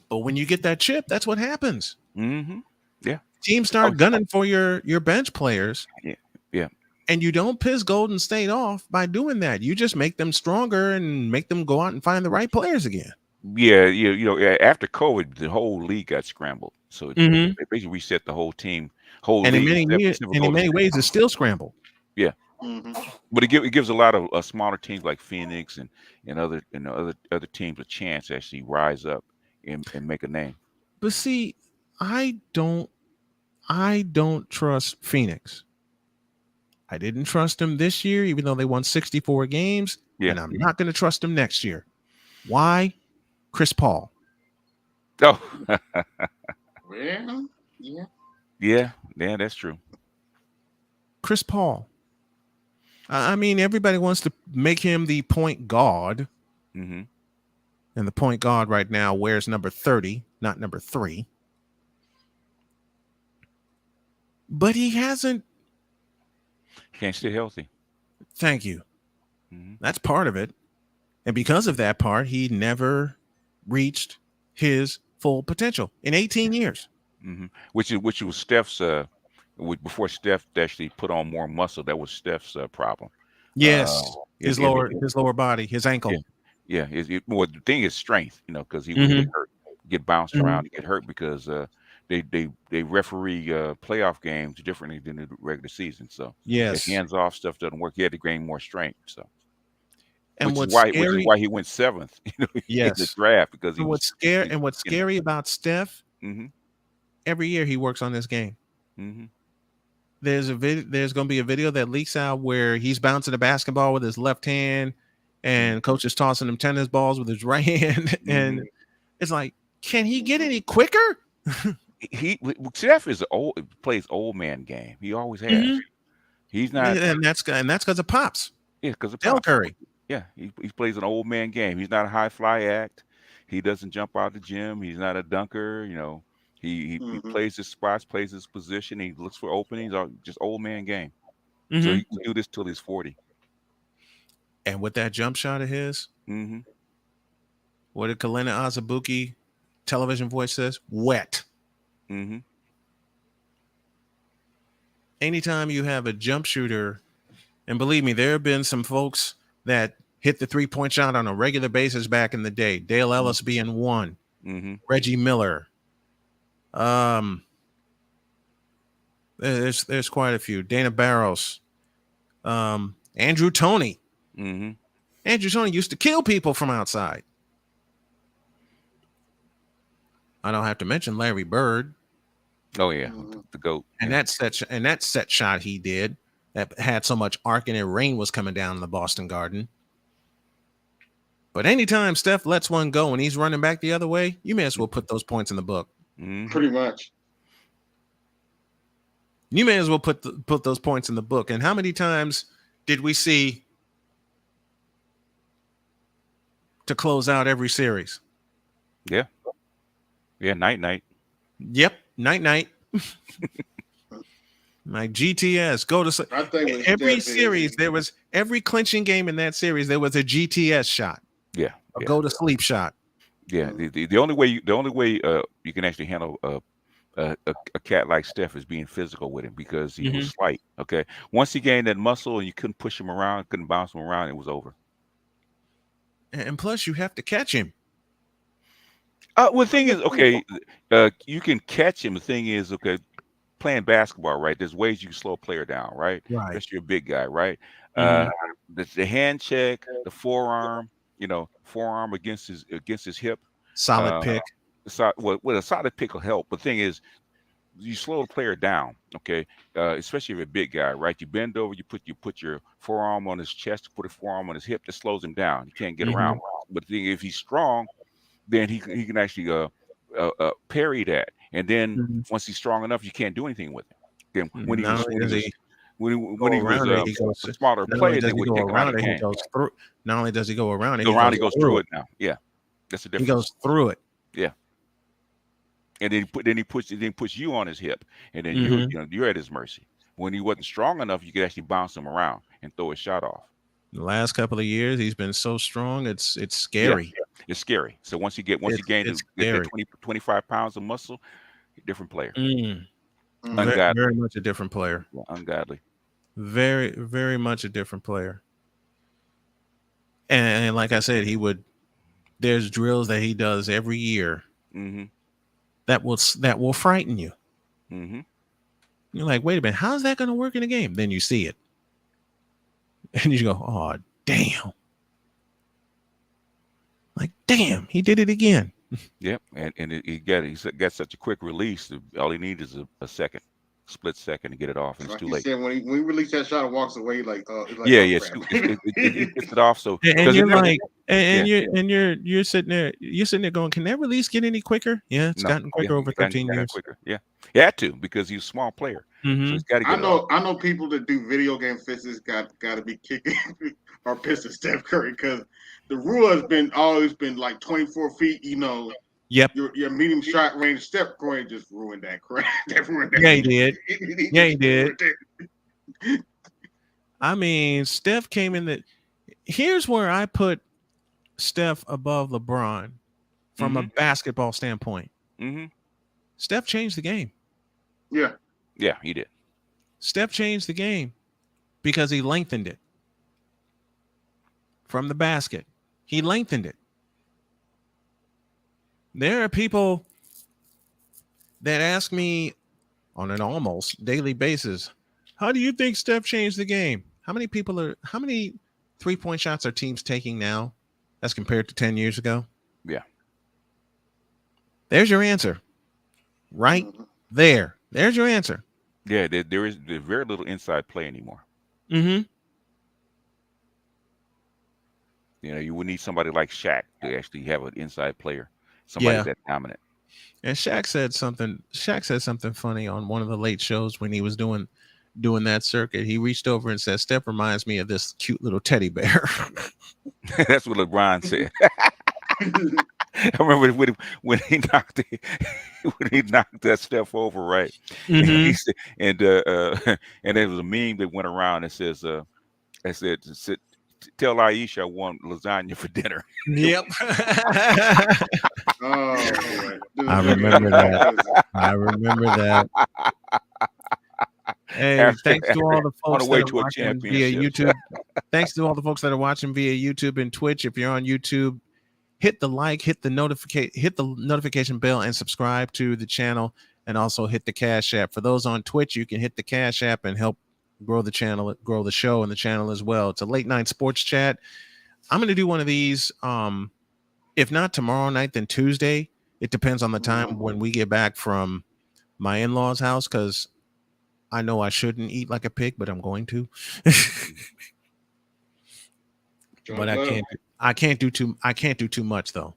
But when you get that chip, that's what happens. Yeah. Teams start gunning for your bench players. Yeah. And you don't piss Golden State off by doing that. You just make them stronger and make them go out and find the right players again. Yeah, after COVID, the whole league got scrambled. So they basically reset the whole team, and league. In many ways, it's still scrambled. Yeah, but it gives a lot of smaller teams like Phoenix and other teams a chance to actually rise up and make a name. But see, I don't trust Phoenix. I didn't trust them this year, even though they won 64 games, and I'm not going to trust them next year. Why? Chris Paul. Oh, Well, yeah, that's true. Chris Paul. I mean, everybody wants to make him the point guard. And the point guard right now wears number 30, not number 3. But he hasn't. Can't stay healthy. Thank you. That's part of it. And because of that part, he never reached his full potential in 18 years. Which was Steph's before Steph actually put on more muscle. That was Steph's problem. Yes, his lower body, his ankle. Yeah. Well, the thing is strength, because he would get hurt, get bounced around, and get hurt because they referee playoff games differently than the regular season. So hands off stuff doesn't work. He had to gain more strength. So. And which is why he went 7th, in the draft, because what's scary about Steph, every year he works on this game. There's going to be a video that leaks out where he's bouncing a basketball with his left hand, and coach is tossing him tennis balls with his right hand, and it's like, can he get any quicker? Steph plays old man game. He always has. He's not, and that's because of Pops. Yeah, because of Steph Curry. Yeah, he plays an old man game. He's not a high fly act. He doesn't jump out the gym. He's not a dunker. He plays his spots, plays his position. He looks for openings. Just old man game. So he can do this till he's 40. And with that jump shot of his, what did Kalena Azubuike, television voice, says? Wet. Anytime you have a jump shooter, and believe me, there have been some folks that hit the 3-point shot on a regular basis back in the day. Dale Ellis being one. Reggie Miller. There's quite a few. Dana Barros. Andrew Toney. Andrew Toney used to kill people from outside. I don't have to mention Larry Bird. Oh yeah, the GOAT. And that set shot he did that had so much arc and rain was coming down in the Boston Garden. But anytime Steph lets one go and he's running back the other way, you may as well put those points in the book. Pretty much. You may as well put those points in the book. And how many times did we see to close out every series? Yeah, night. Yep, night. Like GTS, go to every series. There was every clinching game in that series. There was a GTS shot. Yeah, go to sleep shot. Yeah, the only way you can actually handle a cat like Steph is being physical with him, because he was slight. Okay, once he gained that muscle and you couldn't push him around, couldn't bounce him around, it was over. And plus, you have to catch him. Well, the thing is, okay, you can catch him. The thing is, okay, playing basketball, right? There's ways you can slow a player down, right? Unless you're a big guy, right? The hand check, the forearm, forearm against his hip. Solid pick. A solid pick will help. But the thing is, you slow the player down, okay? Especially if you're a big guy, right? You bend over, you put your forearm on his chest, put a forearm on his hip. That slows him down. He can't get around. But the thing, if he's strong, then he can actually parry that. And then once he's strong enough, you can't do anything with him. Then when he was a smaller player, they would take him out of the game. Not only does he go around it, he goes through it now. Yeah, that's the difference. He goes through it. Yeah. And then he puts you on his hip, and then you're at his mercy. When he wasn't strong enough, you could actually bounce him around and throw a shot off. The last couple of years, he's been so strong, it's scary. It's scary. So once you gain get that 25 pounds of muscle, different player. Very much a different player. Ungodly. Very, very much a different player. And like I said, there's drills that he does every year that will frighten you. You're like, wait a minute, how's that going to work in a game? Then you see it. And you go, oh, damn. Like, damn, he did it again. Yep, and he got such a quick release. All he needs is a second, split second to get it off, and it's too late. Said, when he released that shot and walks away, it gets it off. So and you're like, you're sitting there going, can that release get any quicker? Yeah, it's gotten quicker over 13 years. Quicker. Yeah, he had to because he's a small player. So he's got to get I know people that do video game fists got to be kicking or pissing Steph Curry because the rule has always been like 24 feet. Yep. Your medium shot range. Steph Curry just ruined that. Yeah, he did. He did. I mean, Steph came in here's where I put Steph above LeBron from a basketball standpoint. Steph changed the game. Yeah, he did. Steph changed the game because he lengthened it from the basket. He lengthened it. There are people that ask me on an almost daily basis, how do you think Steph changed the game? How many 3-point shots are teams taking now as compared to 10 years ago? Yeah. There's your answer. Right there. There's your answer. Yeah, there's very little inside play anymore. You would need somebody like Shaq to actually have an inside player. Somebody that dominant. And Shaq said something funny on one of the late shows when he was doing that circuit. He reached over and said, Steph reminds me of this cute little teddy bear. That's what LeBron said. I remember when he knocked that Steph over, right? And he said, and there was a meme that went around that says, I said, tell Aisha I want lasagna for dinner. Yep. I remember that. Hey, thanks to all the folks that are watching via YouTube. Thanks to all the folks that are watching via YouTube and Twitch. If you're on YouTube, hit the like, hit the notification bell, and subscribe to the channel, and also hit the Cash App. For those on Twitch, you can hit the Cash App and help grow the channel, grow the show and the channel as well. It's a late night sports chat. I'm going to do one of these. If not tomorrow night, then Tuesday. It depends on the time when we get back from my in-laws' house, because I know I shouldn't eat like a pig, but I'm going to. But I can't do too much though.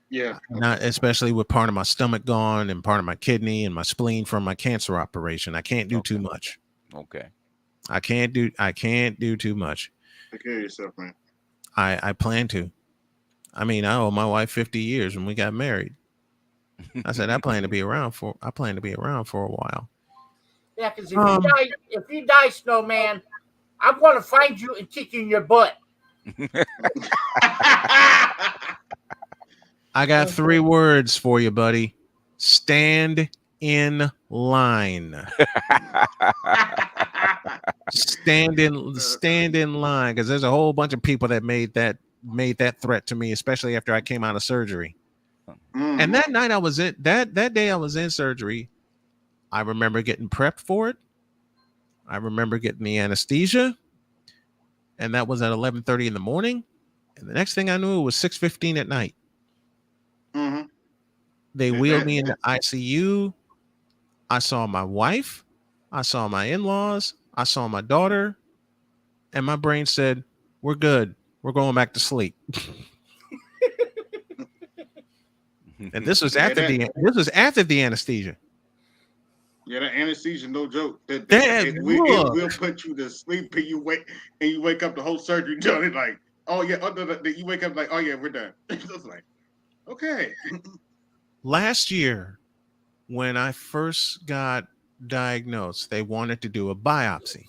Yeah. Not especially with part of my stomach gone and part of my kidney and my spleen from my cancer operation. I can't do too much. Okay. I can't do too much. Take care of yourself, man. I plan to. I mean, I owe my wife 50 years when we got married. I said I plan to be around for a while. Yeah, because if you die, Snowman, I'm going to find you and kick you in your butt. I got 3 words for you, buddy. Stand in line. Stand in line, because there's a whole bunch of people that made that threat to me, especially after I came out of surgery. And that night I was in that day I was in surgery. I remember getting prepped for it. I remember getting the anesthesia, and that was at 11:30 in the morning. And the next thing I knew, it was 6:15 at night. They wheeled me into ICU. I saw my wife. I saw my in-laws. I saw my daughter. And my brain said, we're good. We're going back to sleep. And this was after the anesthesia. Yeah, that anesthesia, no joke. It will put you to sleep, and you wake up, the whole surgery done. It like, oh yeah, you wake up like, oh yeah, we're done. It's like, okay. Last year, when I first got diagnosed, they wanted to do a biopsy.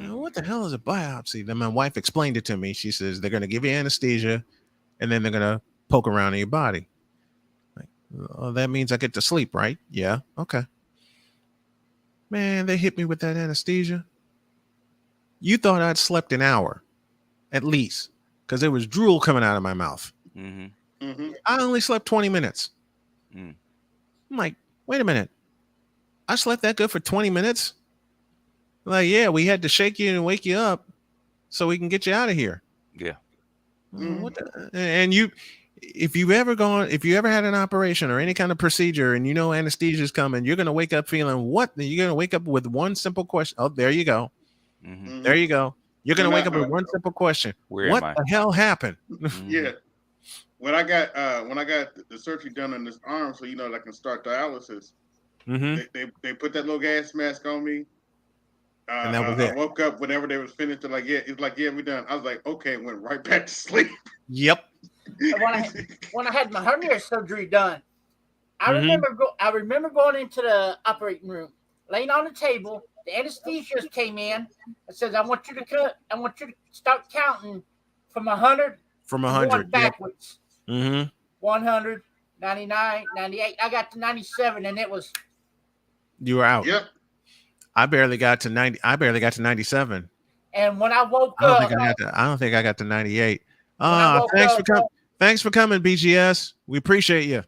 What the hell is a biopsy? Then my wife explained it to me. She says they're going to give you anesthesia, and then they're going to poke around in your body. Like, oh, that means I get to sleep, right? Yeah. Okay. Man, they hit me with that anesthesia. You thought I'd slept an hour, at least, because there was drool coming out of my mouth. I only slept 20 minutes. I'm like, wait a minute. I slept that good for 20 minutes? Like, yeah, we had to shake you and wake you up so we can get you out of here. Yeah. What the, and if you ever had an operation or any kind of procedure and you know anesthesia is coming, you're going to wake up feeling what? You're going to wake up with one simple question. Oh, there you go. There you go. You're going to wake up with one simple question. What the hell happened? Yeah. When I got the surgery done on this arm, so that I can start dialysis, they put that little gas mask on me. And that was it. I woke up whenever they was finished. They're like, yeah, we're done. I was like, okay, went right back to sleep. Yep. When I had my hernia surgery done, I remember going into the operating room, laying on the table. The anesthesiast came in and says, I want you to start counting from 100. From 100 backwards. Yep. 100, 99, 98. I got to 97 and it was. You were out. Yep. I barely got to 90. I barely got to 97. And when I woke up, I don't think I got to 98. Thanks for coming, BGS. We appreciate you.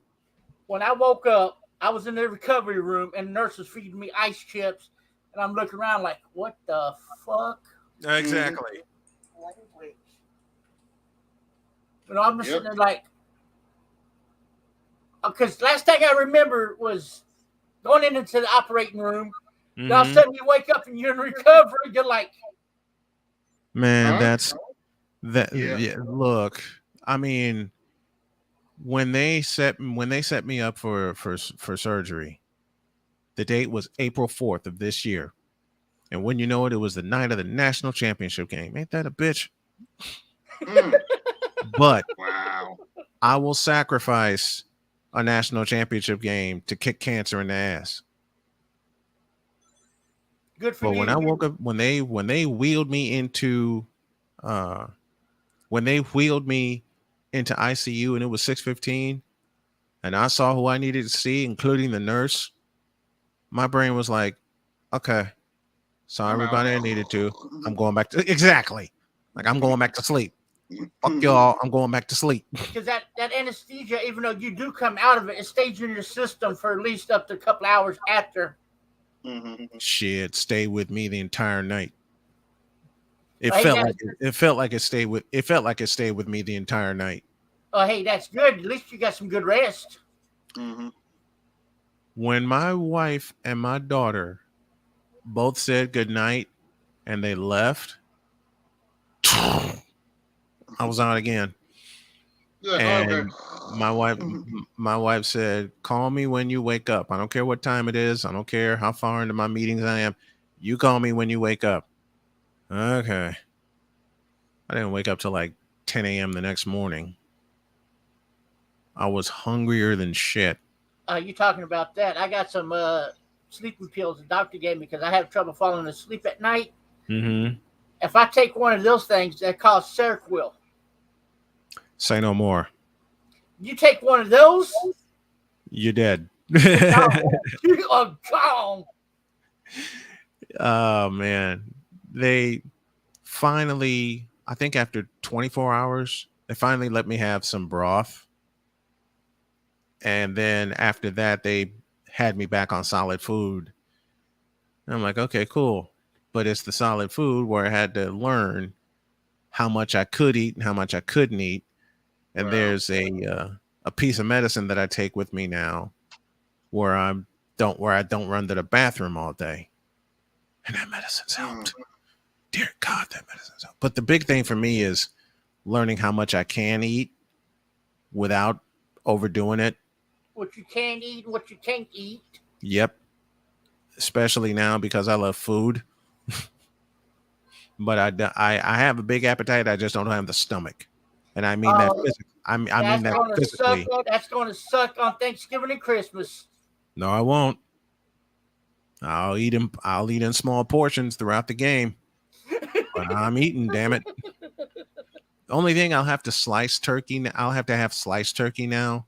When I woke up, I was in the recovery room and the nurse was feeding me ice chips. And I'm looking around like, what the fuck? Exactly. I'm sitting there like, because last thing I remember was going into the operating room. All of a sudden you wake up and you're in recovery. You're like, man, that's that. Yeah. Look, I mean, when they set me up for surgery, the date was April 4th of this year, and when you know it, it was the night of the national championship game. Ain't that a bitch? But wow, I will sacrifice a national championship game to kick cancer in the ass. Good for you. When I woke up, when they wheeled me into ICU and it was 6:15, and I saw who I needed to see, including the nurse, my brain was like, okay, saw everybody I needed to. I'm going back to I'm going back to sleep. Fuck y'all, I'm going back to sleep. Because that anesthesia, even though you do come out of it, it stays in your system for at least up to a couple hours after. Shit, stayed with me the entire night. It felt like it stayed with me the entire night. Oh, hey, that's good. At least you got some good rest. When my wife and my daughter both said goodnight and they left, I was out again. And my wife said, call me when you wake up. I don't care what time it is. I don't care how far into my meetings I am. You call me when you wake up. Okay. I didn't wake up till like 10 a.m. the next morning. I was hungrier than shit. You talking about that? I got some sleeping pills the doctor gave me because I have trouble falling asleep at night. If I take one of those things, that cause Seroquel. Say no more. You take one of those, you're dead. You are gone. Oh man, they finally, I think after 24 hours, they finally let me have some broth, and then after that, they had me back on solid food. And I'm like, okay, cool, but it's the solid food where I had to learn how much I could eat and how much I couldn't eat. And there's a piece of medicine that I take with me now where I don't run to the bathroom all day. And that medicine's helped. Dear God, that medicine's helped. But the big thing for me is learning how much I can eat without overdoing it. What you can eat, what you can't eat. Yep. Especially now because I love food. But I have a big appetite. I just don't have the stomach. And I mean that physically. I mean that physically. That's going to suck on Thanksgiving and Christmas. No, I won't. I'll eat in small portions throughout the game. But I'm eating, damn it. The only thing I'll have to slice turkey. I'll have to have sliced turkey now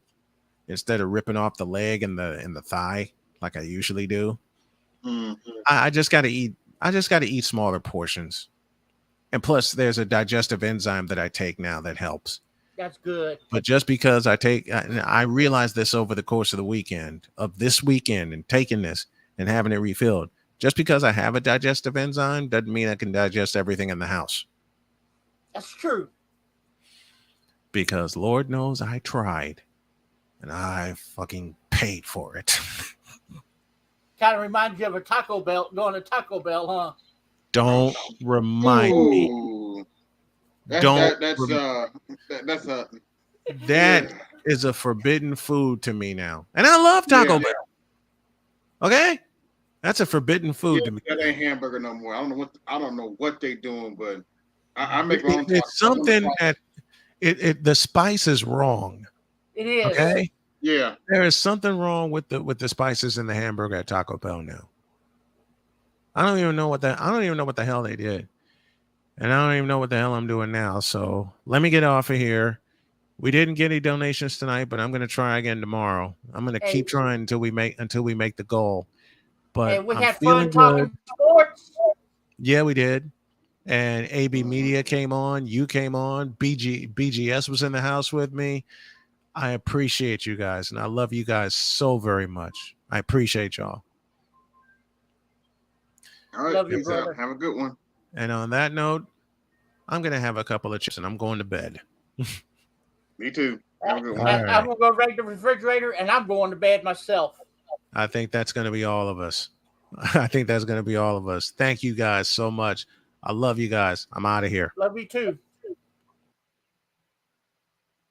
instead of ripping off the leg and the thigh like I usually do. I just got to eat. I just got to eat smaller portions. And plus, there's a digestive enzyme that I take now that helps. That's good. But just because I realized this over the course of this weekend, and taking this and having it refilled. Just because I have a digestive enzyme doesn't mean I can digest everything in the house. That's true. Because Lord knows I tried, and I fucking paid for it. Kind of reminds you of a Taco Bell, going to Taco Bell, huh? Don't remind me. That is a forbidden food to me now. And I love Taco Bell. Okay? That's a forbidden food to me. That ain't hamburger no more. I don't know what they doing, but I make my own. It's something that the spice is wrong. It is. Okay? Yeah. There is something wrong with the spices in the hamburger at Taco Bell now. I don't even know what the hell they did. And I don't even know what the hell I'm doing now. So let me get off of here. We didn't get any donations tonight, but I'm going to try again tomorrow. I'm going to keep trying until we make the goal. But we I'm had feeling fun good. talking sports. Yeah, we did. And AB Media came on. You came on. BGS was in the house with me. I appreciate you guys, and I love you guys so very much. I appreciate y'all. All right, love you, brother. Have a good one. And on that note, I'm going to have a couple of chips, and I'm going to bed. Me too. Have a good one. Right. I'm going to go raid the refrigerator, and I'm going to bed myself. I think that's going to be all of us. Thank you guys so much. I love you guys. I'm out of here. Love you too.